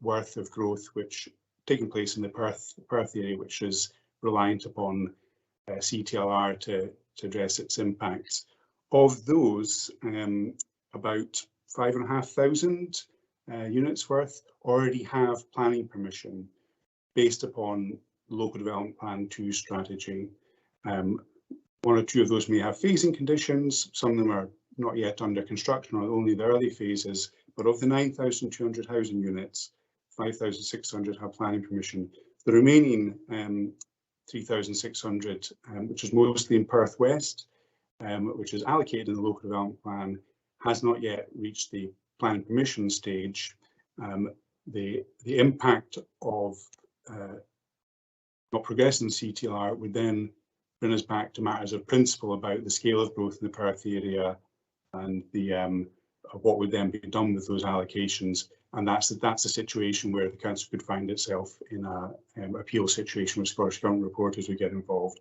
worth of growth which taking place in the Perth area, which is reliant upon CTLR to address its impacts. Of those, about 5,500 units worth already have planning permission based upon Local Development Plan 2 strategy. One or two of those may have phasing conditions. Some of them are not yet under construction or only the early phases, but of the 9,200 housing units, 5,600 have planning permission. The remaining 3,600, which is mostly in Perth West, which is allocated in the Local Development Plan, has not yet reached the planning permission stage. The impact of not progressing CTLR would then bring us back to matters of principle about the scale of growth in the Perth area and the what would then be done with those allocations. And that's a situation where the council could find itself in an appeal situation with Scottish Government reporters would get involved.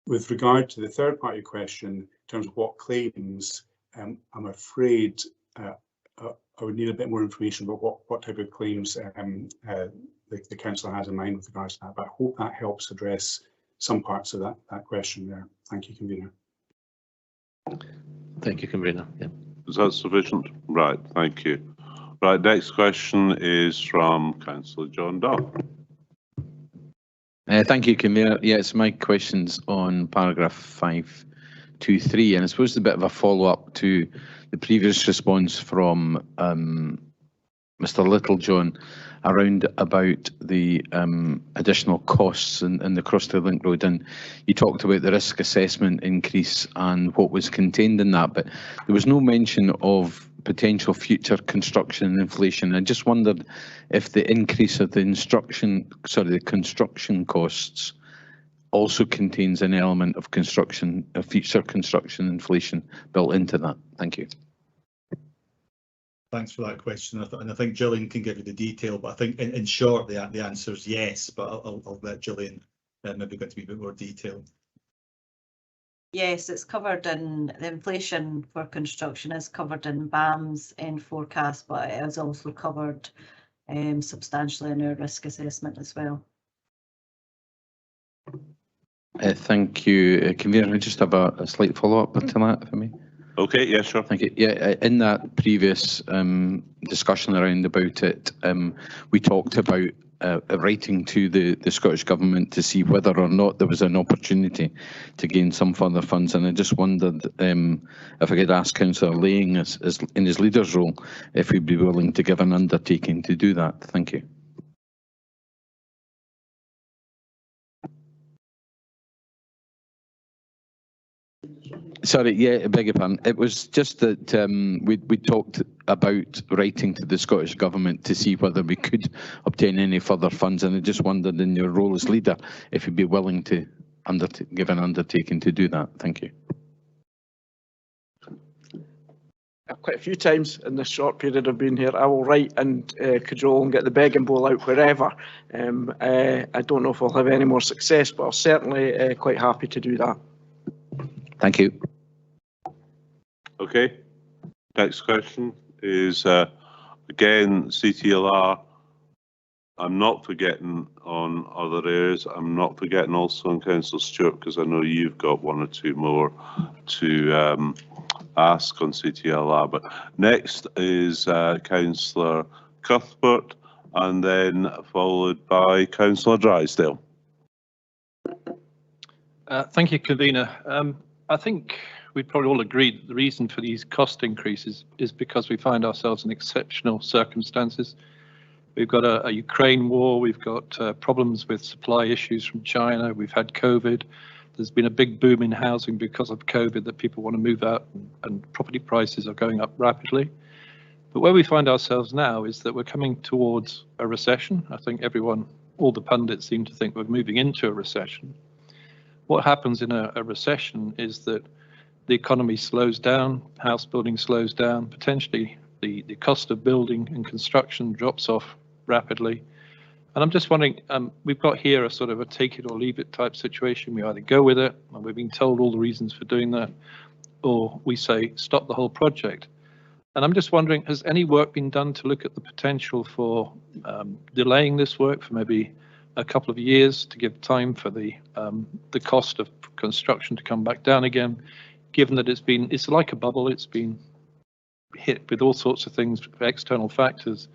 With regard to the third part of your question, in terms of what claims, I'm afraid I would need a bit more information about what type of claims the council has in mind with regards to that, but I hope that helps address some parts of that question there. Thank you, Convener. Thank you, Convener. Yeah. Is that sufficient? Right, thank you. Right, next question is from Councillor John Duff. Thank you, Convener. Yes, my question's on paragraph 523, and I suppose it's a bit of a follow-up to the previous response from Mr. Littlejohn around about the additional costs in the Cross to the Link Road, and you talked about the risk assessment increase and what was contained in that, but there was no mention of potential future construction and inflation. I just wondered if the increase of the construction costs also contains an element of future construction inflation built into that. Thank you. Thanks for that question, and I think Gillian can give you the detail, but I think in short the answer is yes, but I'll let Gillian maybe go into a bit more detail. Yes, it's covered in the inflation for construction is covered in BAM's end forecast, but it is also covered substantially in our risk assessment as well. Thank you, Convener. I just have a slight follow-up to that for me. Okay, yeah, sure. Thank you. Yeah, in that previous discussion around about it, we talked about writing to the Scottish Government to see whether or not there was an opportunity to gain some further funds, and I just wondered if I could ask Councillor Laying, as in his leader's role, if he'd be willing to give an undertaking to do that. Thank you. Sorry, yeah, I beg your pardon. It was just that we talked about writing to the Scottish Government to see whether we could obtain any further funds, and I just wondered, in your role as leader, if you'd be willing to give an undertaking to do that. Thank you. Quite a few times in this short period I've been here, I will write and cajole and get the begging bowl out wherever. I don't know if I'll have any more success, but I'm certainly quite happy to do that. Thank you. Okay, next question is again CTLR. I'm not forgetting on other areas. I'm not forgetting also on Councillor Stewart, because I know you've got one or two more to ask on CTLR. But next is Councillor Cuthbert, and then followed by Councillor Drysdale. Thank you, Convener. I think we'd probably all agree that the reason for these cost increases is because we find ourselves in exceptional circumstances. We've got a Ukraine war. We've got problems with supply issues from China. We've had COVID. There's been a big boom in housing because of COVID that people want to move out, and property prices are going up rapidly. But where we find ourselves now is that we're coming towards a recession. I think everyone, all the pundits seem to think we're moving into a recession. What happens in a recession is that the economy slows down, house building slows down, potentially the cost of building and construction drops off rapidly. And I'm just wondering, we've got here a sort of a take it or leave it type situation. We either go with it, and we're being told all the reasons for doing that, or we say stop the whole project. And I'm just wondering, has any work been done to look at the potential for delaying this work for maybe a couple of years to give time for the cost of construction to come back down again, given that it's like a bubble, it's been hit with all sorts of things, external factors.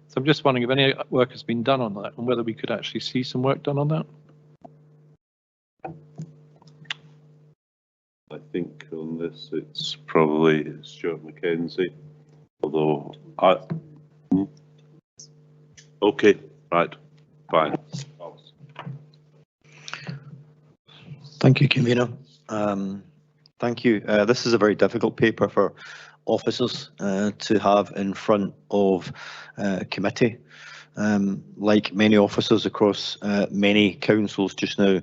So I'm just wondering if any work has been done on that and whether we could actually see some work done on that. I think on this it's probably Stuart Mackenzie, although okay, right, fine. Thank you, Convener. Thank you. This is a very difficult paper for officers to have in front of committee. Like many officers across many councils just now,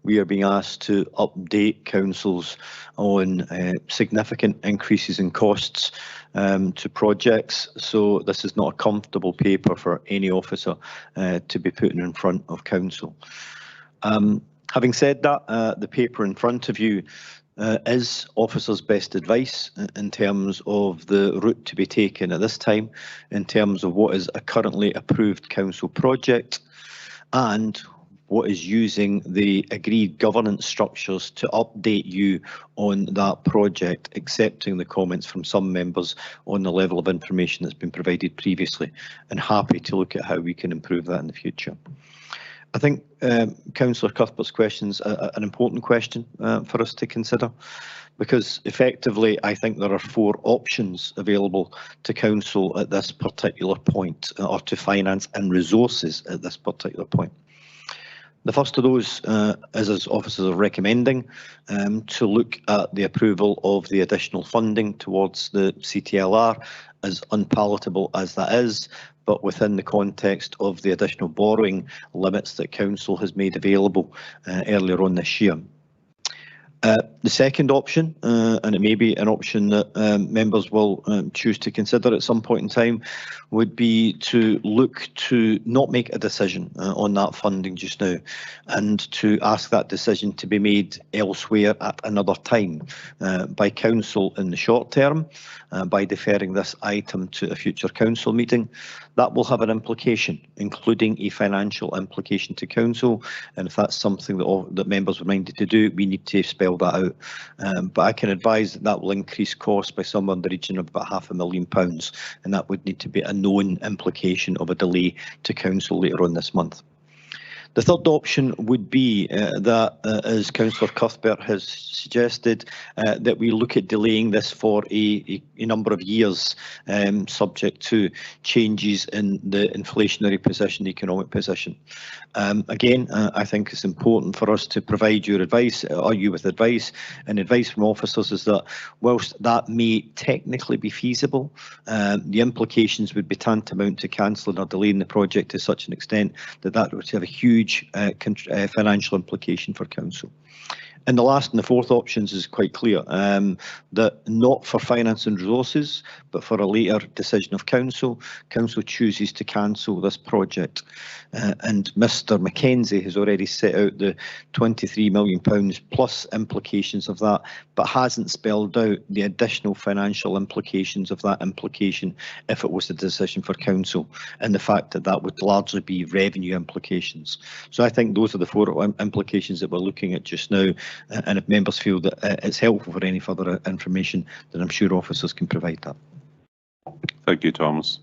we are being asked to update councils on significant increases in costs to projects. So this is not a comfortable paper for any officer to be putting in front of council. Having said that, the paper in front of you is officers' best advice in terms of the route to be taken at this time, in terms of what is a currently approved council project and what is using the agreed governance structures to update you on that project, accepting the comments from some members on the level of information that's been provided previously, and happy to look at how we can improve that in the future. I think Councillor Cuthbert's question is an important question for us to consider, because effectively I think there are 4 options available to council at this particular point, or to finance and resources at this particular point. The first of those is, as officers are recommending, to look at the approval of the additional funding towards the CTLR, as unpalatable as that is, but within the context of the additional borrowing limits that council has made available earlier on this year. The second option, and it may be an option that members will choose to consider at some point in time, would be to look to not make a decision on that funding just now, and to ask that decision to be made elsewhere at another time by council in the short term, by deferring this item to a future council meeting. That will have an implication, including a financial implication to council, and if that's something that members are minded to do, we need to spell that out. But I can advise that that will increase costs by somewhere in the region of about £500,000, and that would need to be a known implication of a delay to council later on this month. The third option would be that, as Councillor Cuthbert has suggested, that we look at delaying this for a number of years, subject to changes in the inflationary position, the economic position. Again, I think it's important for us to provide your advice, or you with advice, and advice from officers is that whilst that may technically be feasible, the implications would be tantamount to cancelling or delaying the project to such an extent that that would have a huge financial implication for council. And the last and the fourth options is quite clear, that not for finance and resources, but for a later decision of council, council chooses to cancel this project. And Mr Mackenzie has already set out the £23 million plus implications of that, but hasn't spelled out the additional financial implications of that implication if it was a decision for council, and the fact that that would largely be revenue implications. So I think those are the 4 implications that we're looking at just now. And if members feel that it's helpful for any further information, then I'm sure officers can provide that. Thank you, Thomas.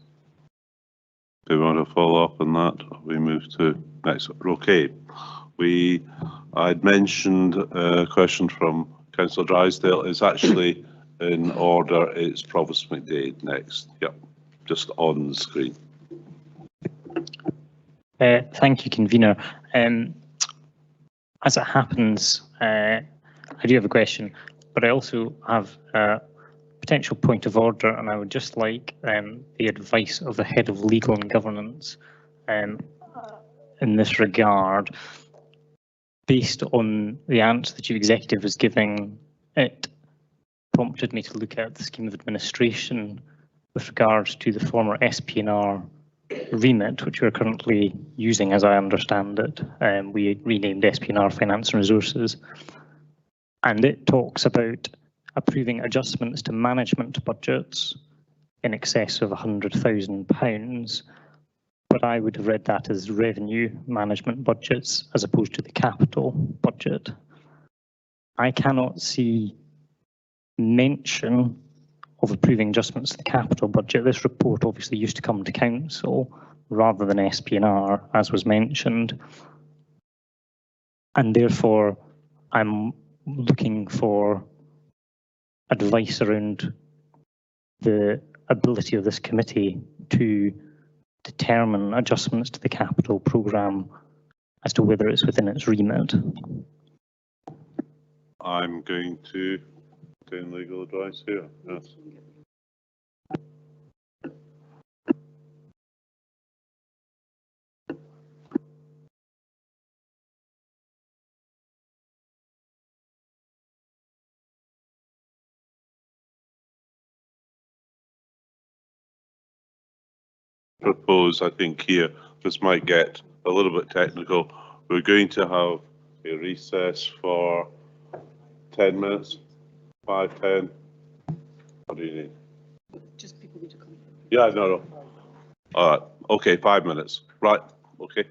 Do we want to follow up on that? We move to next. Okay. I'd mentioned a question from Councillor Drysdale. It's actually in order. It's Provost McDade next. Yep, just on the screen. Thank you, convener. As it happens, I do have a question, but I also have a potential point of order, and I would just like the advice of the head of legal and governance in this regard. Based on the answer the Chief Executive was giving, it prompted me to look at the scheme of administration with regards to the former SPNR remit, which we're currently using, as I understand it. We renamed SPNR Finance and Resources, and it talks about approving adjustments to management budgets in excess of £100,000, but I would have read that as revenue management budgets as opposed to the capital budget. I cannot see mention of approving adjustments to the capital budget. This report obviously used to come to council rather than SPNR, as was mentioned, and therefore I'm looking for advice around the ability of this committee to determine adjustments to the capital programme as to whether it's within its remit. I'm going to obtain legal advice here. Yes. Propose, I think here, this might get a little bit technical. We're going to have a recess for 10 minutes, 5, 10. What do you need? Just people need to come. Yeah, no. All right. Okay, 5 minutes. Right. Okay.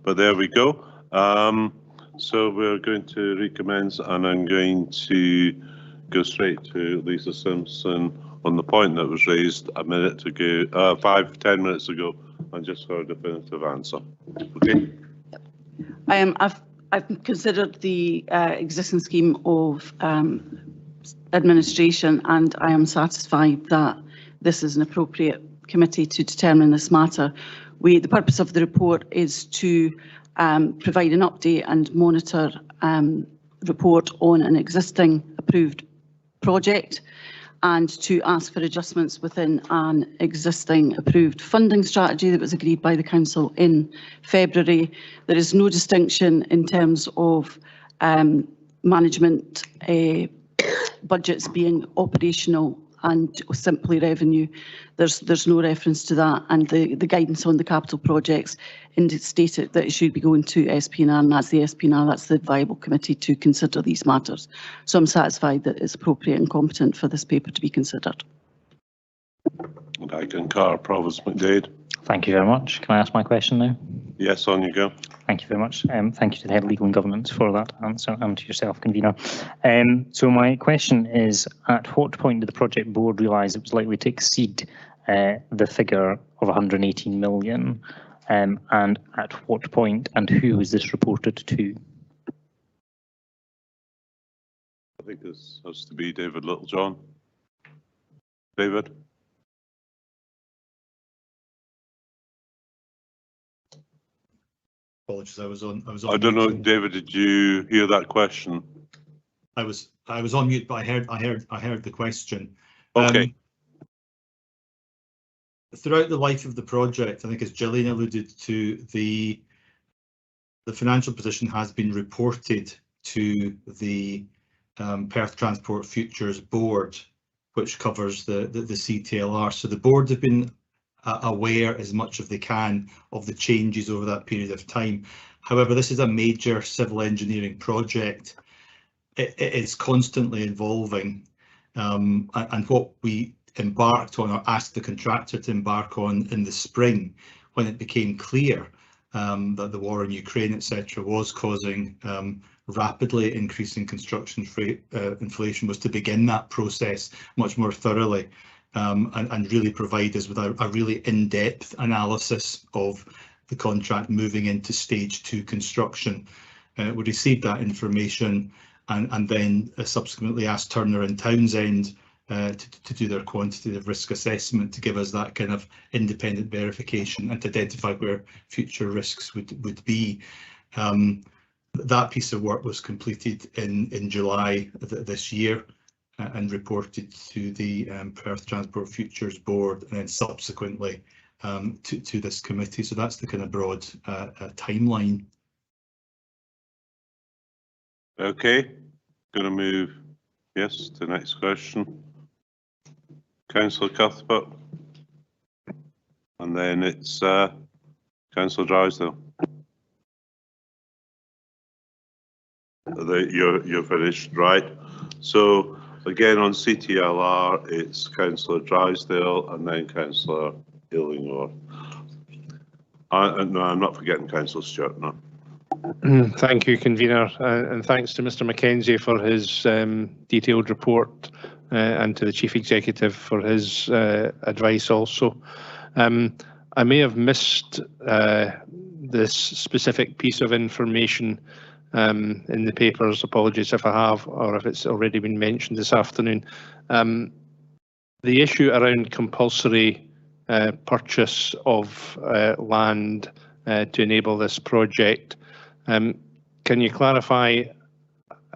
but there we go. So we're going to recommence, and I'm going to go straight to Lisa Simpson on the point that was raised a minute ago, 5-10 minutes ago, and just for a definitive answer. Okay. I've considered the existing scheme of administration, and I am satisfied that this is an appropriate committee to determine this matter. The purpose of the report is to provide an update and monitor report on an existing approved project, and to ask for adjustments within an existing approved funding strategy that was agreed by the Council in February. There is no distinction in terms of management budgets being operational and simply revenue. There's no reference to that, and the guidance on the capital projects stated that it should be going to SPNR, and that's the SPNR, that's the viable committee to consider these matters. So I'm satisfied that it's appropriate and competent for this paper to be considered. And I concur. Provost McDade. Thank you very much. Can I ask my question now? Yes, on you go. Thank you very much. Thank you to the Head of Legal and Governance for that answer, and to yourself, Convener. So my question is, at what point did the project board realise it was likely to exceed the figure of 118 million? And at what point and who was this reported to? I think this has to be David Littlejohn. David? Apologies, I was on. I don't know, David. Did you hear that question? I was on mute, but I heard the question. Okay. Throughout the life of the project, I think, as Gillian alluded to, the financial position has been reported to the Perth Transport Futures Board, which covers the CTLR. So the board have been aware as much as they can of the changes over that period of time. However, this is a major civil engineering project. It is constantly evolving, and what we embarked on, or asked the contractor to embark on in the spring, when it became clear that the war in Ukraine, etc., was causing rapidly increasing construction inflation, was to begin that process much more thoroughly. And really provide us with a really in-depth analysis of the contract moving into stage 2 construction. We received that information and then subsequently asked Turner and Townsend to do their quantitative risk assessment to give us that kind of independent verification and to identify where future risks would be. That piece of work was completed in July this year, and reported to the Perth Transport Futures Board, and then subsequently to this committee. So that's the kind of broad timeline. Okay, going to move, yes, to the next question. Councillor Cuthbert, and then it's Councillor Drysdale. You're finished, right? So again, on CTLR, it's Councillor Drysdale and then Councillor Illingworth. No, I'm not forgetting Councillor Stewart, no. Thank you, Convener, and thanks to Mr Mackenzie for his detailed report, and to the Chief Executive for his advice also. I may have missed this specific piece of information in the papers. Apologies if I have, or if it's already been mentioned this afternoon. The issue around compulsory purchase of land to enable this project, can you clarify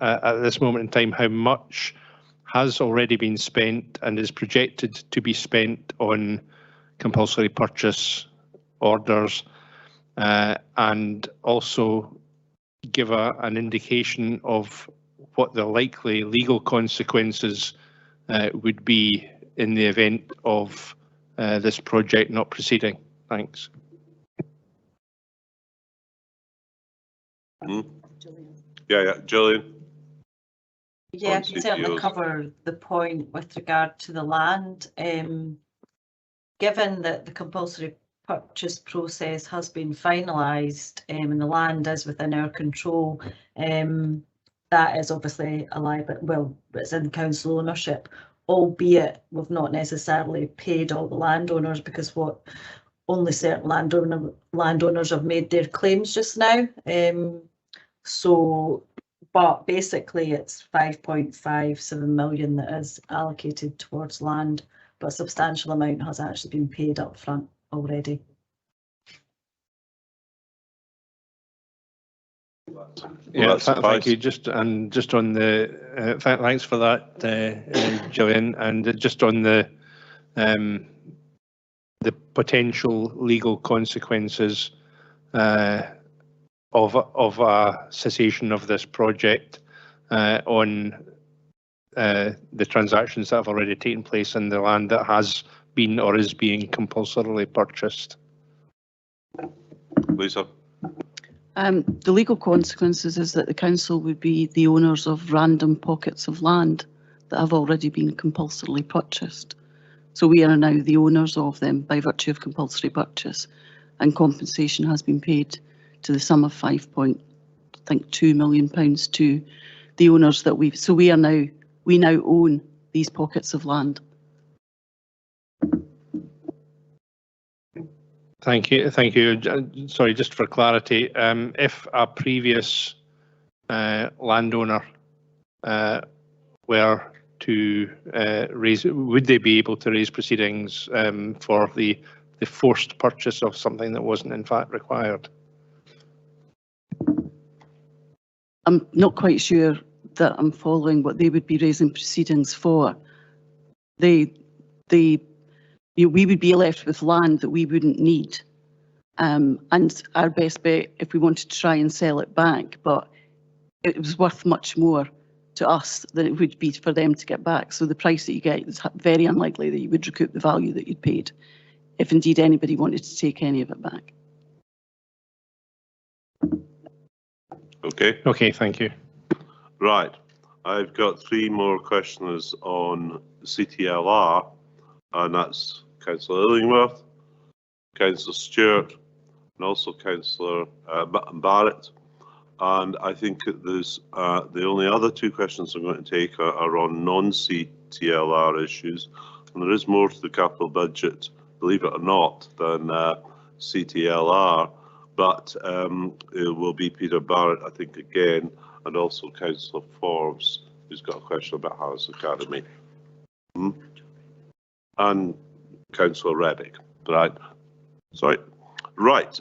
at this moment in time how much has already been spent and is projected to be spent on compulsory purchase orders, and also give an indication of what the likely legal consequences would be in the event of this project not proceeding? Thanks. Yeah, Gillian. Yeah, I can certainly cover the point with regard to the land. Given that the compulsory purchase process has been finalised and the land is within our control, that is obviously a liability. Well, it's in council ownership, albeit we've not necessarily paid all the landowners, because only certain landowners have made their claims just now. But basically it's 5.57 million that is allocated towards land, but a substantial amount has actually been paid up front already. Yeah, thank you. Just on the thanks for that, Gillian. And just on the potential legal consequences of a cessation of this project on the transactions that have already taken place in the land that has been or is being compulsorily purchased. Lisa. The legal consequences is that the council would be the owners of random pockets of land that have already been compulsorily purchased. So we are now the owners of them by virtue of compulsory purchase, and compensation has been paid to the sum of £5.2 million to the owners that we've. So we now own these pockets of land. Thank you. Thank you. Sorry, just for clarity, if a previous landowner were to raise, would they be able to raise proceedings for the forced purchase of something that wasn't in fact required? I'm not quite sure that I'm following what they would be raising proceedings for. We would be left with land that we wouldn't need. And our best bet if we wanted to try and sell it back, but it was worth much more to us than it would be for them to get back. So the price that you get is very unlikely that you would recoup the value that you'd paid, if indeed anybody wanted to take any of it back. Okay. Okay, thank you. Right. I've got 3 more questioners on CTLR, and that's Councillor Illingworth, Councillor Stewart, and also Councillor Barrett. And I think there's the only other 2 questions I'm going to take are on non-CTLR issues, and there is more to the capital budget, believe it or not, than CTLR. But it will be Peter Barrett, I think, again, and also Councillor Forbes, who's got a question about Harris Academy. And Councillor Reddick, right? Sorry. Right,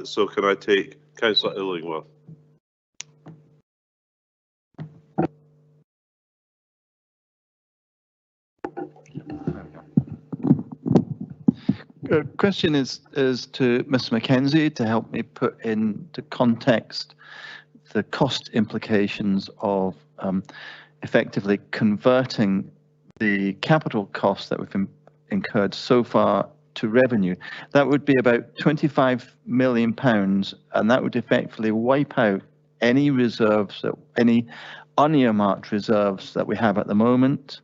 so can I take Councillor Illingworth? Question is to Mr. Mackenzie to help me put into context the cost implications of effectively converting the capital costs that we've incurred so far to revenue. That would be about £25 million, and that would effectively wipe out any reserves, any unearmarked reserves that we have at the moment.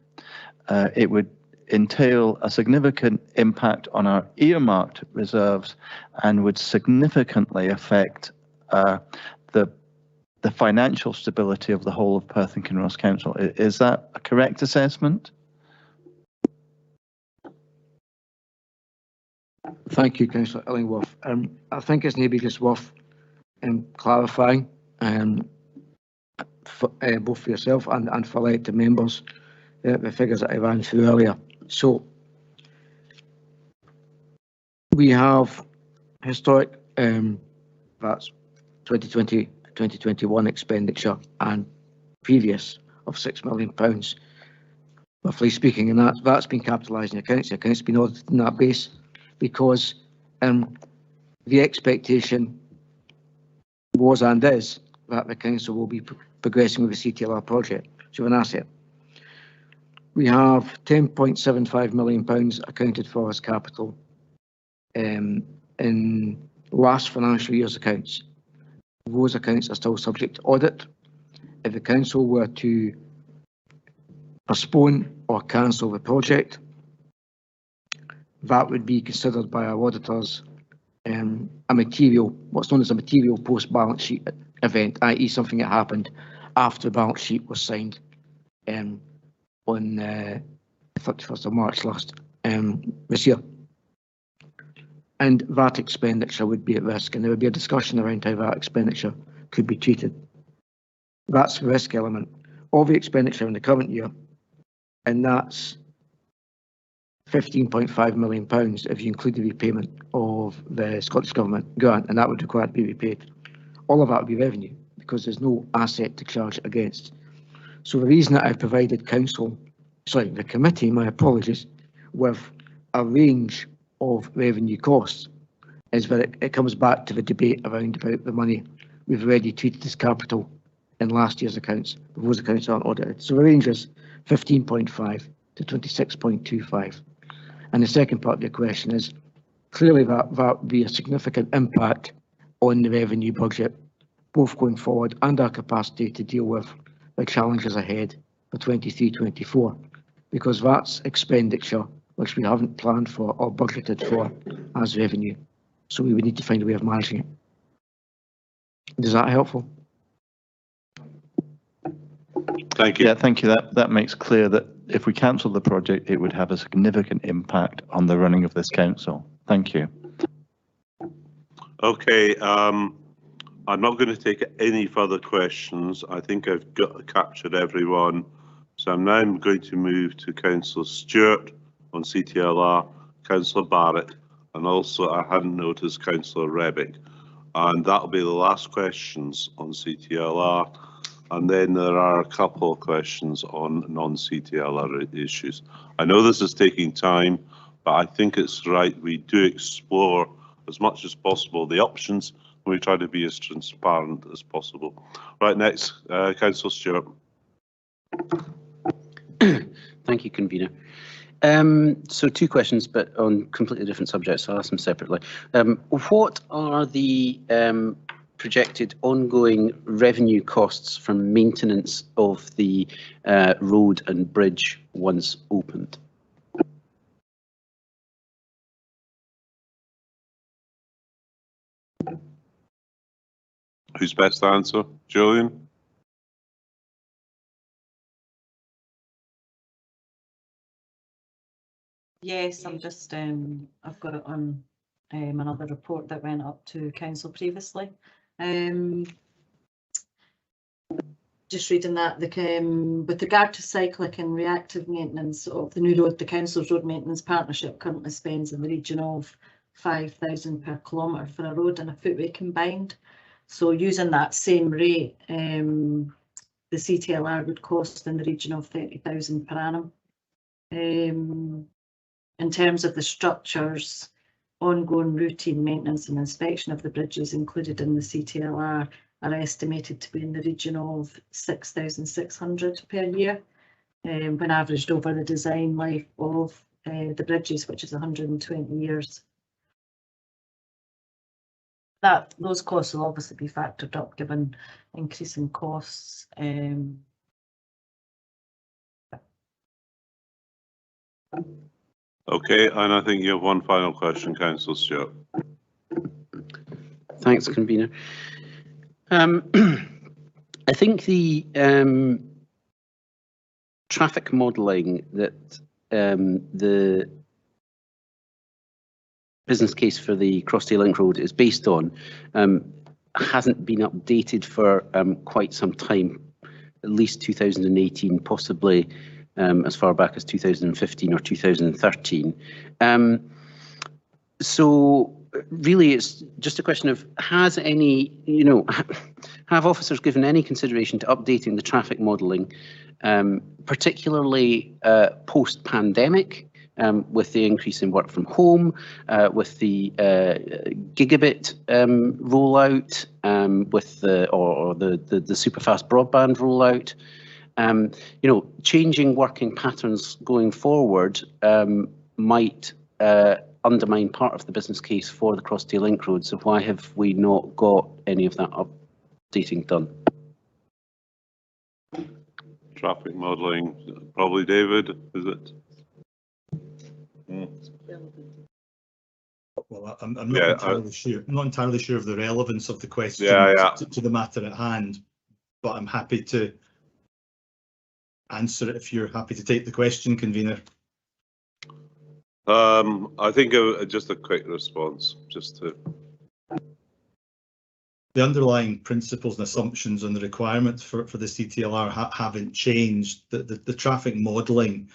It would entail a significant impact on our earmarked reserves and would significantly affect the financial stability of the whole of Perth and Kinross Council. Is that a correct assessment? Thank you, Councillor Illingworth. I think it's maybe just worth clarifying for, both for yourself and for elected members the figures that I ran through earlier. So we have historic, that's 2020, 2021 expenditure and previous of £6 million, roughly speaking, and that's been capitalised in accounts. The accounts been audited on that base because the expectation was and is that the council will be progressing with the CTLR project, so an asset. We have £10.75 million accounted for as capital in last financial year's accounts. Those accounts are still subject to audit. If the council were to postpone or cancel the project, that would be considered by our auditors a material, what's known as a material post-balance sheet event, i.e. something that happened after the balance sheet was signed on the 31st of March this year. And that expenditure would be at risk, and there would be a discussion around how that expenditure could be treated. That's the risk element of the expenditure in the current year, and that's £15.5 million if you include the repayment of the Scottish Government grant, and that would require to be repaid. All of that would be revenue because there's no asset to charge against. So the reason that I've provided the committee, my apologies, with a range of revenue costs is that it comes back to the debate around about the money we've already treated as capital in last year's accounts. Those accounts aren't audited. So the range is 15.5 to 26.25. And the second part of your question is clearly that would be a significant impact on the revenue budget, both going forward and our capacity to deal with the challenges ahead for 23-24, because that's expenditure which we haven't planned for or budgeted for as revenue. So we would need to find a way of managing it. Is that helpful? Thank you. Yeah, thank you. That makes clear that if we cancel the project, it would have a significant impact on the running of this council. Thank you. Okay, I'm not going to take any further questions. I think I've captured everyone. So I'm now going to move to Councillor Stewart on CTLR, Councillor Barrett, and also I hadn't noticed Councillor Rebick. And that'll be the last questions on CTLR. And then there are a couple of questions on non-CTLR issues. I know this is taking time, but I think it's right we do explore as much as possible the options, and we try to be as transparent as possible. Right, next, Councillor Stewart. Thank you, Convener. So two questions, but on completely different subjects, so I'll ask them separately. What are the projected ongoing revenue costs from maintenance of the road and bridge once opened? Who's best to answer? Julian? Yes, I'm just, I've got it on another report that went up to council previously. Just reading that, with regard to cyclic and reactive maintenance of the new road, the council's road maintenance partnership currently spends in the region of 5,000 per kilometre for a road and a footway combined. So using that same rate, the CTLR would cost in the region of 30,000 per annum. In terms of the structures, ongoing routine maintenance and inspection of the bridges included in the CTLR are estimated to be in the region of 6,600 per year, when averaged over the design life of the bridges, which is 120 years. Those costs will obviously be factored up given increasing costs. Okay, and I think you have one final question, Councillor Stewart. Thanks, Convener. I think the traffic modelling that the business case for the Crossdale Link Road is based on hasn't been updated for quite some time, at least 2018, possibly as far back as 2015 or 2013. So really it's just a question of, has any, have officers given any consideration to updating the traffic modelling, particularly post-pandemic, with the increase in work from home, with the gigabit rollout, with the super fast broadband rollout? Changing working patterns going forward might undermine part of the business case for the Crossdale Link Road. So why have we not got any of that updating done? Traffic modelling, probably David, is it? Well, I'm not entirely sure. I'm not entirely sure of the relevance of the question to the matter at hand, but I'm happy to answer it if you're happy to take the question, convener. I think just a quick response, just to. The underlying principles and assumptions and the requirements for the CTLR haven't changed. The traffic modelling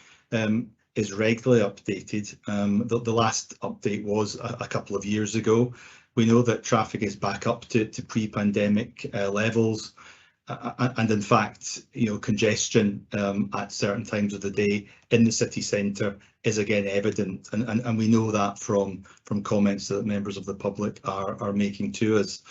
is regularly updated. The last update was a couple of years ago. We know that traffic is back up to pre-pandemic levels, and in fact, congestion at certain times of the day in the city centre is again evident, and we know that from comments that members of the public are making to us.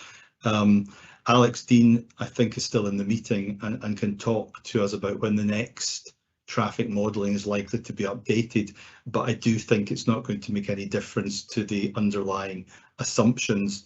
Alex Dean, I think, is still in the meeting and can talk to us about when the next traffic modelling is likely to be updated, but I do think it's not going to make any difference to the underlying assumptions,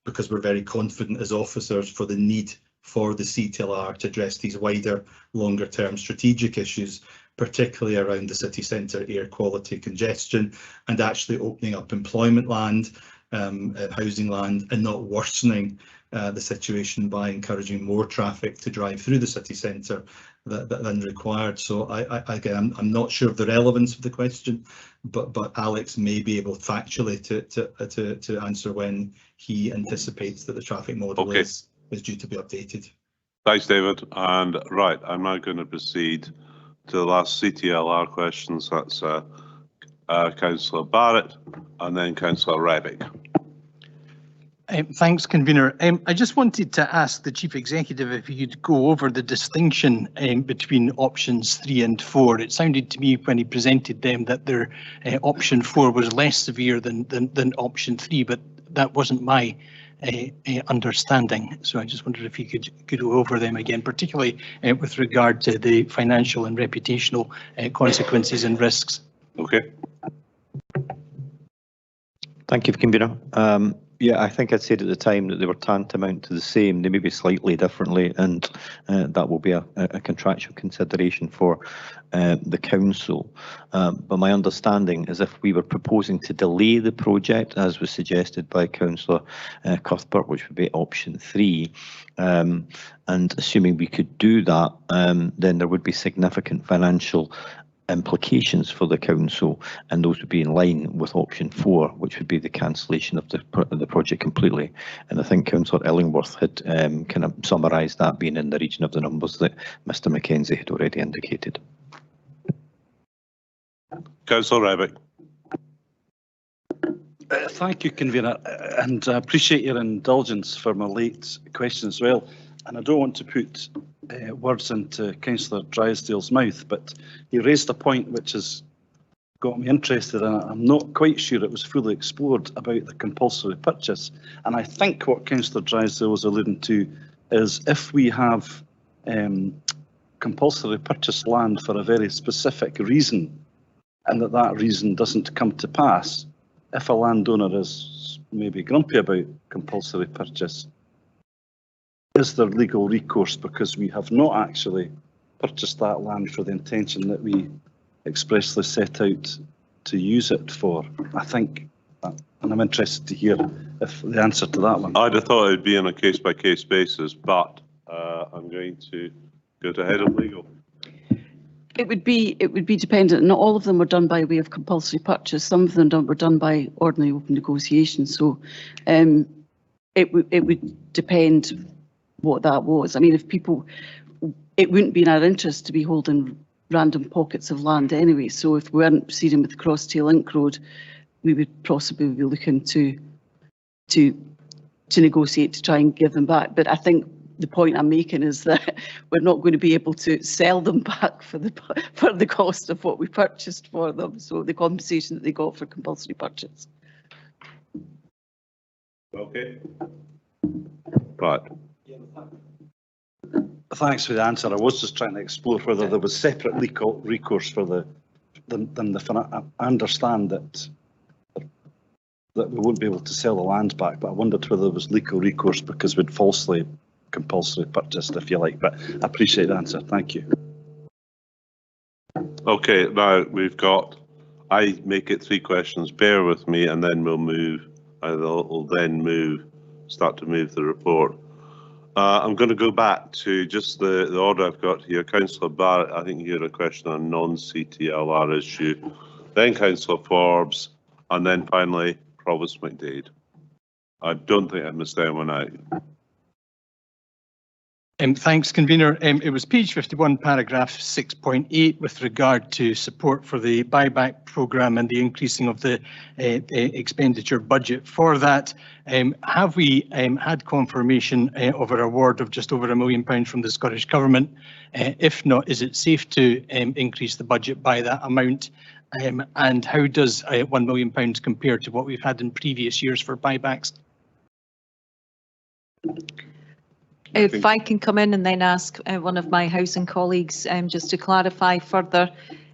because we're very confident as officers for the need for the CTLR to address these wider, longer term strategic issues, particularly around the city centre air quality, congestion, and actually opening up employment land, housing land, and not worsening the situation by encouraging more traffic to drive through the city centre than required. So again, I'm not sure of the relevance of the question, but Alex may be able factually to answer when he anticipates that the traffic model is due to be updated. Thanks, David. And right, I'm now going to proceed to the last CTLR questions. That's Councillor Barrett and then Councillor Rebick. Thanks, convener. I just wanted to ask the Chief Executive if he could go over the distinction between options 3 and 4. It sounded to me when he presented them that their option 4 was less severe than option 3, but that wasn't my understanding. So I just wondered if you could go over them again, particularly with regard to the financial and reputational consequences and risks. Okay. Thank you, convener. Yeah, I think I'd said at the time that they were tantamount to the same. They may be slightly differently, and that will be a contractual consideration for the council. But my understanding is if we were proposing to delay the project, as was suggested by Councillor Cuthbert, which would be option 3, and assuming we could do that, then there would be significant financial implications for the council, and those would be in line with option 4, which would be the cancellation of the project completely. And I think Councillor Illingworth had kind of summarised that being in the region of the numbers that Mr Mackenzie had already indicated. Councillor Rebick. Thank you, convener, and I appreciate your indulgence for my late question as well. And I don't want to put words into Councillor Drysdale's mouth, but he raised a point which has got me interested, and I'm not quite sure it was fully explored about the compulsory purchase. And I think what Councillor Drysdale was alluding to is if we have compulsory purchase land for a very specific reason, and that reason doesn't come to pass, if a landowner is maybe grumpy about compulsory purchase, is there legal recourse because we have not actually purchased that land for the intention that we expressly set out to use it for? I think, and I'm interested to hear if the answer to that one. I'd have thought it would be on a case-by-case basis, but I'm going to go to Head of Legal. It would be dependent. Not all of them were done by way of compulsory purchase. Some of them were done by ordinary open negotiation. So it would depend what that was. I mean, if people, it wouldn't be in our interest to be holding random pockets of land anyway. So if we weren't proceeding with the Crosstail Link Road, we would possibly be looking to negotiate to try and give them back. But I think the point I'm making is that we're not going to be able to sell them back for the cost of what we purchased for them. So the compensation that they got for compulsory purchase. Okay. Right. Thanks for the answer. I was just trying to explore whether there was separate legal recourse for I understand that we won't be able to sell the land back, but I wondered whether there was legal recourse because we'd falsely compulsory purchased, if you like. But I appreciate the answer. Thank you. Okay, now we've got I make it 3 questions. Bear with me, and then we'll move. We'll then start to move the report. I'm going to go back to just the order I've got here. Councillor Barrett, I think you had a question on non-CTLR issue. Then Councillor Forbes, and then finally Provost McDade. I don't think I missed anyone out. Thanks, Convener. It was page 51, paragraph 6.8, with regard to support for the buyback programme and the increasing of the expenditure budget for that. Have we had confirmation of an award of just over £1 million from the Scottish Government? If not, is it safe to increase the budget by that amount? And how does £1 million compare to what we've had in previous years for buybacks? If I can come in and then ask one of my housing colleagues just to clarify further.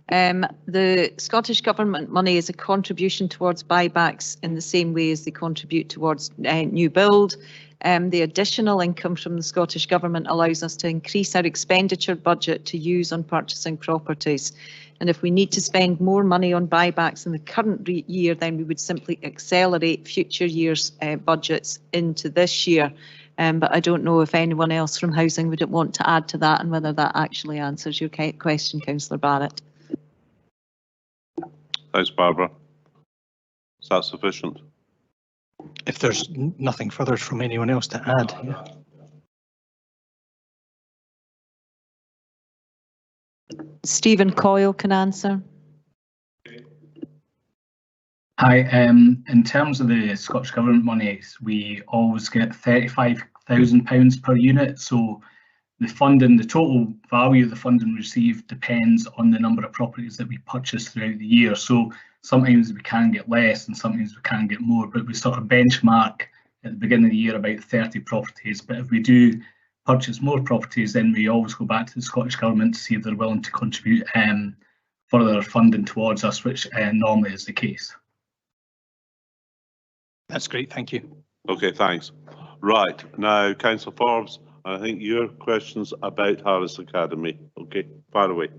The Scottish Government money is a contribution towards buybacks in the same way as they contribute towards new build. The additional income from the Scottish Government allows us to increase our expenditure budget to use on purchasing properties. And if we need to spend more money on buybacks in the current year, then we would simply accelerate future years' budgets into this year. But I don't know if anyone else from housing would want to add to that and whether that actually answers your question, Councillor Barrett. Thanks, Barbara. Is that sufficient? If there's nothing further from anyone else to add. Yeah. Stephen Coyle can answer. Hi, in terms of the Scottish Government monies, we always get £35,000 per unit. So the funding, the total value of the funding received depends on the number of properties that we purchase throughout the year. So sometimes we can get less and sometimes we can get more, but we sort of benchmark at the beginning of the year about 30 properties. But if we do purchase more properties, then we always go back to the Scottish Government to see if they're willing to contribute further funding towards us, which normally is the case. That's great, thank you. Okay, thanks. Right, now Councillor Forbes, I think your question's about Harris Academy. Okay, fire away.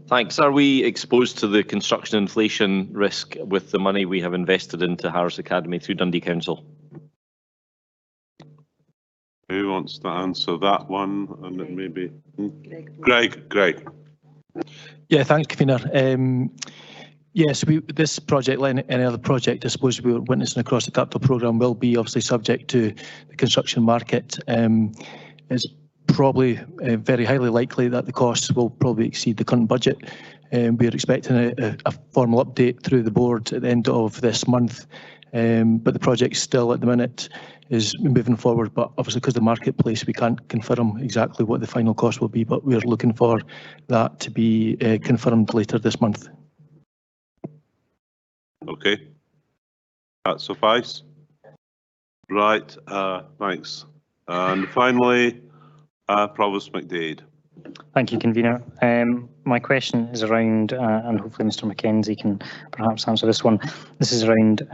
Thanks. Are we exposed to the construction inflation risk with the money we have invested into Harris Academy through Dundee Council? Who wants to answer that one? And it maybe Greg. Yeah, thanks, Convener. Yes, this project, like any other project, I suppose we're witnessing across the capital programme, will be obviously subject to the construction market. It's probably very highly likely that the costs will probably exceed the current budget. We're expecting a formal update through the board at the end of this month, but the project still at the minute is moving forward, but obviously because of the marketplace we can't confirm exactly what the final cost will be, but we're looking for that to be confirmed later this month. Okay, that suffice. Right, thanks. And finally, Provost McDade. Thank you, Convener. My question is around, and hopefully Mr Mackenzie can perhaps answer this one. This is around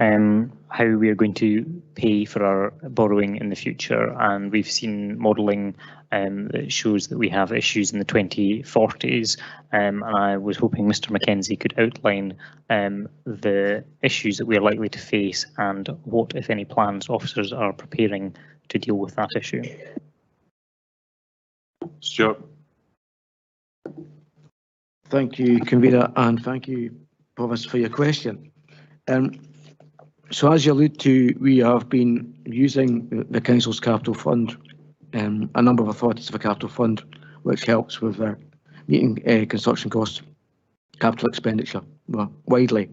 how we are going to pay for our borrowing in the future, and we've seen modelling that shows that we have issues in the 2040s, and I was hoping Mr Mackenzie could outline the issues that we are likely to face and what, if any, plans officers are preparing to deal with that issue. Stewart. Thank you, Convener, and thank you, Provost, for your question. So as you allude to, we have been using the Council's Capital Fund, a number of authorities of a Capital Fund, which helps with meeting construction costs, capital expenditure widely.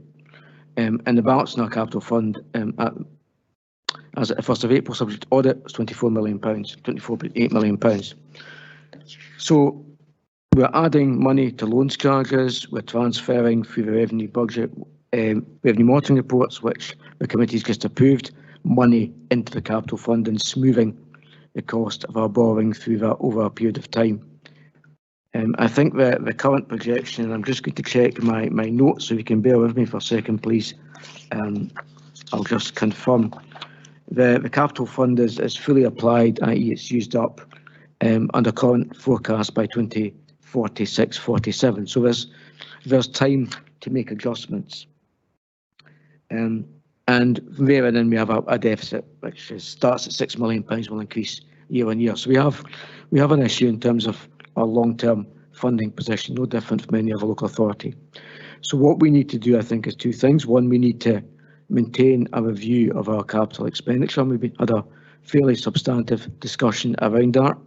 And the balance in our Capital Fund as at the 1st of April, subject to audit, was £24 million, £24.8 million. So we're adding money to loans charges, we're transferring through the revenue budget, revenue monitoring reports, which the committee's just approved, money into the Capital Fund and smoothing the cost of our borrowing through that over a period of time. I think that the current projection, and I'm just going to check my notes so you can bear with me for a second, please. I'll just confirm. The Capital Fund is fully applied, i.e. it's used up under current forecast by 2030. 46, 47. So there's time to make adjustments. And from there and then we have a deficit which starts at £6 million, will increase year on year. So we have an issue in terms of our long-term funding position, no different from any other local authority. So what we need to do, I think, is two things. One, we need to maintain a review of our capital expenditure. We've had a fairly substantive discussion around that.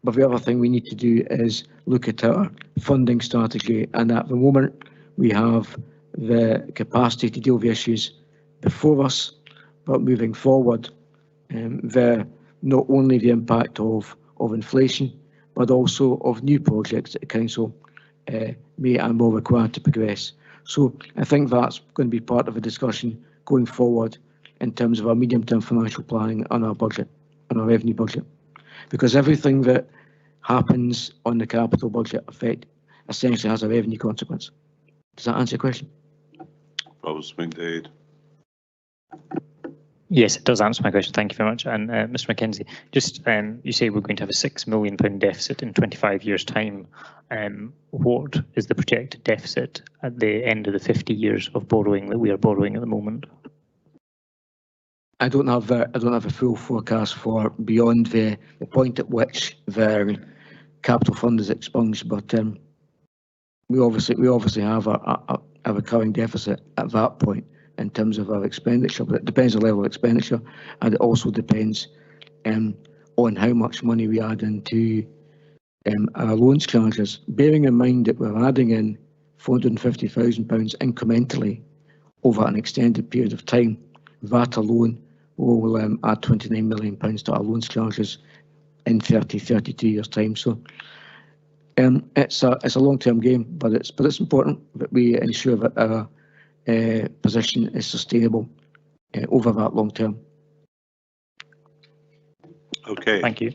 But the other thing we need to do is look at our funding strategy. And at the moment, we have the capacity to deal with issues before us, but moving forward, not only the impact of inflation, but also of new projects that the council may and will require to progress. So I think that's going to be part of a discussion going forward in terms of our medium-term financial planning and our budget, and our revenue budget. Because everything that happens on the capital budget essentially has a revenue consequence. Does that answer your question? Yes, it does answer my question. Thank you very much. And Mr. Mackenzie, just you say we're going to have a £6 million deficit in 25 years' time. What is the projected deficit at the end of the 50 years of borrowing that we are borrowing at the moment? I don't have a full forecast for beyond the point at which the capital fund is expunged, but we obviously have a recurring deficit at that point in terms of our expenditure, but it depends on the level of expenditure, and it also depends on how much money we add into our loans charges, bearing in mind that we're adding in £450,000 incrementally over an extended period of time. That alone will add £29 million to our loans charges in 32 years' time. So it's a long-term game, but it's important that we ensure that our position is sustainable over that long term. Okay. Thank you.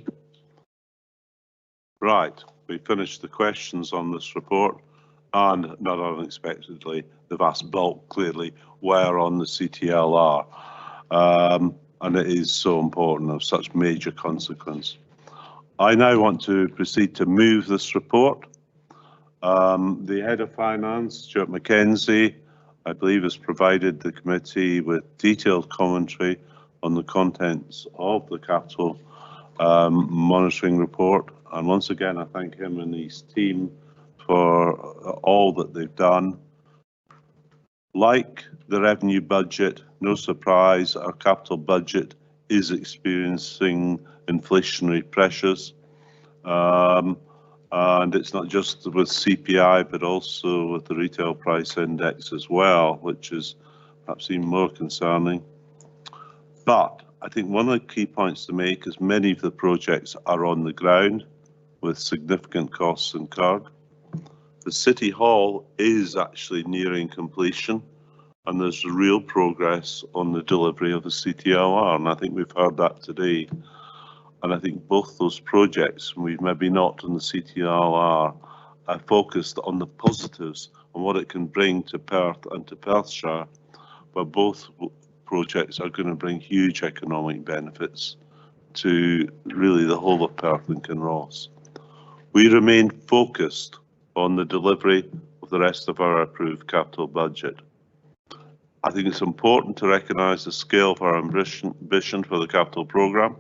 Right, we finished the questions on this report, and not unexpectedly, the vast bulk clearly were on the CTLR, and it is so important, of such major consequence. I now want to proceed to move this report. The Head of Finance, Steward Mackenzie, I believe, has provided the committee with detailed commentary on the contents of the capital monitoring report. And once again, I thank him and his team for all that they've done. Like the revenue budget, no surprise, our capital budget is experiencing inflationary pressures. And it's not just with CPI, but also with the retail price index as well, which is perhaps even more concerning. But I think one of the key points to make is many of the projects are on the ground with significant costs incurred. The City Hall is actually nearing completion, and there's real progress on the delivery of the CTLR, and I think we've heard that today. And I think both those projects, we've maybe not on the CTLR, are focused on the positives and what it can bring to Perth and to Perthshire, but both projects are going to bring huge economic benefits to really the whole of Perth and Kinross. We remain focused on the delivery of the rest of our approved capital budget. I think it's important to recognise the scale of our ambition for the capital programme.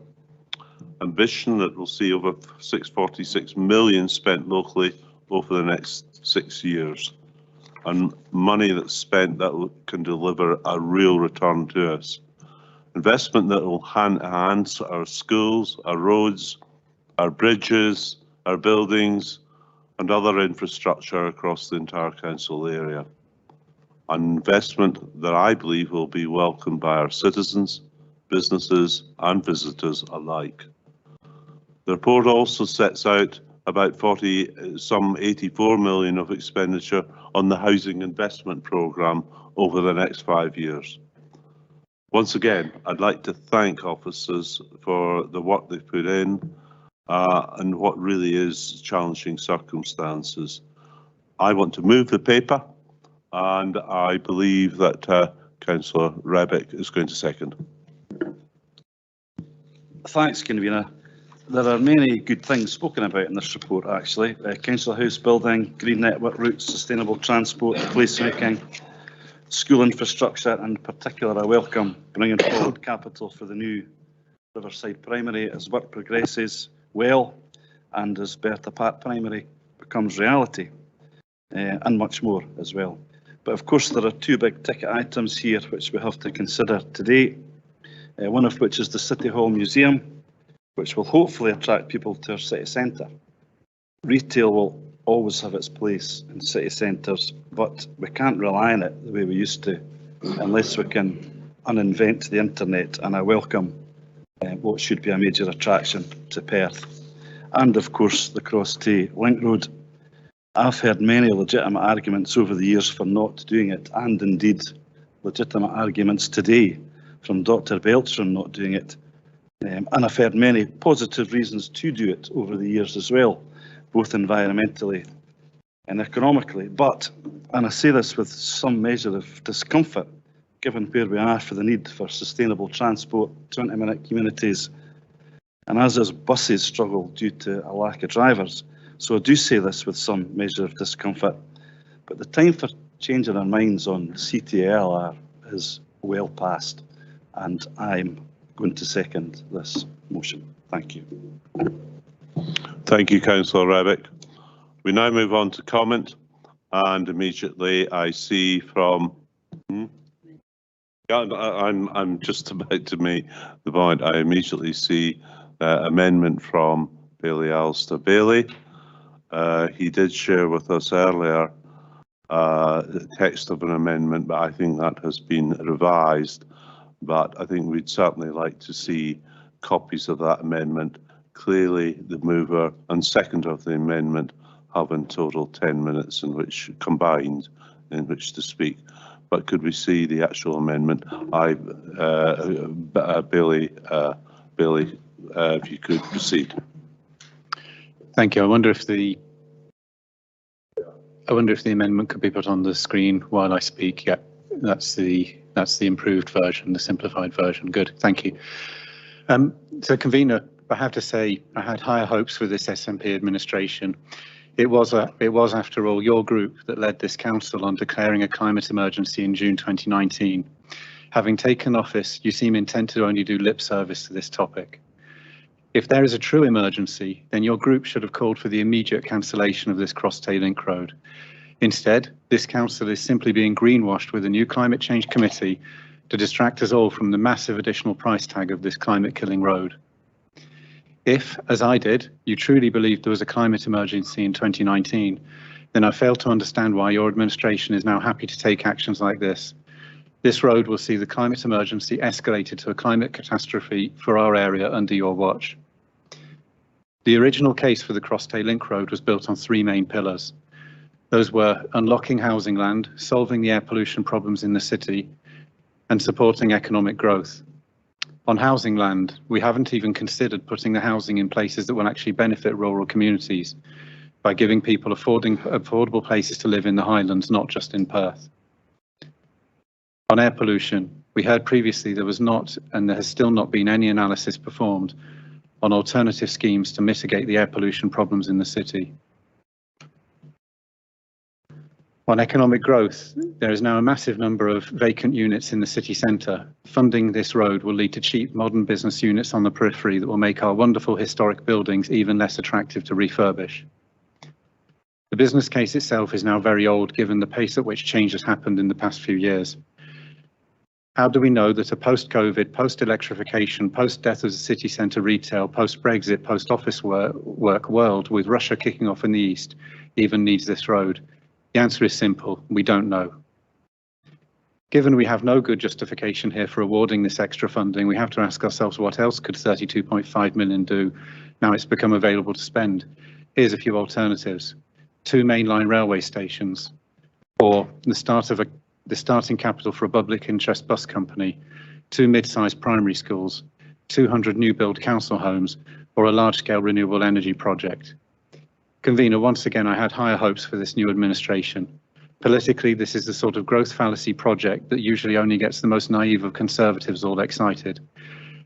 Ambition that will see over £646 million spent locally over the next 6 years, and money that's spent that can deliver a real return to us. Investment that will enhance our schools, our roads, our bridges, our buildings and other infrastructure across the entire council area. An investment that I believe will be welcomed by our citizens, businesses and visitors alike. The report also sets out about some 84 million of expenditure on the housing investment programme over the next 5 years. Once again, I'd like to thank officers for the work they've put in and what really is challenging circumstances. I want to move the paper, and I believe that Councillor Rebick is going to second. Thanks, Convener. there are many good things spoken about in this report, actually. Council house building, green network routes, sustainable transport, placemaking, school infrastructure, and in particular I welcome bringing forward capital for the new Riverside Primary as work progresses well and as Bertha Pat Primary becomes reality, and much more as well. But of course there are two big ticket items here which we have to consider today, one of which is the City Hall Museum, which will hopefully attract people to our city centre. Retail will always have its place in city centres, but we can't rely on it the way we used to unless we can uninvent the internet, and I welcome what should be a major attraction to Perth. And of course the Cross Tay Link Road. I've heard many legitimate arguments over the years for not doing it, and indeed legitimate arguments today from Dr. Belcher on not doing it. And I've heard many positive reasons to do it over the years as well, both environmentally and economically. But, and I say this with some measure of discomfort, given where we are for the need for sustainable transport, 20-minute communities, and as buses struggle due to a lack of drivers. So I do say this with some measure of discomfort, but the time for changing our minds on CTLR is well past, and I'm going to second this motion. Thank you. Thank you, Councillor Rebick. We now move on to comment, and immediately I see from. I'm just about to make the point. I immediately see amendment from Bailey Alistair Bailey. He did share with us earlier the text of an amendment, but I think that has been revised. But I think we'd certainly like to see copies of that amendment. Clearly, the mover and seconder of the amendment have in total 10 minutes in which combined in which to speak. But could we see the actual amendment? Bailey, if you could proceed. Thank you. I wonder if the amendment could be put on the screen while I speak. Yeah, that's the improved version, the simplified version. Good, thank you. So, convener, I have to say I had higher hopes for this SNP administration. It was after all your group that led this council on declaring a climate emergency in June 2019. Having taken office, you seem intent to only do lip service to this topic. If there is a true emergency, then your group should have called for the immediate cancellation of this Cross Tay Link Road. Instead, this council is simply being greenwashed with a new climate change committee to distract us all from the massive additional price tag of this climate-killing road. If, as I did, you truly believed there was a climate emergency in 2019, then I fail to understand why your administration is now happy to take actions like this. This road will see the climate emergency escalated to a climate catastrophe for our area under your watch. The original case for the Cross Tay Link Road was built on three main pillars. Those were unlocking housing land, solving the air pollution problems in the city, and supporting economic growth. On housing land, we haven't even considered putting the housing in places that will actually benefit rural communities by giving people affordable places to live in the Highlands, not just in Perth. On air pollution, we heard previously there was not, and there has still not been any analysis performed on alternative schemes to mitigate the air pollution problems in the city. On economic growth, there is now a massive number of vacant units in the city centre. Funding this road will lead to cheap modern business units on the periphery that will make our wonderful historic buildings even less attractive to refurbish. The business case itself is now very old given the pace at which change has happened in the past few years. How do we know that a post-COVID, post-electrification, post-death of the city centre retail, post-Brexit, post-office work world with Russia kicking off in the east even needs this road? The answer is simple, we don't know. Given we have no good justification here for awarding this extra funding, we have to ask ourselves what else could 32.5 million do now it's become available to spend. Here's a few alternatives. 2 mainline railway stations, or the starting capital for a public interest bus company, 2 mid-sized primary schools, 200 new build council homes, or a large-scale renewable energy project. Convener, once again, I had higher hopes for this new administration. Politically, this is the sort of growth fallacy project that usually only gets the most naive of Conservatives all excited.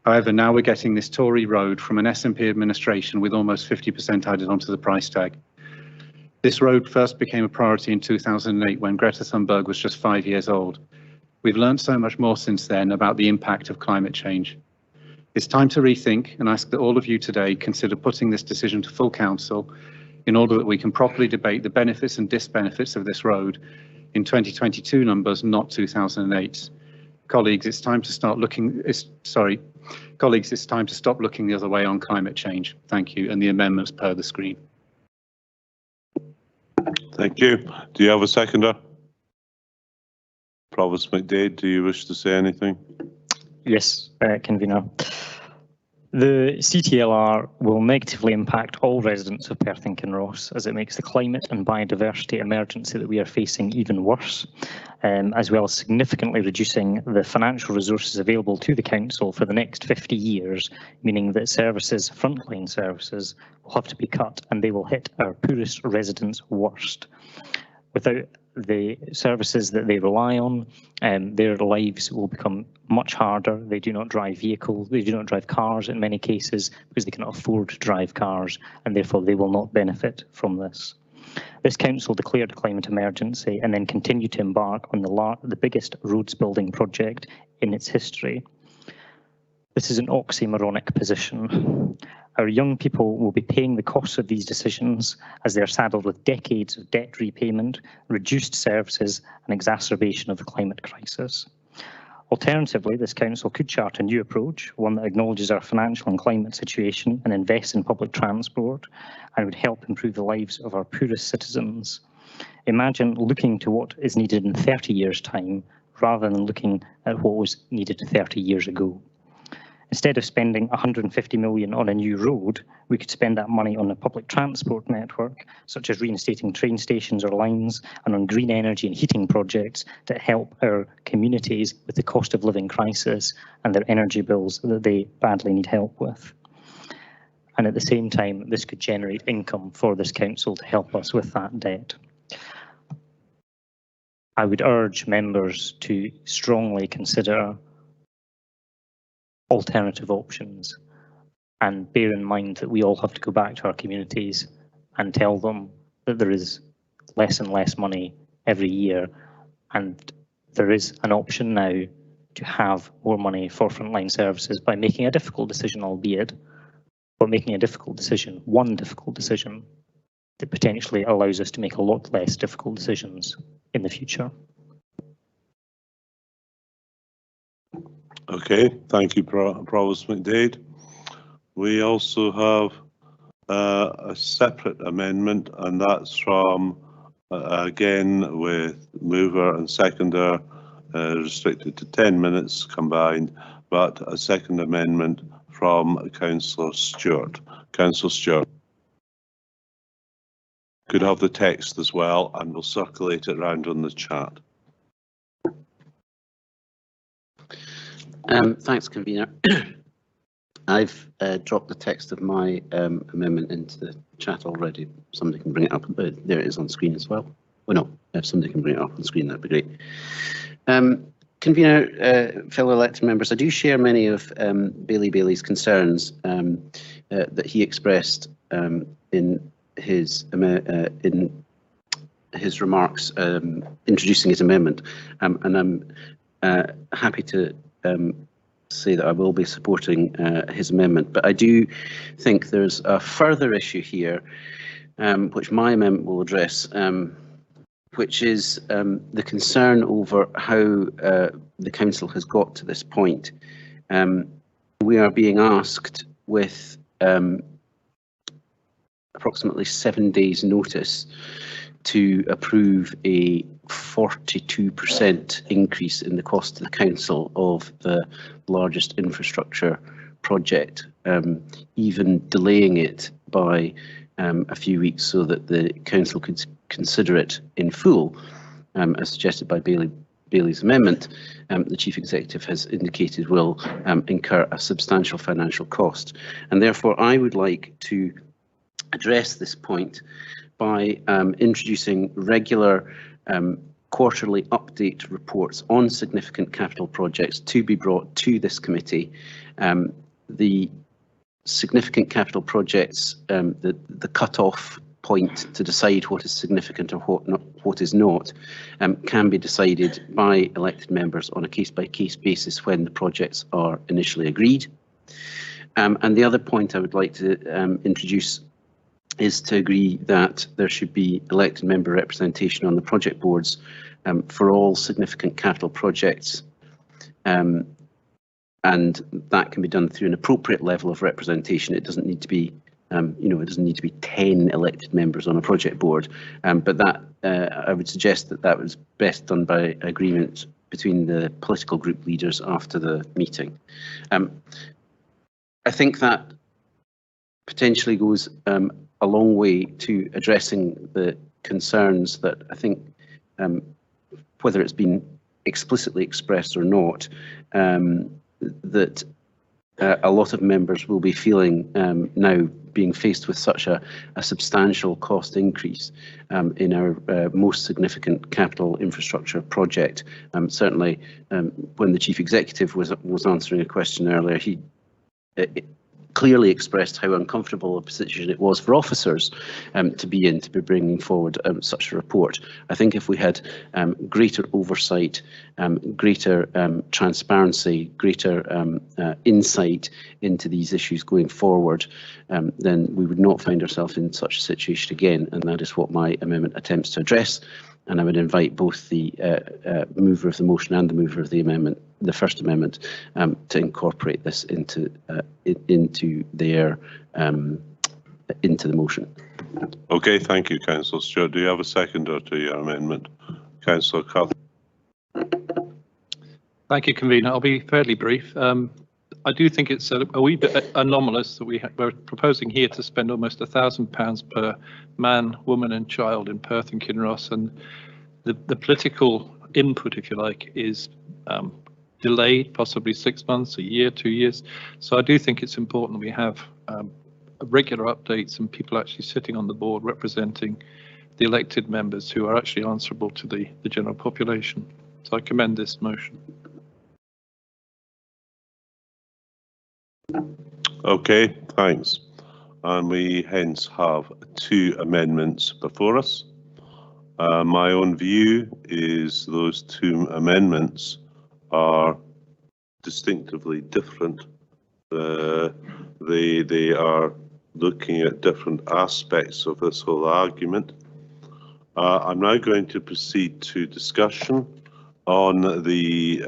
However, now we're getting this Tory road from an SNP administration with almost 50% added onto the price tag. This road first became a priority in 2008 when Greta Thunberg was just 5 years old. We've learned so much more since then about the impact of climate change. It's time to rethink and ask that all of you today consider putting this decision to full council in order that we can properly debate the benefits and disbenefits of this road in 2022 numbers, not 2008. Colleagues, it's time to start looking, colleagues, it's time to stop looking the other way on climate change. Thank you, and the amendments per the screen. Thank you. Do you have a seconder? Provost McDade, do you wish to say anything? Yes, Convener. The CTLR will negatively impact all residents of Perth and Kinross as it makes the climate and biodiversity emergency that we are facing even worse, as well as significantly reducing the financial resources available to the council for the next 50 years, meaning that services, frontline services, will have to be cut and they will hit our poorest residents worst. Without the services that they rely on, their lives will become much harder. They do not drive vehicles, they do not drive cars in many cases because they cannot afford to drive cars, and therefore they will not benefit from this. This council declared a climate emergency and then continued to embark on the biggest roads building project in its history. This is an oxymoronic position. Our young people will be paying the costs of these decisions as they are saddled with decades of debt repayment, reduced services and exacerbation of the climate crisis. Alternatively, this council could chart a new approach, one that acknowledges our financial and climate situation and invests in public transport and would help improve the lives of our poorest citizens. Imagine looking to what is needed in 30 years' time rather than looking at what was needed 30 years ago. Instead of spending 150 million on a new road, we could spend that money on a public transport network, such as reinstating train stations or lines, and on green energy and heating projects that help our communities with the cost of living crisis and their energy bills that they badly need help with. And at the same time, this could generate income for this council to help us with that debt. I would urge members to strongly consider alternative options and bear in mind that we all have to go back to our communities and tell them that there is less and less money every year, and there is an option now to have more money for frontline services by making a difficult decision, albeit, but making a difficult decision, one difficult decision that potentially allows us to make a lot less difficult decisions in the future. Okay, thank you, Provost McDade. We also have a separate amendment, and that's from, again, with mover and seconder restricted to 10 minutes combined, but a second amendment from Councillor Steward. Councillor Steward. Could have the text as well, and we'll circulate it around on the chat. Thanks, Convener. I've dropped the text of my amendment into the chat already. Somebody can bring it up. There it is on screen as well. Oh no, if somebody can bring it up on screen, that'd be great. Convener, fellow elected members, I do share many of Bailey's concerns that he expressed in his remarks introducing his amendment, and I'm happy to say that I will be supporting his amendment, but I do think there's a further issue here, which my amendment will address, which is the concern over how the council has got to this point. We are being asked with approximately 7 days notice to approve a 42% increase in the cost to the council of the largest infrastructure project, even delaying it by a few weeks so that the council could consider it in full, as suggested by Bailey's amendment. The Chief Executive has indicated will incur a substantial financial cost, and therefore I would like to address this point by introducing regular quarterly update reports on significant capital projects to be brought to this committee The significant capital projects, the cut-off point to decide what is significant or what is not, can be decided by elected members on a case-by-case basis when the projects are initially agreed. And the other point I would like to introduce is to agree that there should be elected member representation on the project boards for all significant capital projects. And that can be done through an appropriate level of representation. It doesn't need to be, it doesn't need to be 10 elected members on a project board. But that I would suggest that was best done by agreement between the political group leaders after the meeting. I think that potentially goes a long way to addressing the concerns that I think, whether it's been explicitly expressed or not, that a lot of members will be feeling now being faced with such a substantial cost increase in our most significant capital infrastructure project. Certainly, when the Chief Executive was answering a question earlier, he clearly expressed how uncomfortable a position it was for officers to be bringing forward such a report. I think if we had greater oversight, greater transparency, greater insight into these issues going forward, then we would not find ourselves in such a situation again, and that is what my amendment attempts to address. And I would invite both the mover of the motion and the mover of the amendment, the First Amendment, to incorporate this into the motion. Okay, thank you, Councillor Stewart. Do you have a seconder to your amendment? Councillor Cuthbert. Thank you, Convener. I'll be fairly brief. I do think it's a wee bit anomalous that we're proposing here to spend almost £1,000 per man, woman and child in Perth and Kinross, and the political input, if you like, is delayed, possibly 6 months, a year, 2 years. So I do think it's important we have regular updates and people actually sitting on the board representing the elected members who are actually answerable to the general population. So I commend this motion. Okay, thanks. And we hence have 2 amendments before us. My own view is those 2 amendments are distinctively different. They are looking at different aspects of this whole argument. I'm now going to proceed to discussion on the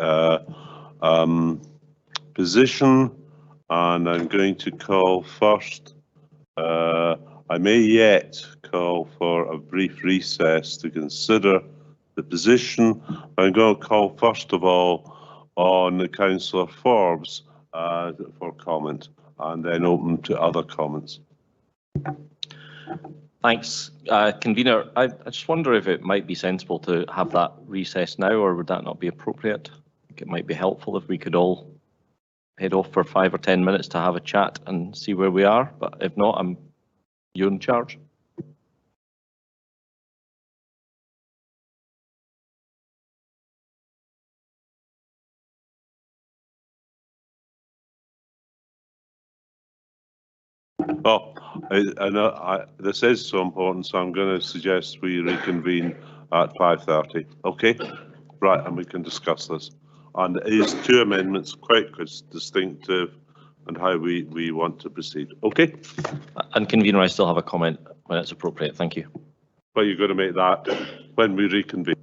position, and I'm going to call first, I may yet call for a brief recess to consider the position. I'm going to call first of all on Councillor Forbes for comment, and then open to other comments. Thanks, Convener. I just wonder if it might be sensible to have that recess now, or would that not be appropriate? I think it might be helpful if we could all head off for 5 or 10 minutes to have a chat and see where we are, but if not, you're in charge. Well, I know this is so important, so I'm going to suggest we reconvene at 5:30. Okay, right, and we can discuss this. And it is 2 amendments, quite distinctive, and how we want to proceed. Okay. And Convener, I still have a comment when it's appropriate. Thank you. But you're going to make that when we reconvene.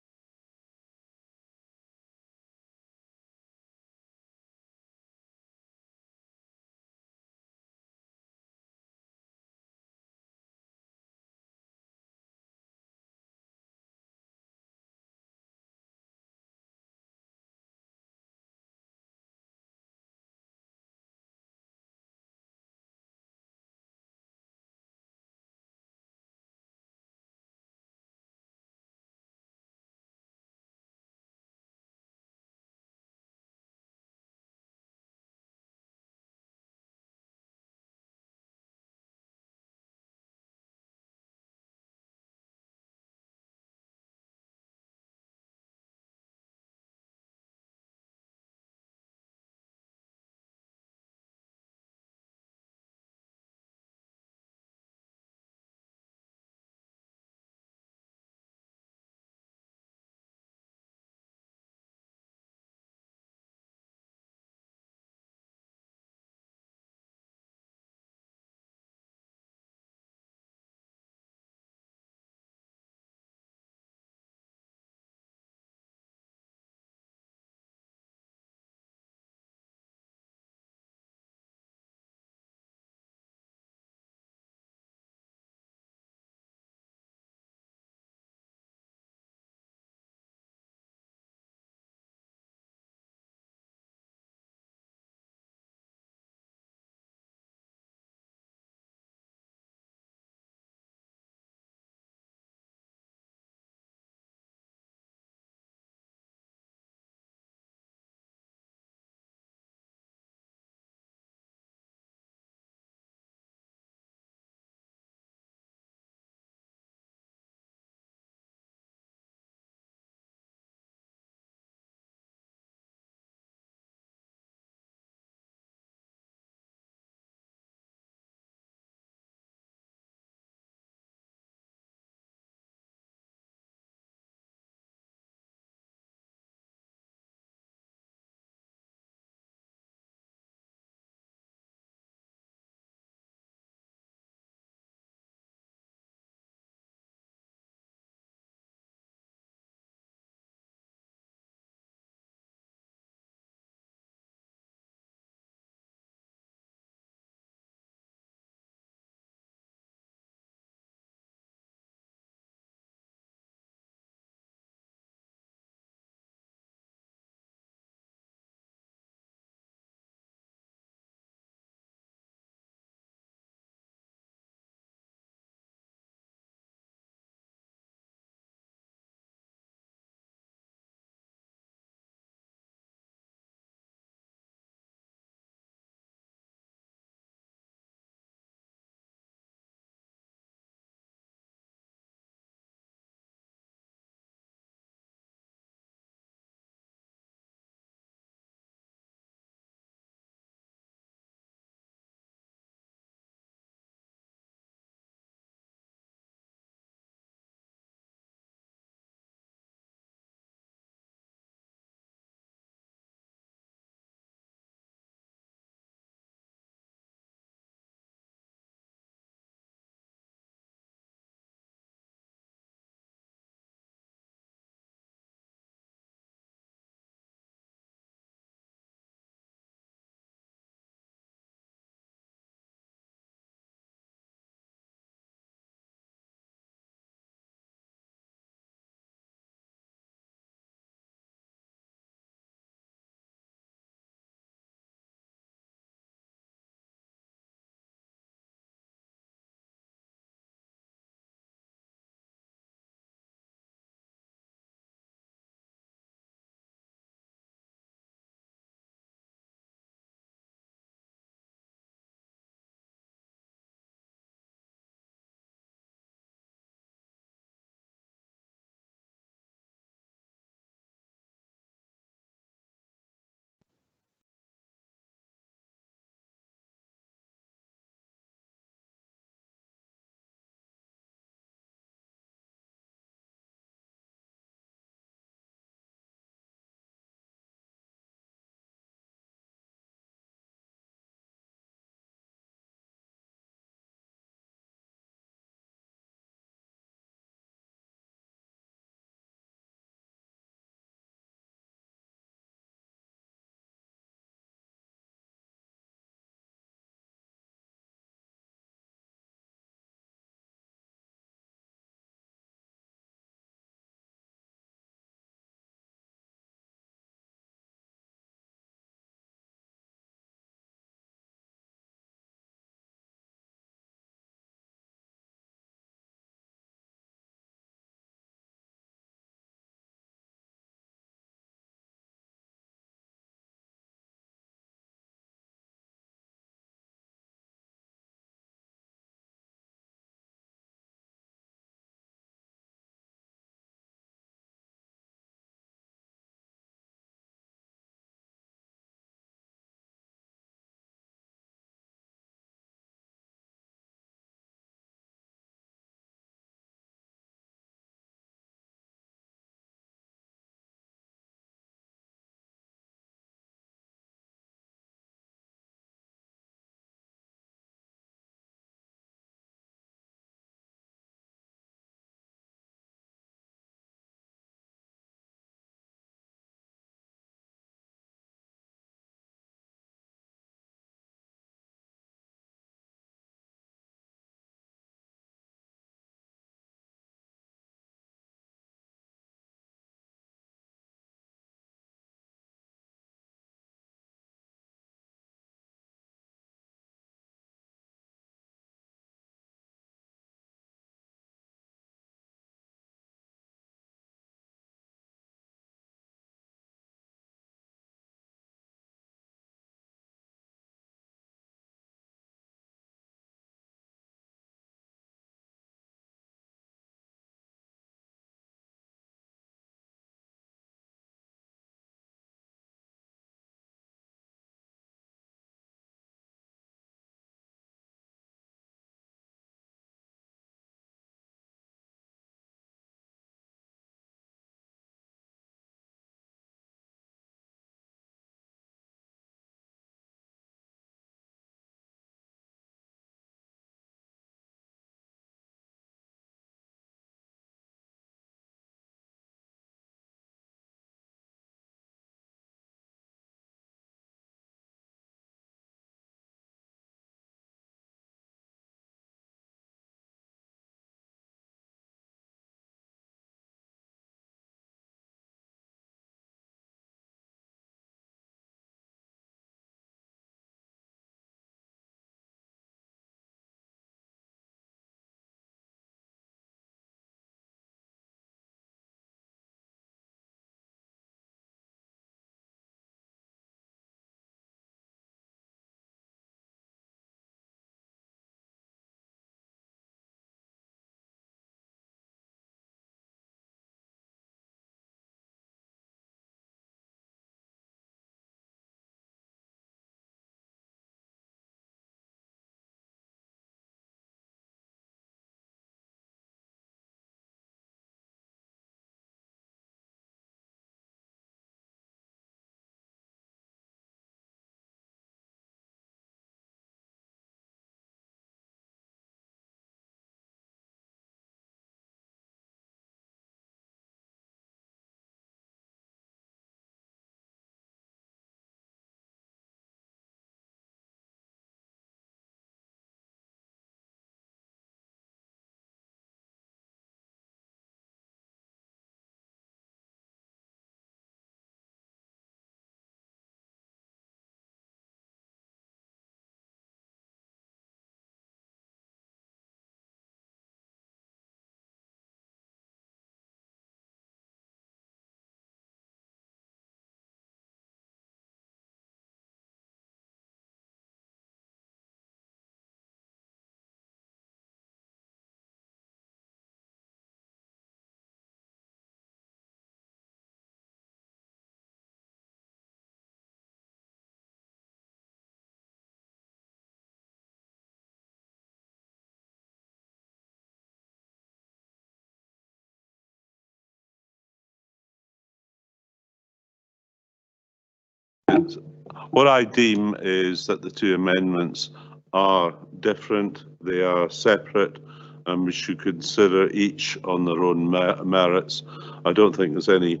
What I deem is that the two amendments are different, they are separate, and we should consider each on their own merits. I don't think there's any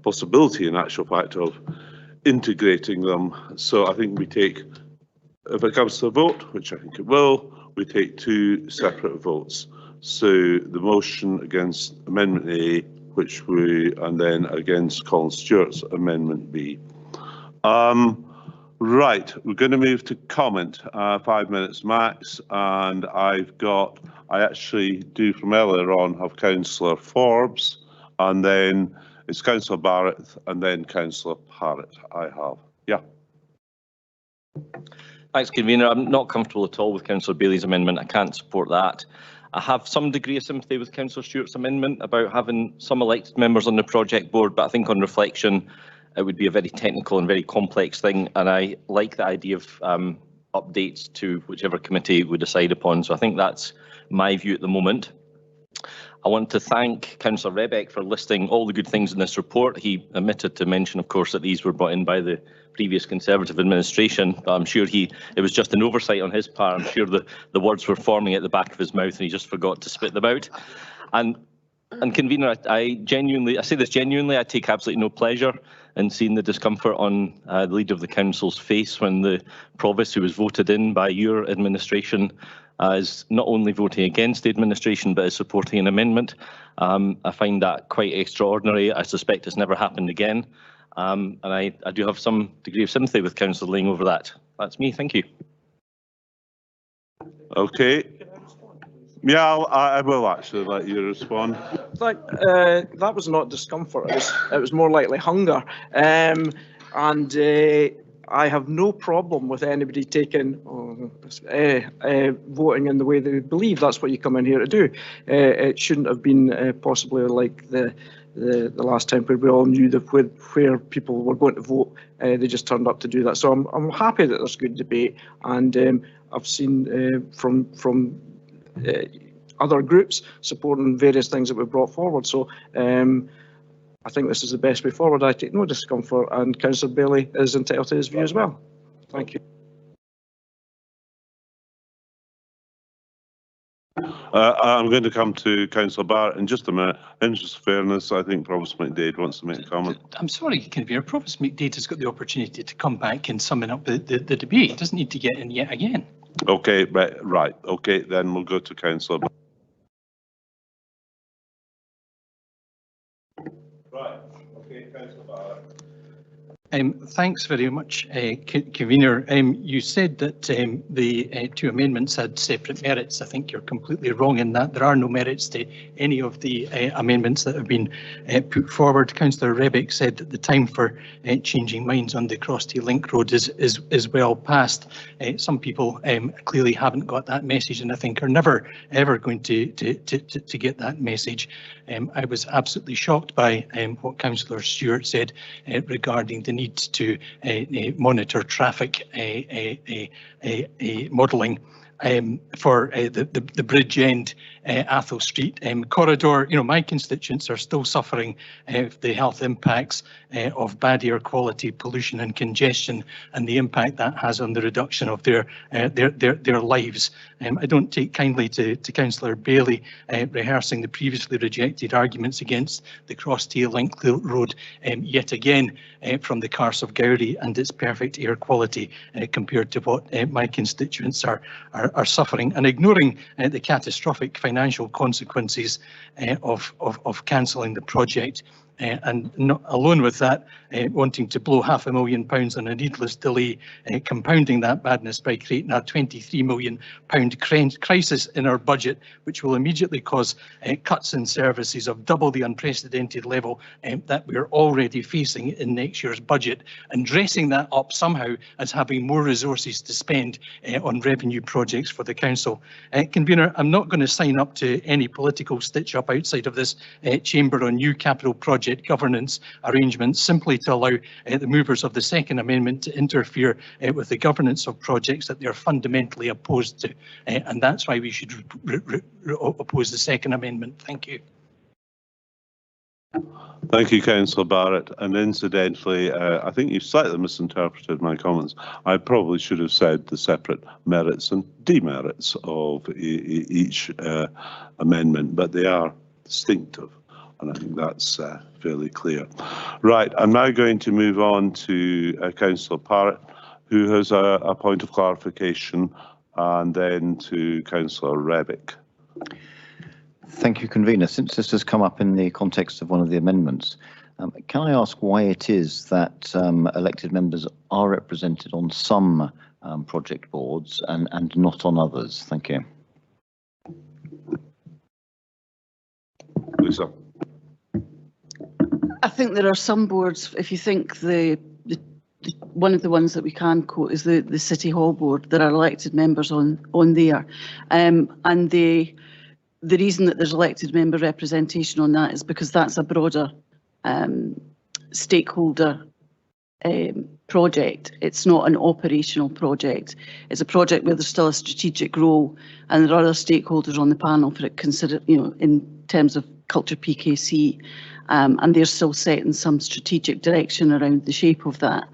possibility in actual fact of integrating them. So I think we take, if it comes to a vote, which I think it will, we take two separate votes. So the motion against Amendment A, and then against Colin Stewart's Amendment B. Right, we're going to move to comment, 5 minutes max, and I actually do from earlier on have Councillor Forbes, and then it's Councillor Barrett, and then Councillor Parrott I have. Yeah. Thanks, Convener. I'm not comfortable at all with Councillor Bailey's amendment. I can't support that. I have some degree of sympathy with Councillor Stewart's amendment about having some elected members on the project board, but I think on reflection, it would be a very technical and very complex thing, and I like the idea of updates to whichever committee we decide upon. So I think that's my view at the moment. I want to thank Councillor Rebeck for listing all the good things in this report. He omitted to mention, of course, that these were brought in by the previous Conservative administration, but I'm sure it was just an oversight on his part. I'm sure the words were forming at the back of his mouth and he just forgot to spit them out. And Convener, I say this genuinely, I take absolutely no pleasure in seeing the discomfort on the Leader of the Council's face when the Provost, who was voted in by your administration, is not only voting against the administration but is supporting an amendment. I find that quite extraordinary. I suspect it's never happened again. And I do have some degree of sympathy with Councillor Ling over that. That's me, thank you. Okay. Yeah, I will actually let you respond. That was not discomfort, it was more likely hunger. And I have no problem with anybody taking voting in the way they believe. That's what you come in here to do. It shouldn't have been possibly like the last time where we all knew where people were going to vote. They just turned up to do that. So I'm happy that there's good debate, and I've seen from other groups supporting various things that we've brought forward. So I think this is the best way forward. I take no discomfort, and Councillor Bailey is entitled to his view as well. Thank you. I'm going to come to Councillor Barrett in just a minute. In just fairness, I think Provost McDade wants to make a comment. I'm sorry, Convener. Provost McDade has got the opportunity to come back and summon up the debate. He doesn't need to get in yet again. Okay, right. Okay, then we'll go to Councillor Barrett. Right. Okay, Councillor Barrett. Thanks very much, Convener. You said that the two amendments had separate merits. I think you're completely wrong in that. There are no merits to any of the amendments that have been put forward. Councillor Rebeck said that the time for changing minds on the Cross Tay Link Road is well past. Some people clearly haven't got that message, and I think are never ever going to get that message. I was absolutely shocked by what Councillor Stewart said regarding the need to monitor traffic modelling for the Bridge End Athol Street corridor. You know, my constituents are still suffering the health impacts of bad air quality, pollution and congestion, and the impact that has on the reduction of their lives. I don't take kindly to Councillor Bailey rehearsing the previously rejected arguments against the Cross Tay Link Road yet again from the Carse of Gowrie and its perfect air quality compared to what my constituents are suffering, and ignoring the catastrophic financial consequences of cancelling the project. And not alone with that, wanting to blow £500,000 on a needless delay, compounding that badness by creating a £23 million crisis in our budget, which will immediately cause cuts in services of double the unprecedented level that we're already facing in next year's budget, and dressing that up somehow as having more resources to spend on revenue projects for the council. Convener, I'm not going to sign up to any political stitch-up outside of this chamber on new capital project governance arrangements simply to allow the movers of the Second Amendment to interfere with the governance of projects that they're fundamentally opposed to. And that's why we should oppose the Second Amendment. Thank you. Thank you, Councillor Barrett. And incidentally, I think you've slightly misinterpreted my comments. I probably should have said the separate merits and demerits of each amendment, but they are distinctive, and I think that's fairly clear. Right, I'm now going to move on to Councillor Barrett, who has a point of clarification, and then to Councillor Rebick. Thank you, Convener. Since this has come up in the context of one of the amendments, can I ask why it is that elected members are represented on some project boards and not on others? Thank you. Lisa. I think there are some boards, if you think one of the ones that we can quote is the City Hall Board, there are elected members on there. And the reason that there's elected member representation on that is because that's a broader stakeholder project. It's not an operational project. It's a project where there's still a strategic role, and there are other stakeholders on the panel for it considered, in terms of Culture PKC, and they're still setting some strategic direction around the shape of that.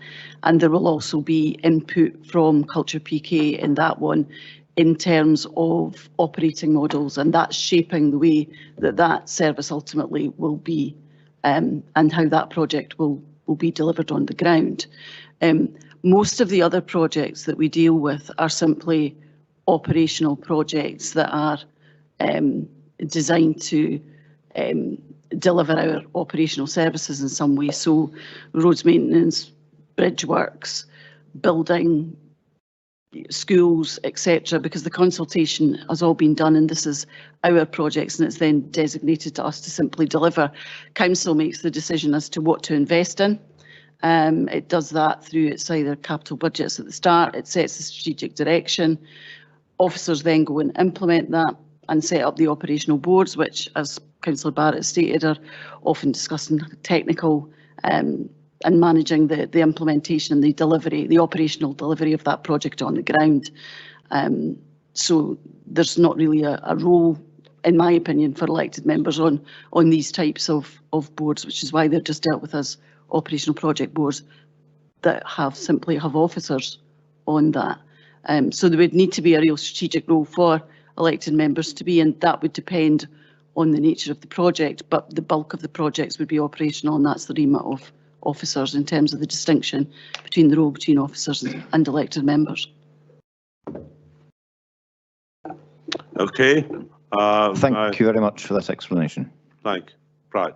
And there will also be input from Culture PK in that one, in terms of operating models, and that's shaping the way that service ultimately will be, and how that project will be delivered on the ground. Most of the other projects that we deal with are simply operational projects that are designed to deliver our operational services in some way. So roads maintenance, bridge works, building, schools, etc., because the consultation has all been done and this is our projects and it's then designated to us to simply deliver. Council makes the decision as to what to invest in. It does that through its either capital budgets at the start, it sets the strategic direction. Officers then go and implement that and set up the operational boards, which, as Councillor Barrett stated, are often discussing technical and managing the implementation and the delivery, the operational delivery of that project on the ground. So there's not really a role, in my opinion, for elected members on these types of boards, which is why they're just dealt with as operational project boards that simply have officers on that. So there would need to be a real strategic role for elected members to be, and that would depend on the nature of the project, but the bulk of the projects would be operational, and that's the remit of officers in terms of the distinction between the role between officers and elected members. Okay. Thank you very much for that explanation. Thank you. Right.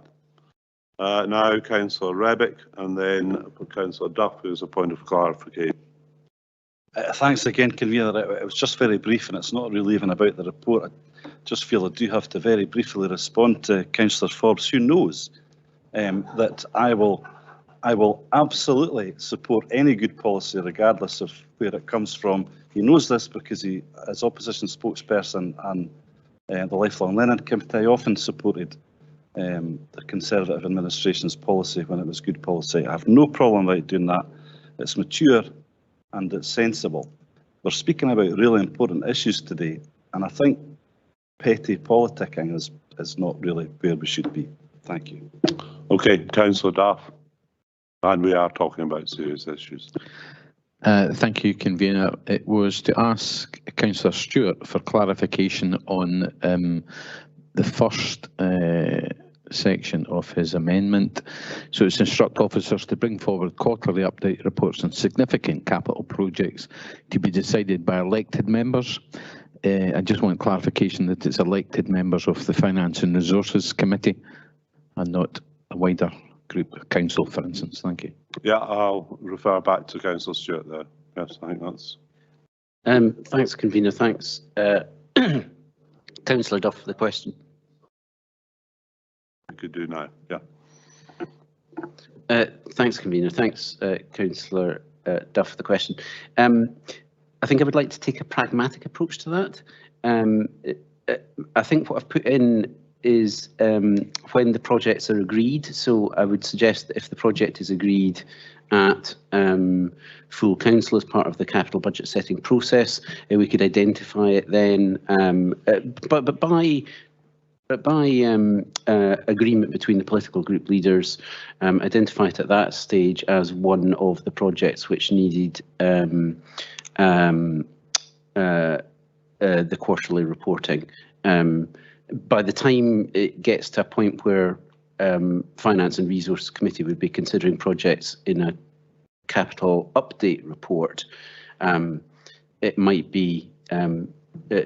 Now Councillor Rebick and then Councillor Duff, who has a point of clarification. Thanks again, Convener. It was just very brief and it's not really even about the report. I just feel I do have to very briefly respond to Councillor Forbes, who knows that I will absolutely support any good policy regardless of where it comes from. He knows this because he, as opposition spokesperson and the Lifelong Learning Committee, I often supported the Conservative administration's policy when it was good policy. I have no problem about doing that. It's mature and it's sensible. We're speaking about really important issues today, and I think petty politicking is not really where we should be. Thank you. Okay, Councillor Duff. And we are talking about serious issues. Thank you, Convener. It was to ask Councillor Stewart for clarification on the first section of his amendment. So it's instruct officers to bring forward quarterly update reports on significant capital projects to be decided by elected members. I just want clarification that it's elected members of the Finance and Resources Committee and not a wider group council, for instance. Thank you. Yeah, I'll refer back to Councillor Stewart there. Yes, I think that's. Thanks, Convener. Thanks, Councillor Duff, for the question. I could do now. Yeah. Thanks, Convener. Thanks, Councillor Duff, for the question. I think I would like to take a pragmatic approach to that. I think what I've put in is when the projects are agreed. So I would suggest that if the project is agreed at full council as part of the capital budget setting process, we could identify it then. But by But by agreement between the political group leaders, identified at that stage as one of the projects which needed the quarterly reporting. By the time it gets to a point where Finance and Resources Committee would be considering projects in a capital update report, it might be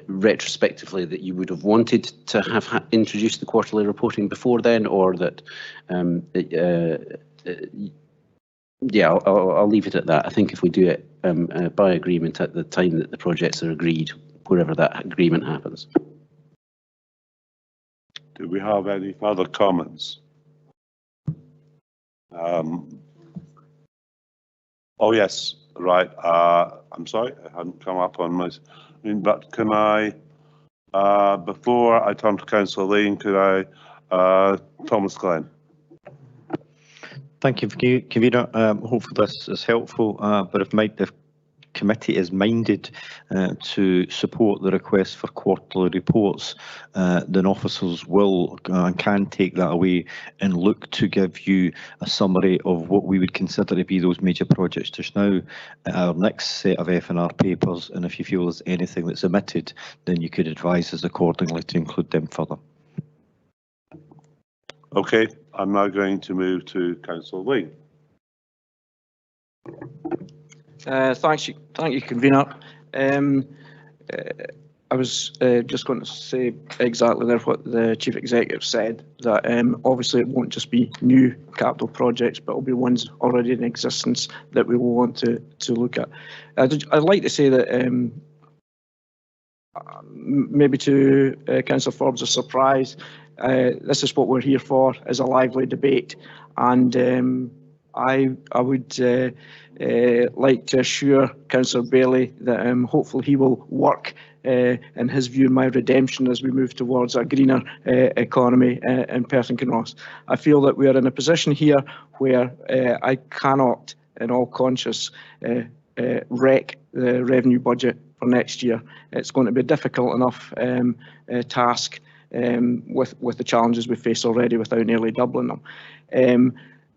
retrospectively that you would have wanted to have introduced the quarterly reporting before then, or that yeah, I'll leave it at that. I think if we do it by agreement at the time that the projects are agreed, wherever that agreement happens. Do we have any further comments? Oh yes, right. I'm sorry, it hadn't come up on my screen, but can I, before I turn to Councillor Lane, could I, Thomas Glenn? Thank you, Convener. Hopefully this is helpful, but if the committee is minded to support the request for quarterly reports, then officers will and can take that away and look to give you a summary of what we would consider to be those major projects just now at our next set of F&R papers, and if you feel there's anything that's omitted, then you could advise us accordingly to include them further. Okay, I'm now going to move to Councillor Lane. Thank you, Convener. I was just going to say exactly there what the Chief Executive said, that obviously it won't just be new capital projects, but it'll be ones already in existence that we will want to look at. I'd like to say that maybe to Councillor Forbes' surprise, this is what we're here for, is a lively debate, and I would like to assure Councillor Bailey that hopefully he will work in his view my redemption as we move towards a greener economy in Perth and Kinross. I feel that we are in a position here where I cannot, in all conscience, wreck the revenue budget for next year. It's going to be a difficult enough task with the challenges we face already without nearly doubling them.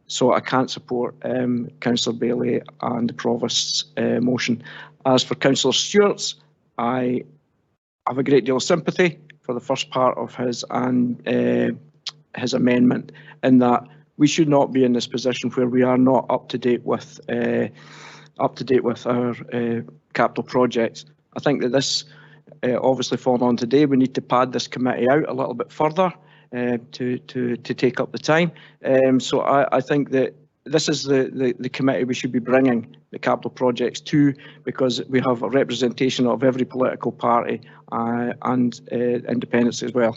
So I can't support Councillor Bailey and the Provost's motion. As for Councillor Stewart's, I have a great deal of sympathy for the first part of his amendment, in that we should not be in this position where we are not up to date with our capital projects. I think that this obviously falling on today, we need to pad this committee out a little bit further to take up the time. So I think that this is the committee we should be bringing the capital projects to, because we have a representation of every political party and independents as well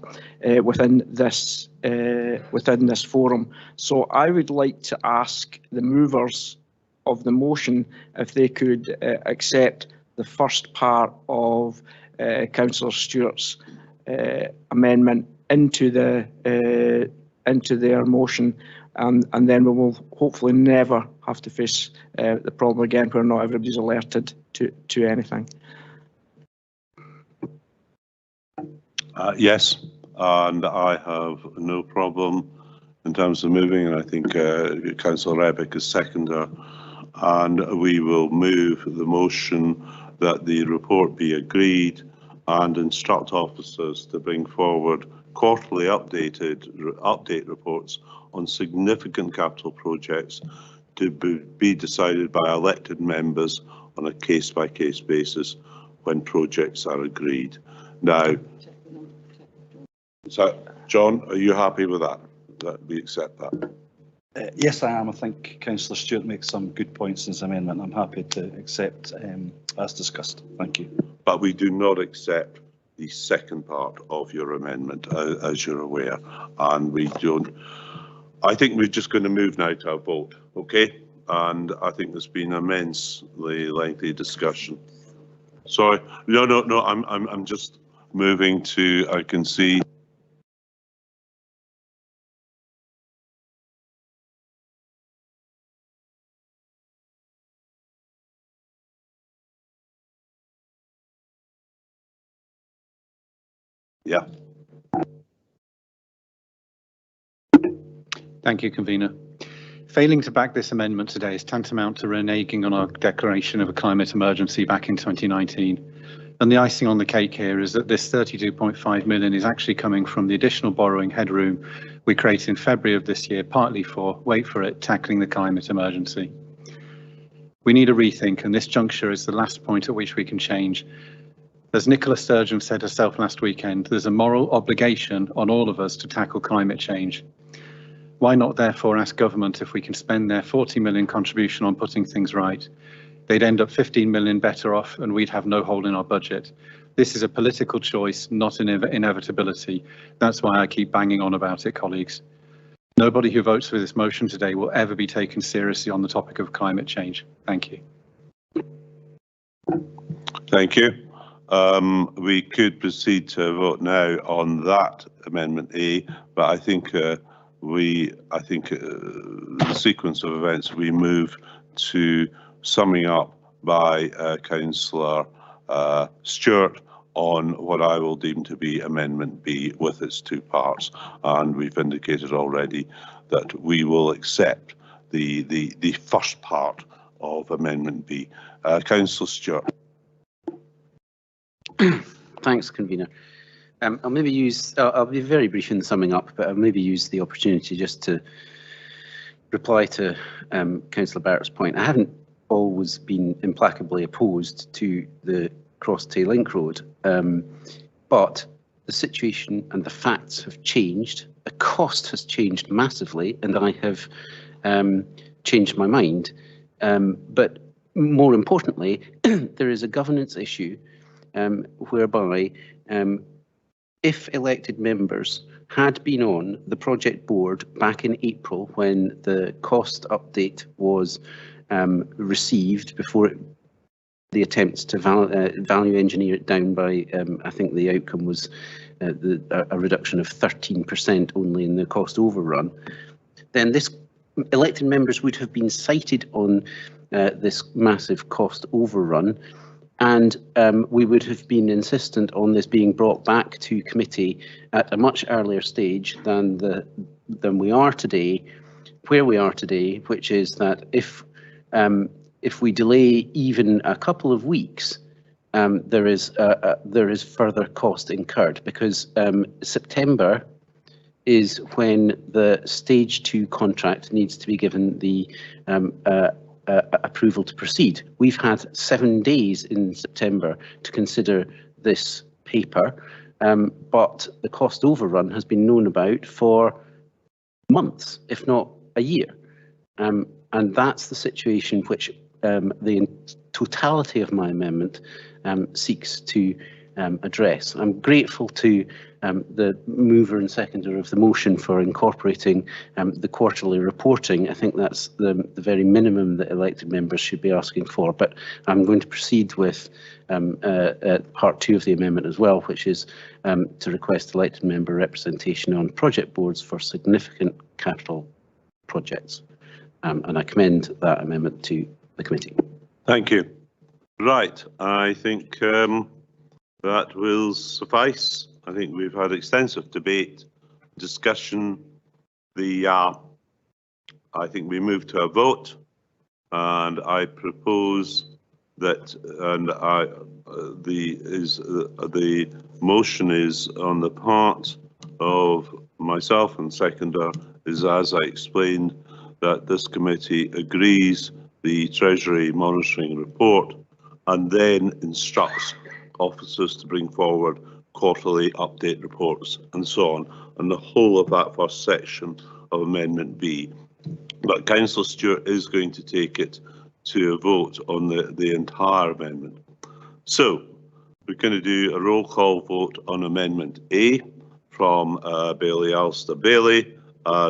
within this forum. So I would like to ask the movers of the motion if they could accept the first part of Councillor Stewart's amendment into their motion, and then we will hopefully never have to face the problem again where not everybody's alerted to anything. Yes, and I have no problem in terms of moving, and I think Councillor Rebick is seconder, and we will move the motion that the report be agreed and instruct officers to bring forward quarterly update reports on significant capital projects to be decided by elected members on a case-by-case basis when projects are agreed. Now, so John, are you happy with that? That we accept that? Yes, I am. I think Councillor Stewart makes some good points in his amendment. I'm happy to accept as discussed. Thank you. But we do not accept the second part of your amendment, as you're aware, and we don't. I think we're just going to move now to a vote, okay? And I think there's been immensely lengthy discussion. Sorry, no. I'm just moving to. I can see. Yeah. Thank you, Convener. Failing to back this amendment today is tantamount to reneging on our declaration of a climate emergency back in 2019. And the icing on the cake here is that this 32.5 million is actually coming from the additional borrowing headroom we created in February of this year, partly for, wait for it, tackling the climate emergency. We need a rethink, and this juncture is the last point at which we can change. As Nicola Sturgeon said herself last weekend, there's a moral obligation on all of us to tackle climate change. Why not therefore ask government if we can spend their 40 million contribution on putting things right? They'd end up 15 million better off and we'd have no hole in our budget. This is a political choice, not an inevitability. That's why I keep banging on about it, colleagues. Nobody who votes for this motion today will ever be taken seriously on the topic of climate change. Thank you. Thank you. We could proceed to vote now on that Amendment A, but I think the sequence of events, we move to summing up by Councillor Stewart on what I will deem to be Amendment B with its two parts, and we've indicated already that we will accept the first part of Amendment B. Councillor Stewart. Thanks, Convener. I'll maybe use, I'll be very brief in summing up, but I'll maybe use the opportunity just to reply to Councillor Barrett's point. I haven't always been implacably opposed to the Cross Tay Link Road, but the situation and the facts have changed. The cost has changed massively, and I have changed my mind. But more importantly, there is a governance issue whereby if elected members had been on the project board back in April when the cost update was received before the attempts to value engineer it down by, I think the outcome was a reduction of 13% only in the cost overrun, then this elected members would have been cited on this massive cost overrun, and we would have been insistent on this being brought back to committee at a much earlier stage than we are today, where we are today, which is that if we delay even a couple of weeks, there is further cost incurred, because September is when the stage 2 contract needs to be given the approval to proceed. We've had 7 days in September to consider this paper, but the cost overrun has been known about for months, if not a year. And that's the situation which the totality of my amendment seeks to address. I'm grateful to the mover and seconder of the motion for incorporating the quarterly reporting. I think that's the very minimum that elected members should be asking for, but I'm going to proceed with part 2 of the amendment as well, which is to request elected member representation on project boards for significant capital projects. And I commend that amendment to the committee. Thank you. Right, I think that will suffice. I think we've had extensive debate, discussion. I think we move to a vote, and I propose that, the motion is on the part of myself and seconder is, as I explained, that this committee agrees the Treasury monitoring report and then instructs officers to bring forward quarterly update reports and so on, and the whole of that first section of Amendment B. But Councillor Stewart is going to take it to a vote on the entire amendment. So we're going to do a roll call vote on Amendment A from Bailey Alistair Bailey,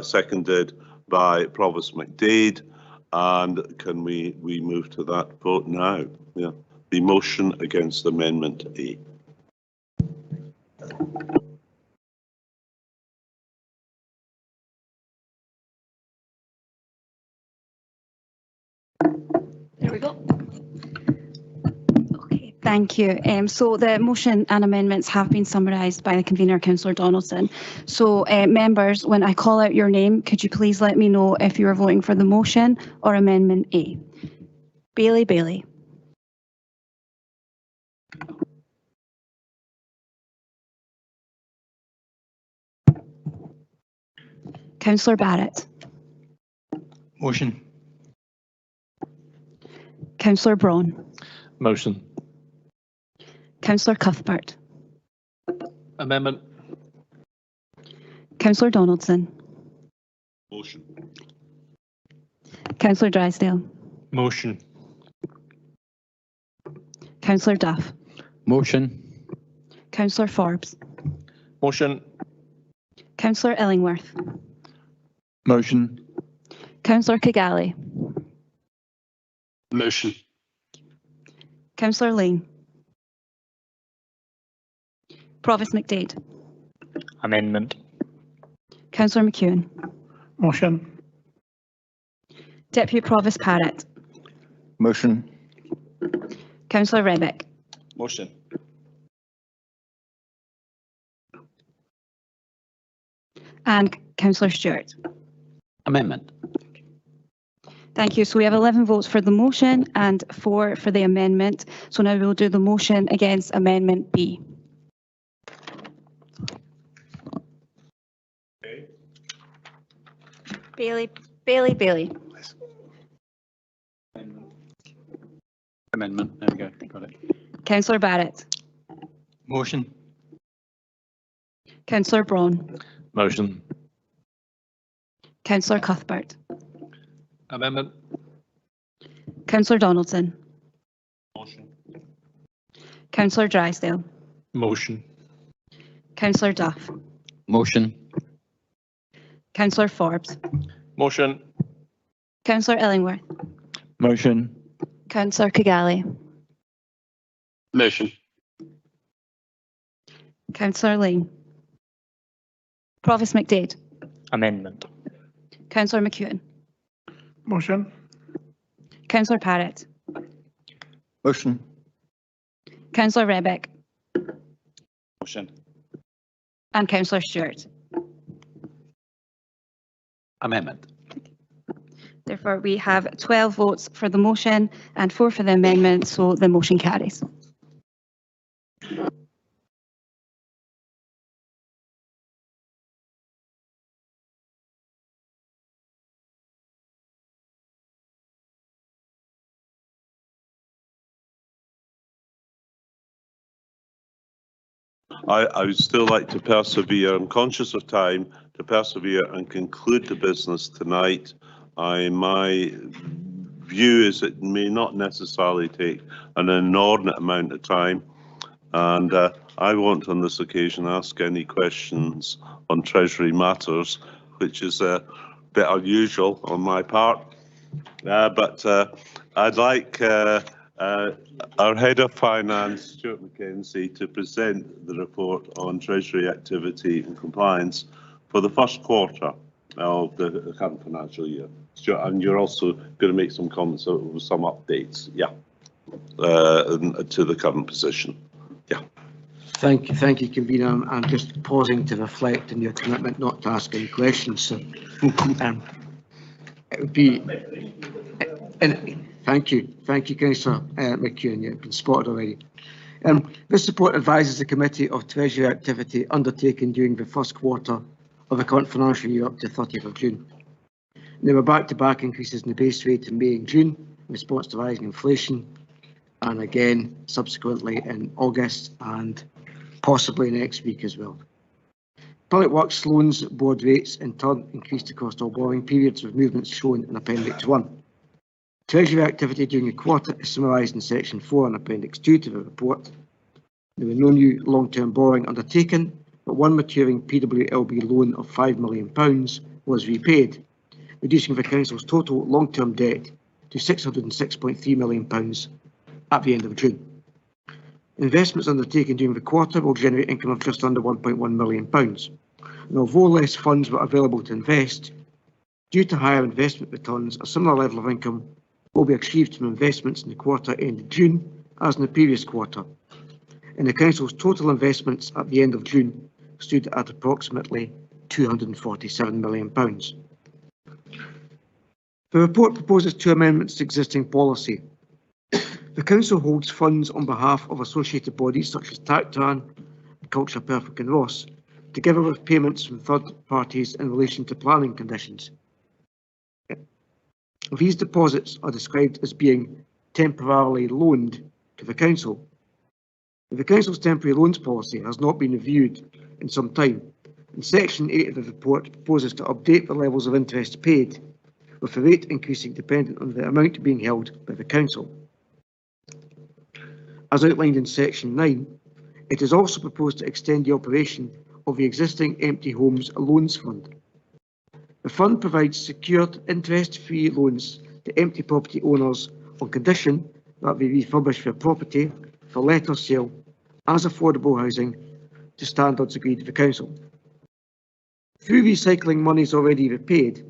seconded by Provost McDade. And can we move to that vote now? Yeah. The motion against Amendment A. There we go. Okay, Thank you. So the motion and amendments have been summarised by the convener, Councillor Donaldson. So members, when I call out your name, could you please let me know if you are voting for the motion or Amendment A? Bailey. Councillor Barrett. Motion. Councillor Braun. Motion. Councillor Cuthbert. Amendment. Councillor Donaldson. Motion. Councillor Drysdale. Motion. Councillor Duff. Motion. Councillor Forbes. Motion. Councillor Illingworth. Motion. Councillor Kigali. Motion. Councillor Lane. Provost McDade. Amendment. Councillor McEwen. Motion. Deputy Provost Parrott. Motion. Councillor Rebeck. Motion. And Councillor Stewart. Amendment. Thank you. So we have 11 votes for the motion and 4 for the amendment. So now we'll do the motion against Amendment B. Bailey. Amendment. There we go. Got it. Councillor Barrett. Motion. Councillor Braun. Motion. Councillor Cuthbert. Amendment. Councillor Donaldson. Motion. Councillor Drysdale. Motion. Councillor Duff. Motion. Councillor Forbes. Motion. Councillor Illingworth. Motion. Councillor Kigali. Motion. Councillor Lane. Provost McDade. Amendment. Councillor McEwen. Motion. Councillor Parrott. Motion. Councillor Rebeck. Motion. And Councillor Stewart. Amendment. Therefore, we have 12 votes for the motion and 4 for the amendment, so the motion carries. I would still like to persevere. I'm conscious of time, to persevere and conclude the business tonight. My view is it may not necessarily take an inordinate amount of time, and I won't on this occasion ask any questions on Treasury matters, which is a bit unusual on my part, but I'd like our Head of Finance, Stuart McKenzie, to present the report on Treasury activity and compliance for the first quarter of the current financial year. Stuart, and you're also going to make some comments with some updates, to the current position. Thank you, convener. I'm just pausing to reflect on your commitment not to ask any questions. So, it would be. Thank you, Councillor McEwen. You've been spotted already. This report advises the Committee of Treasury activity undertaken during the first quarter of the current financial year up to 30th of June. There were back-to-back increases in the base rate in May and June in response to rising inflation, and again subsequently in August and possibly next week as well. Public Works loans board rates in turn increased across all borrowing periods, with movements shown in Appendix 1. Treasury activity during the quarter is summarised in Section 4 and Appendix 2 to the report. There was no new long-term borrowing undertaken, but one maturing PWLB loan of £5 million was repaid, reducing the Council's total long-term debt to £606.3 million at the end of June. Investments undertaken during the quarter will generate income of just under £1.1 million. And although less funds were available to invest, due to higher investment returns, a similar level of income will be achieved from investments in the quarter ended June as in the previous quarter, and the Council's total investments at the end of June stood at approximately £247 million. The report proposes 2 amendments to existing policy. The Council holds funds on behalf of associated bodies such as Tactan, Culture, Perth and Kinross, together with payments from third parties in relation to planning conditions. These deposits are described as being temporarily loaned to the Council. The Council's temporary loans policy has not been reviewed in some time, and Section 8 of the report proposes to update the levels of interest paid, with the rate increasing dependent on the amount being held by the Council. As outlined in Section 9, it is also proposed to extend the operation of the existing Empty Homes Loans Fund. The fund provides secured interest-free loans to empty property owners on condition that they refurbish their property for let or sale as affordable housing to standards agreed with the Council. Through recycling monies already repaid,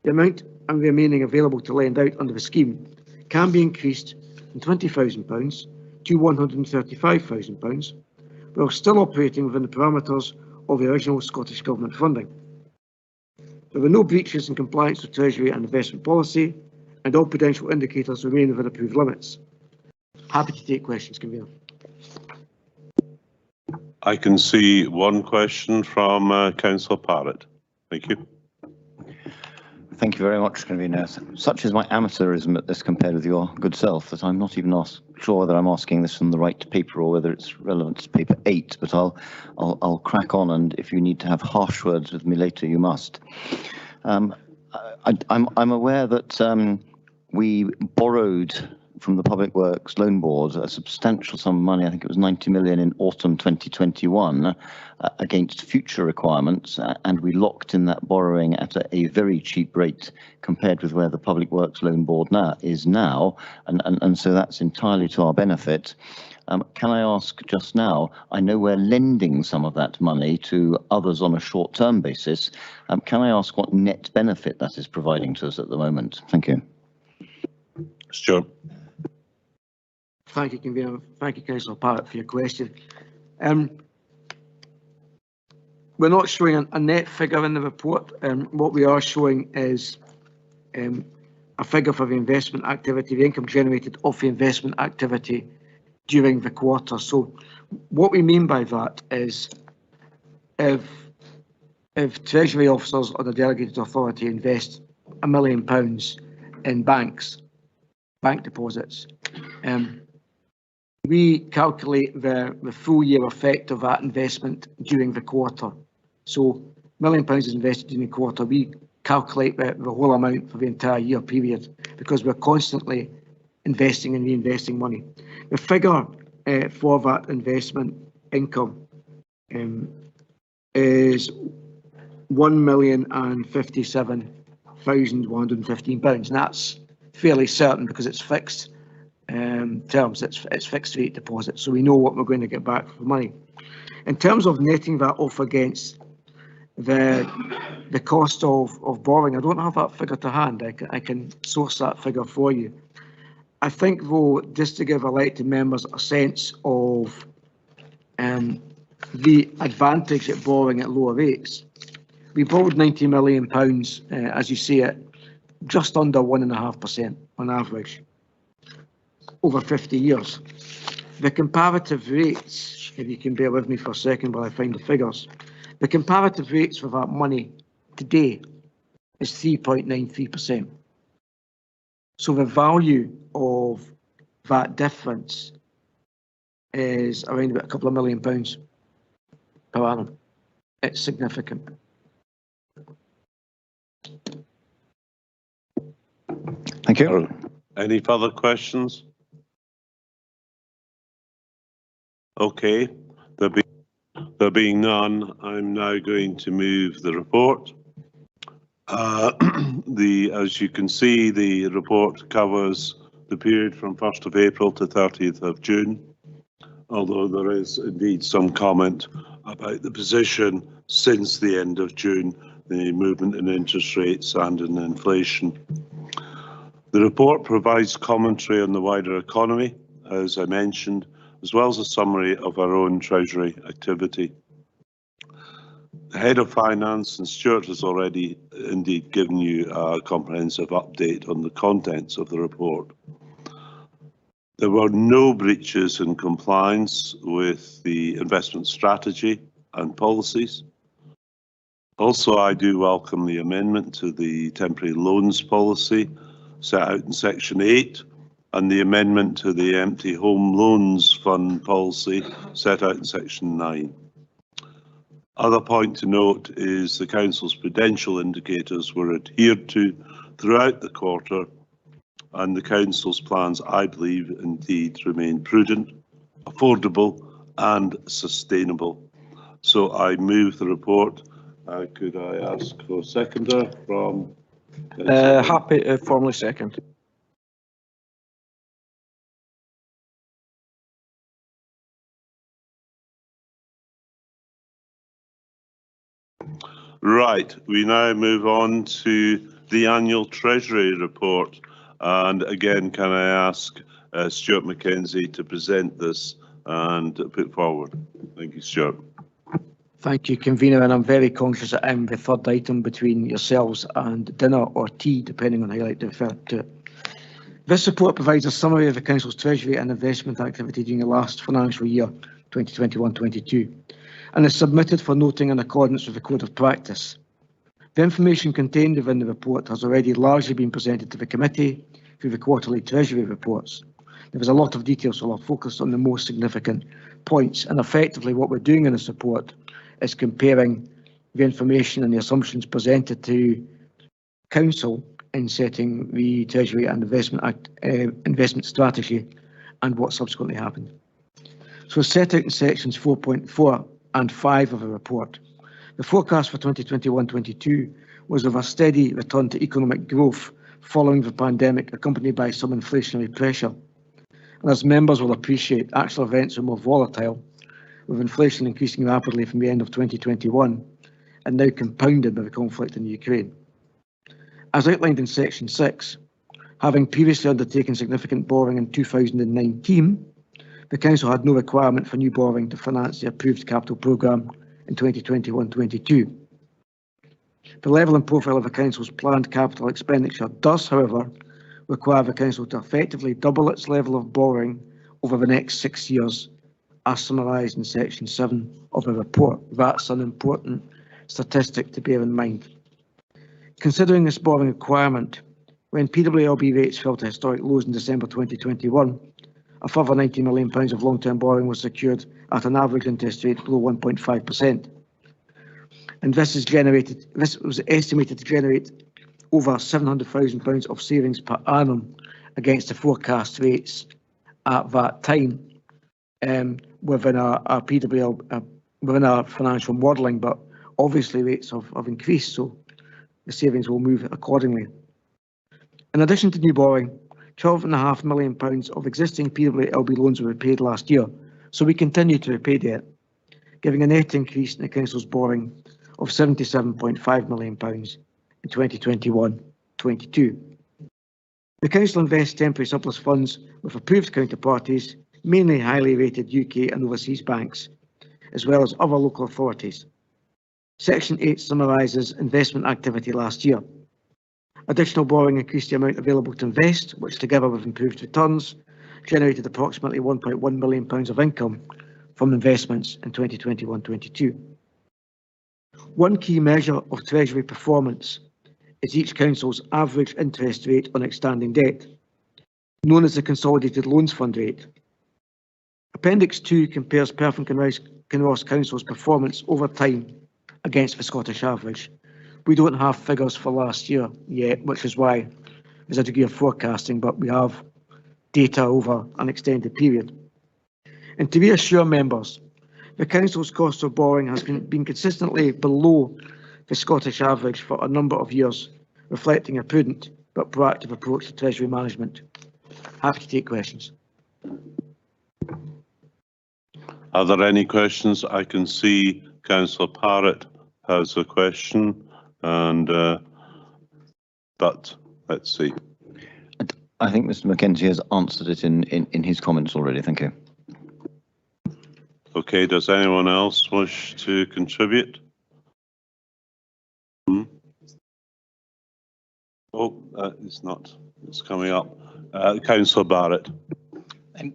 the amount and remaining available to lend out under the scheme can be increased from £20,000 to £135,000, while still operating within the parameters of the original Scottish Government funding. There were no breaches in compliance with Treasury and investment policy, and all prudential indicators remain within approved limits. Happy to take questions, Convener. I can see one question from Councillor Parrott. Thank you. Thank you very much, Convener. Such is my amateurism at this compared with your good self that I'm not even sure whether I'm asking this from the right paper or whether it's relevant to paper 8, but I'll crack on, and if you need to have harsh words with me later, you must. I'm aware that we borrowed from the Public Works Loan Board a substantial sum of money, I think it was 90 million in autumn 2021, against future requirements, and we locked in that borrowing at a very cheap rate compared with where the Public Works Loan Board is now, and so that's entirely to our benefit. Can I ask just now, I know we're lending some of that money to others on a short-term basis. Can I ask what net benefit that is providing to us at the moment? Thank you. Steward. Thank you, Convener. Thank you, Councillor Parrott, for your question. We're not showing a net figure in the report. What we are showing is a figure for the investment activity, the income generated off the investment activity during the quarter. So what we mean by that is if Treasury officers or the delegated authority invest £1 million in bank deposits, we calculate the full year effect of that investment during the quarter. So £1 million is invested during the quarter. We calculate the whole amount for the entire year period because we're constantly investing and reinvesting money. The figure for that investment income is £1,057,115, and that's fairly certain because it's fixed terms, it's fixed rate deposits, so we know what we're going to get back for the money. In terms of netting that off against the cost of borrowing, I don't have that figure to hand. I can source that figure for you. I think, though, just to give elected members a sense of the advantage at borrowing at lower rates, we borrowed £90 million, as you see it, just under 1.5% on average over 50 years. The comparative rates, if you can bear with me for a second while I find the figures, the comparative rates for that money today is 3.93%. So the value of that difference is around about a couple of £1 million per annum. It's significant. Thank you. Any further questions? Okay, there being none, I'm now going to move the report. As you can see, the report covers the period from 1st of April to 30th of June, although there is indeed some comment about the position since the end of June, the movement in interest rates and in inflation. The report provides commentary on the wider economy as I mentioned, as well as a summary of our own Treasury activity. The Head of Finance and Steward has already indeed given you a comprehensive update on the contents of the report. There were no breaches in compliance with the investment strategy and policies. Also, I do welcome the amendment to the temporary loans policy set out in Section 8 and the amendment to the Empty Home Loans Fund policy set out in Section 9. Other point to note is the Council's prudential indicators were adhered to throughout the quarter, and the Council's plans, I believe, indeed remain prudent, affordable and sustainable. So I move the report. Could I ask for a seconder from? Happy to formally second. Right, we now move on to the annual Treasury report. And again, can I ask Stuart Mackenzie to present this and put forward? Thank you, Stuart. Thank you, Convener, and I'm very conscious that I'm the third item between yourselves and dinner or tea, depending on how you like to refer to it. This report provides a summary of the Council's Treasury and investment activity during the last financial year, 2021-22, and is submitted for noting in accordance with the Code of Practice. The information contained within the report has already largely been presented to the committee through the quarterly Treasury reports. There is a lot of detail, so I'll focus on the most significant points, and effectively what we're doing in this report is comparing the information and the assumptions presented to Council in setting the Treasury and investment strategy and what subsequently happened. So set out in sections 4.4 and 5 of the report, the forecast for 2021-22 was of a steady return to economic growth following the pandemic, accompanied by some inflationary pressure. And as members will appreciate, actual events are more volatile, with inflation increasing rapidly from the end of 2021 and now compounded by the conflict in Ukraine. As outlined in Section 6, having previously undertaken significant borrowing in 2019, the Council had no requirement for new borrowing to finance the approved capital programme in 2021-22. The level and profile of the Council's planned capital expenditure does, however, require the Council to effectively double its level of borrowing over the next 6 years, as summarised in Section 7 of the report. That's an important statistic to bear in mind. Considering this borrowing requirement, when PWLB rates fell to historic lows in December 2021, a further £90 million of long-term borrowing was secured at an average interest rate below 1.5%. And this was estimated to generate over £700,000 of savings per annum against the forecast rates at that time within our financial modelling, but obviously rates have increased, so the savings will move accordingly. In addition to new borrowing, £12.5 million of existing PWLB loans were repaid last year, so we continue to repay debt, giving a net increase in the Council's borrowing of £77.5 million in 2021-22. The Council invests temporary surplus funds with approved counterparties, mainly highly rated UK and overseas banks, as well as other local authorities. Section 8 summarises investment activity last year. Additional borrowing increased the amount available to invest, which together with improved returns, generated approximately £1.1 million of income from investments in 2021-22. One key measure of Treasury performance is each Council's average interest rate on outstanding debt, known as the Consolidated Loans Fund rate. Appendix 2 compares Perth and Kinross Council's performance over time against the Scottish average. We don't have figures for last year yet, which is why there's a degree of forecasting, but we have data over an extended period. And to reassure members, the Council's cost of borrowing has been consistently below the Scottish average for a number of years, reflecting a prudent but proactive approach to Treasury management. Happy to take questions. Are there any questions? I can see Councillor Parrott has a question, and but let's see. I think Mr. Mackenzie has answered it in his comments already. Thank you. Okay, does anyone else wish to contribute? Oh, it's not. It's coming up. Councillor Barrett.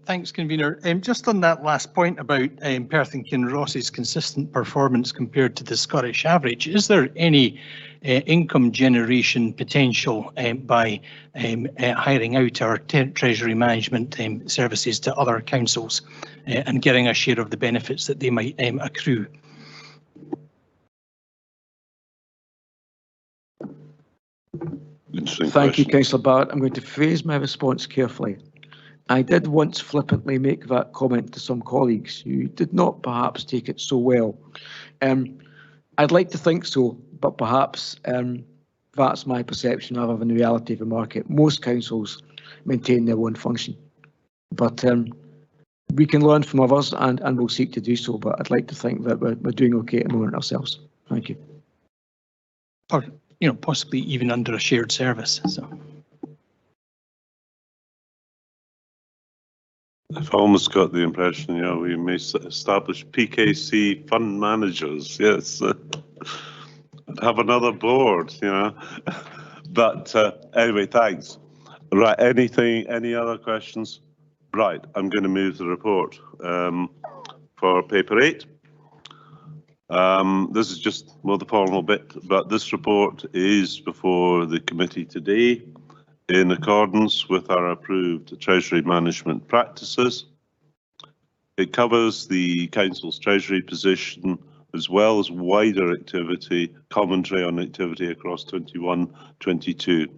Thanks, Convener. Just on that last point about Perth and Kinross's consistent performance compared to the Scottish average, is there any income generation potential by hiring out our treasury management services to other councils and getting a share of the benefits that they might accrue? Thank you, Councillor Barrett. I'm going to phrase my response carefully. I did once flippantly make that comment to some colleagues who did not perhaps take it so well. I'd like to think so, but perhaps that's my perception rather than the reality of the market. Most councils maintain their own function, but we can learn from others and we'll seek to do so, but I'd like to think that we're doing okay at the moment ourselves. Thank you. Or, you know, possibly even under a shared service. So. I've almost got the impression, you know, we may establish PKC fund managers, yes, have another board, you know, but anyway, thanks. Right, any other questions? Right, I'm going to move the report for paper 8. This is just, well, the formal bit, but this report is before the committee today in accordance with our approved Treasury management practices. It covers the Council's Treasury position as well as wider activity, commentary on activity across 21-22.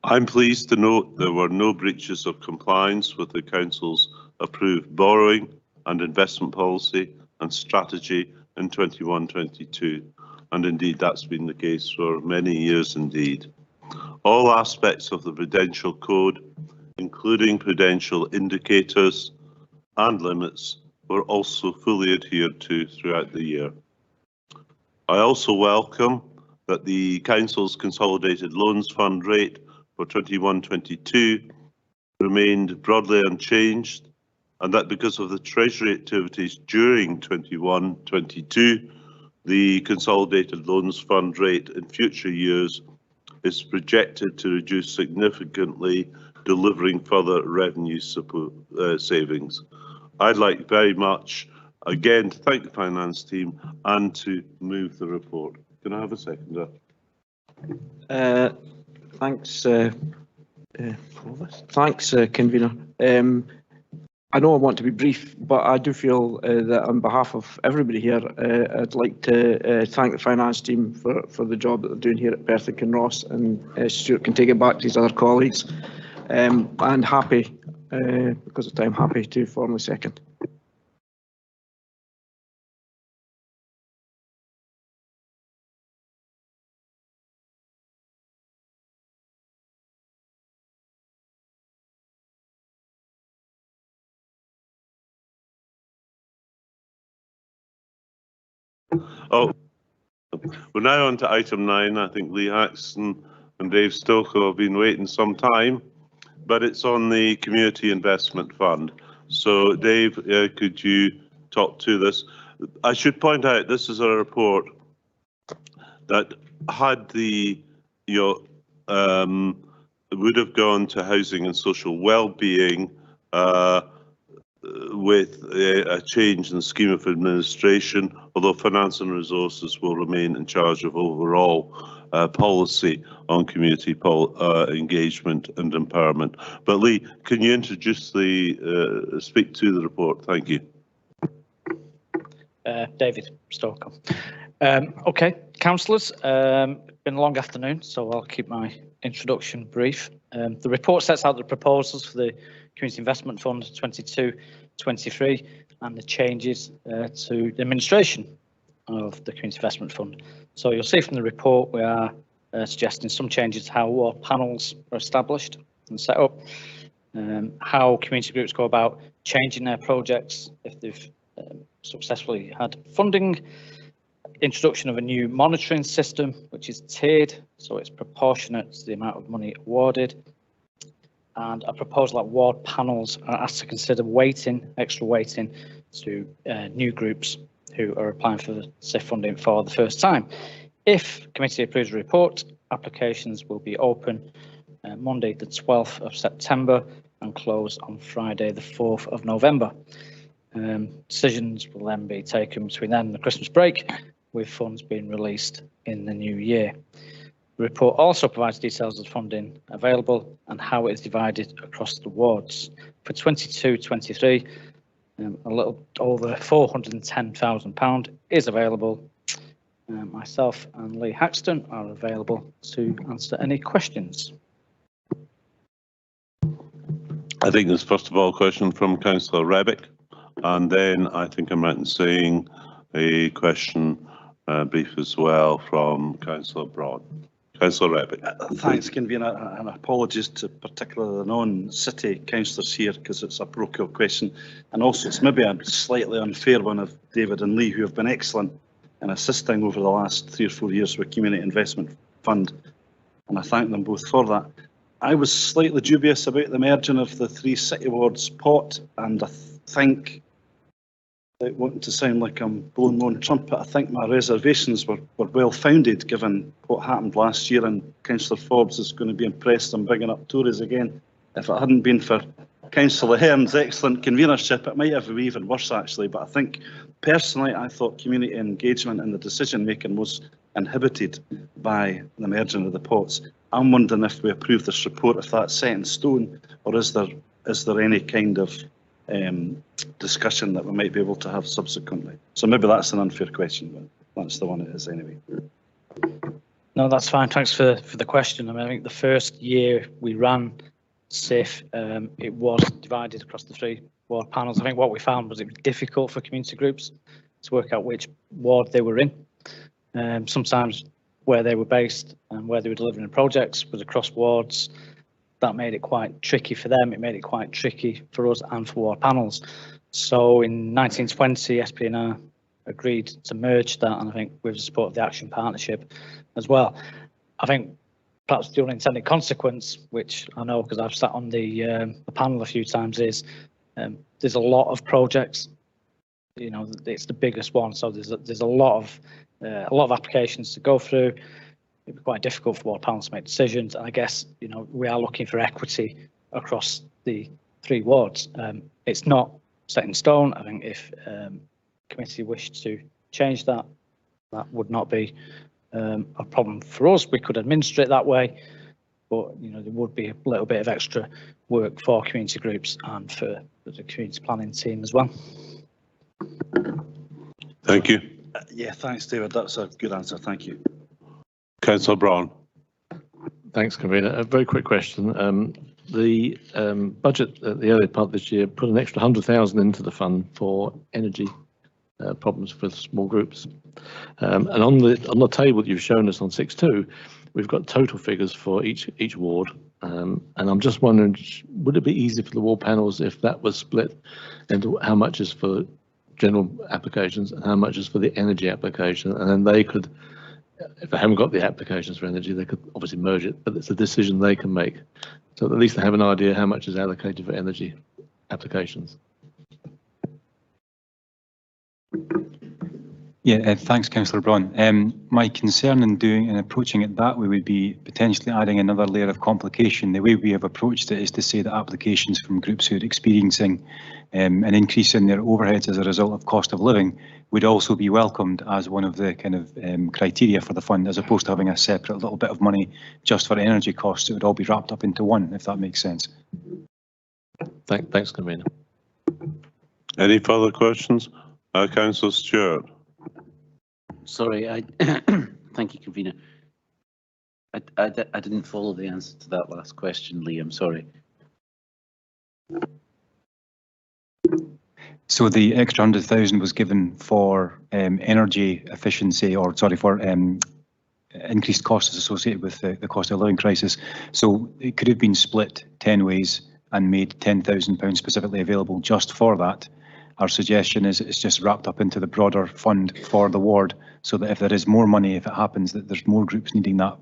I'm pleased to note there were no breaches of compliance with the Council's approved borrowing and investment policy and strategy in 21-22, and indeed that's been the case for many years indeed. All aspects of the Prudential Code, including prudential indicators and limits, were also fully adhered to throughout the year. I also welcome that the Council's Consolidated Loans Fund rate for 21-22 remained broadly unchanged, and that because of the Treasury activities during 21-22, the Consolidated Loans Fund rate in future years is projected to reduce significantly, delivering further revenue support, savings. I'd like very much, again, to thank the finance team and to move the report. Can I have a seconder? Thanks, thanks, Convener. I know I want to be brief, but I do feel that on behalf of everybody here, I'd like to thank the finance team for the job that they're doing here at Perth and Kinross, and Stewart can take it back to his other colleagues. And happy, because of time, happy to formally second. Oh, we're now on to item 9. I think Lee Haxton and Dave Stoker have been waiting some time, but it's on the Community Investment Fund. So Dave, could you talk to this? I should point out this is a report that had the, would have gone to housing and social well-being with a change in the scheme of administration, although Finance and Resources will remain in charge of overall policy on community engagement and empowerment. But Lee, can you introduce speak to the report? Thank you. David Stoker. Okay, councillors, been a long afternoon, so I'll keep my introduction brief. The report sets out the proposals for the Community Investment Fund 22-23 and the changes to the administration of the Community Investment Fund. So you'll see from the report we are suggesting some changes to how award panels are established and set up, how community groups go about changing their projects if they've successfully had funding, introduction of a new monitoring system which is tiered, so it's proportionate to the amount of money awarded, and a proposal that ward panels are asked to consider extra weighting to new groups who are applying for the SIF funding for the first time. If committee approves the report, applications will be open Monday the 12th of September and close on Friday the 4th of November. Decisions will then be taken between then and the Christmas break, with funds being released in the new year. The report also provides details of the funding available and how it is divided across the wards. For 22-23, a little over £410,000 is available. Myself and Lee Haxton are available to answer any questions. I think there's first of all a question from Councillor Rebick, and then I think I'm right in saying a question brief as well from Councillor Braun. Councillor Rebick. Thanks, Convener, and apologies to particularly the non-city councillors here because it's a parochial question, and also it's maybe a slightly unfair one of David and Lee, who have been excellent in assisting over the last 3 or 4 years with Community Investment Fund, and I thank them both for that. I was slightly dubious about the merging of the 3 city wards pot, and I think, without wanting to sound like I'm blowing my own trumpet, I think my reservations were well founded given what happened last year, and Councillor Forbes is going to be impressed I'm bringing up Tories again. If it hadn't been for Councillor Hearn's excellent convenership, it might have been even worse actually, but I think personally I thought community engagement in the decision making was inhibited by the merging of the pots. I'm wondering if we approve this report, if that's set in stone, or is there any kind of discussion that we might be able to have subsequently? So maybe that's an unfair question, but that's the one it is anyway. No, that's fine. Thanks for the question. I mean, I think the first year we ran SIF, it was divided across the 3 ward panels. I think what we found was it was difficult for community groups to work out which ward they were in. Sometimes where they were based and where they were delivering projects was across wards. That made it quite tricky for them. It made it quite tricky for us and for ward panels. So in 1920, SPNR agreed to merge that, and I think with the support of the Action Partnership as well. I think perhaps the unintended consequence, which I know because I've sat on the panel a few times, is there's a lot of projects. You know, it's the biggest one, so there's a lot of applications to go through. It'd be quite difficult for ward panels to make decisions, and I guess, you know, we are looking for equity across the 3 wards. It's not set in stone. I think if committee wished to change that, that would not be a problem for us. We could administer it that way, but you know, there would be a little bit of extra work for community groups and for the community planning team as well. Thank you. Yeah, thanks, David. That's a good answer. Thank you. Councillor Brown. Thanks, Convener. A very quick question. The budget at the earlier part of this year put an extra 100,000 into the fund for energy problems for small groups. And on the table that you've shown us on 6.2, we've got total figures for each ward. And I'm just wondering, would it be easy for the ward panels if that was split into how much is for general applications and how much is for the energy application, and then they could, if they haven't got the applications for energy, they could obviously merge it, but it's a decision they can make. So at least they have an idea how much is allocated for energy applications. Yeah, thanks, Councillor Braun. My concern in approaching it that way would be potentially adding another layer of complication. The way we have approached it is to say that applications from groups who are experiencing an increase in their overheads as a result of cost of living would also be welcomed as one of the kind of criteria for the fund, as opposed to having a separate little bit of money just for energy costs. It would all be wrapped up into one, if that makes sense. Thanks, Convener. Any further questions? Councillor Steward. Sorry, thank you, Convener. I didn't follow the answer to that last question, Lee. I'm sorry. So the extra 100,000 was given for energy efficiency, or sorry, for increased costs associated with the cost of living crisis. So it could have been split 10 ways and made £10,000 specifically available just for that. Our suggestion is it's just wrapped up into the broader fund for the ward, so that if there is more money, if it happens that there's more groups needing that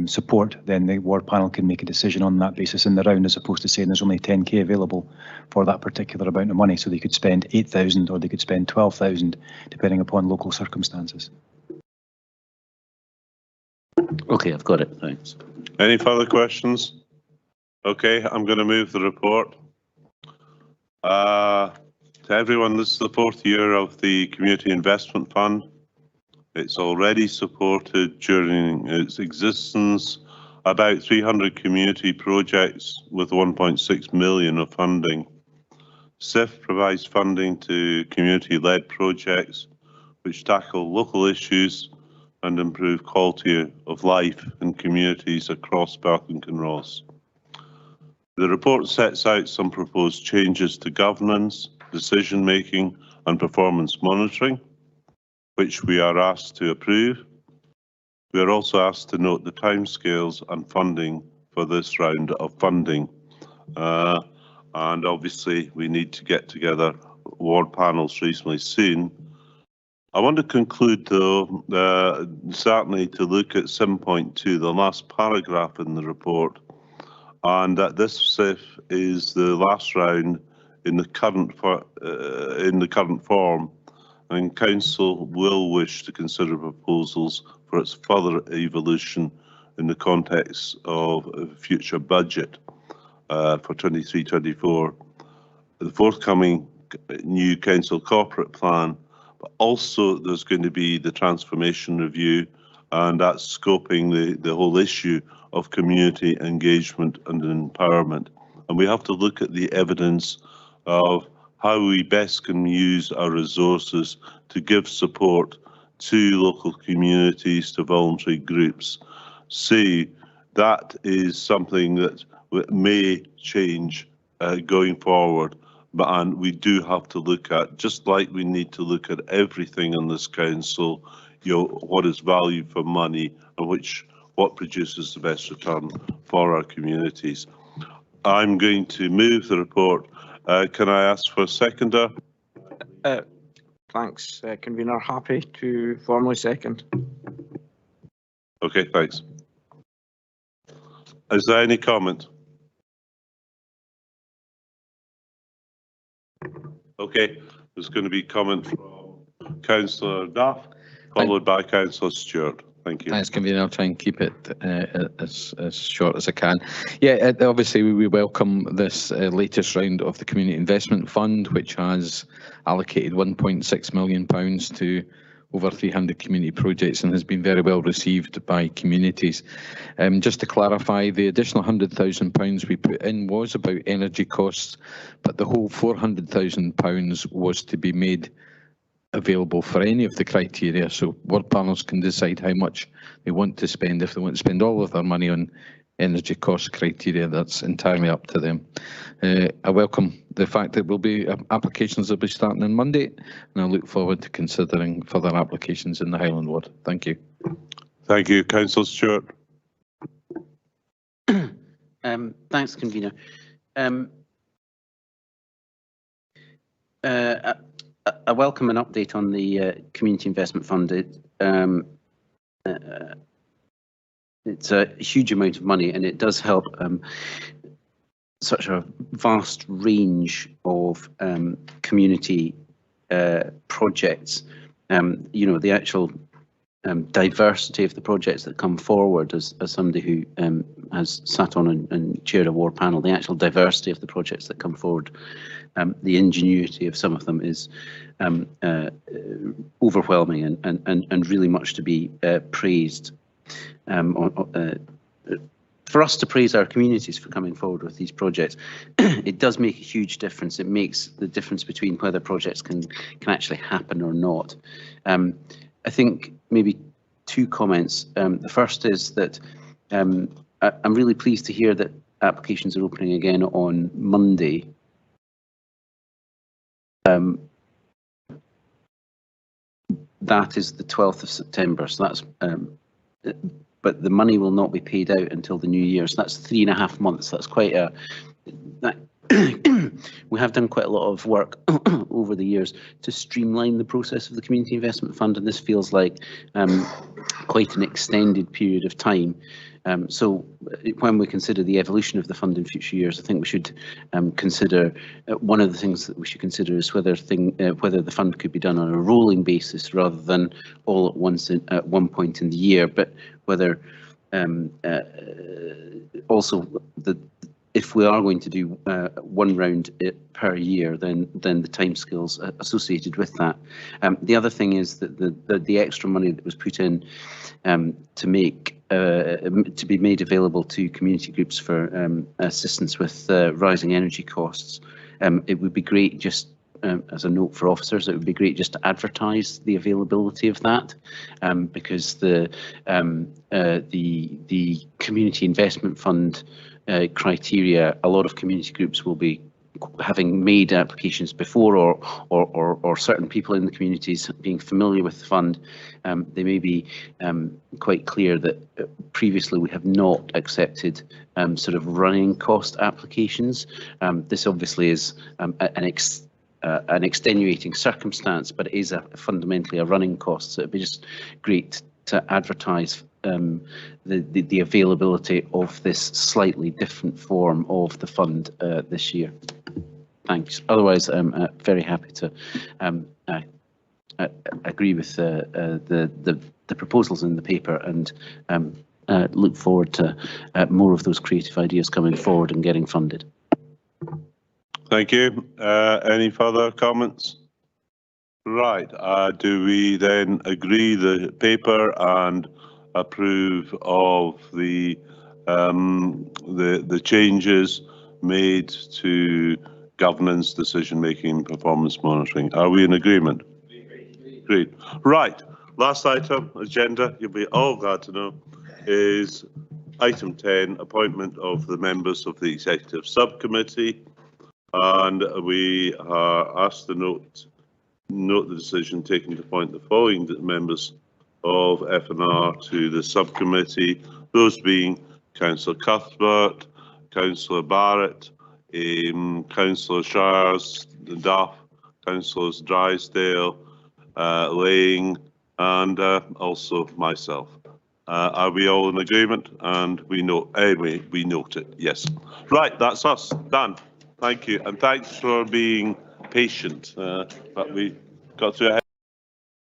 support, then the ward panel can make a decision on that basis in the round, as opposed to saying there's only 10k available for that particular amount of money. So they could spend 8,000 or they could spend 12,000, depending upon local circumstances. Okay, I've got it. Thanks. Any further questions? Okay, I'm going to move the report. To everyone, this is the 4th year of the Community Investment Fund. It's already supported during its existence about 300 community projects with 1.6 million of funding. CIF provides funding to community-led projects which tackle local issues and improve quality of life in communities across Perth and Kinross. The report sets out some proposed changes to governance, decision-making and performance monitoring, which we are asked to approve. We are also asked to note the timescales and funding for this round of funding. And obviously we need to get together ward panels reasonably soon. I want to conclude though, certainly to look at 7.2, the last paragraph in the report, and that this CIF is the last round in the current form, and Council will wish to consider proposals for its further evolution in the context of a future budget for 23-24, the forthcoming new Council corporate plan. But also there's going to be the transformation review, and that's scoping the whole issue of community engagement and empowerment. And we have to look at the evidence of how we best can use our resources to give support to local communities, to voluntary groups. See, that is something that may change going forward. And we do have to look at, just like we need to look at everything in this council, what is value for money and what produces the best return for our communities. I'm going to move the report. Can I ask for a seconder? Thanks, Convener. Happy to formally second. Okay, thanks. Is there any comment? Okay, there's going to be comment from Councillor Duff, followed by Councillor Steward. Thank you. Thanks, Convener. I'll try and keep it as short as I can. Yeah, obviously we welcome this latest round of the Community Investment Fund, which has allocated £1.6 million to over 300 community projects and has been very well received by communities. Just to clarify, the additional £100,000 we put in was about energy costs, but the whole £400,000 was to be made available for any of the criteria, so ward panels can decide how much they want to spend. If they want to spend all of their money on energy cost criteria, that's entirely up to them. I welcome the fact that applications will be starting on Monday, and I look forward to considering further applications in the Highland Ward. Thank you. Thank you, Councillor Stewart. Thanks, Convener. I welcome an update on the Community Investment Fund. It's a huge amount of money, and it does help such a vast range of community projects. The actual diversity of the projects that come forward, as somebody who has sat on and chaired a ward panel, the actual diversity of the projects that come forward, the ingenuity of some of them is overwhelming and really much to be praised. For us to praise our communities for coming forward with these projects, it does make a huge difference. It makes the difference between whether projects can actually happen or not. I think maybe two comments. The first is that I'm really pleased to hear that applications are opening again on Monday. That is the 12th of September, so that's but the money will not be paid out until the new year, so that's 3.5 months. That's quite a we have done quite a lot of work over the years to streamline the process of the Community Investment Fund, and this feels like quite an extended period of time. So when we consider the evolution of the fund in future years, I think we should consider, one of the things that we should consider is whether the fund could be done on a rolling basis rather than all at once at one point in the year, but whether also if we are going to do one round per year, then the timescales associated with that. The other thing is that the extra money that was put in to be made available to community groups for assistance with rising energy costs. It would be great, just as a note for officers, it would be great just to advertise the availability of that, because the Community Investment Fund criteria, a lot of community groups will be having made applications before, or certain people in the communities being familiar with the fund. They may be quite clear that previously we have not accepted sort of running cost applications. This obviously is an extenuating circumstance, but it is fundamentally a running cost. So it'd be just great to advertise the availability of this slightly different form of the fund this year. Thanks. Otherwise, I'm very happy to agree with the proposals in the paper, and look forward to more of those creative ideas coming forward and getting funded. Thank you. Any further comments? Right. Do we then agree the paper and approve of the changes made to governance, decision making, performance monitoring? Are we in agreement? Agreed. Right. Last item, agenda, you'll be all glad to know, is item 10, appointment of the members of the executive subcommittee. And we are asked to note the decision taken to appoint the following members of F&R to the subcommittee, those being Councillor Cuthbert, Councillor Barrett, Councillor Shires, Duff, Councillors Drysdale, Lang, and also myself. Are we all in agreement? And we know, anyway, we note it, yes. Right, that's us, done. Thank you, and thanks for being patient, but we got through it.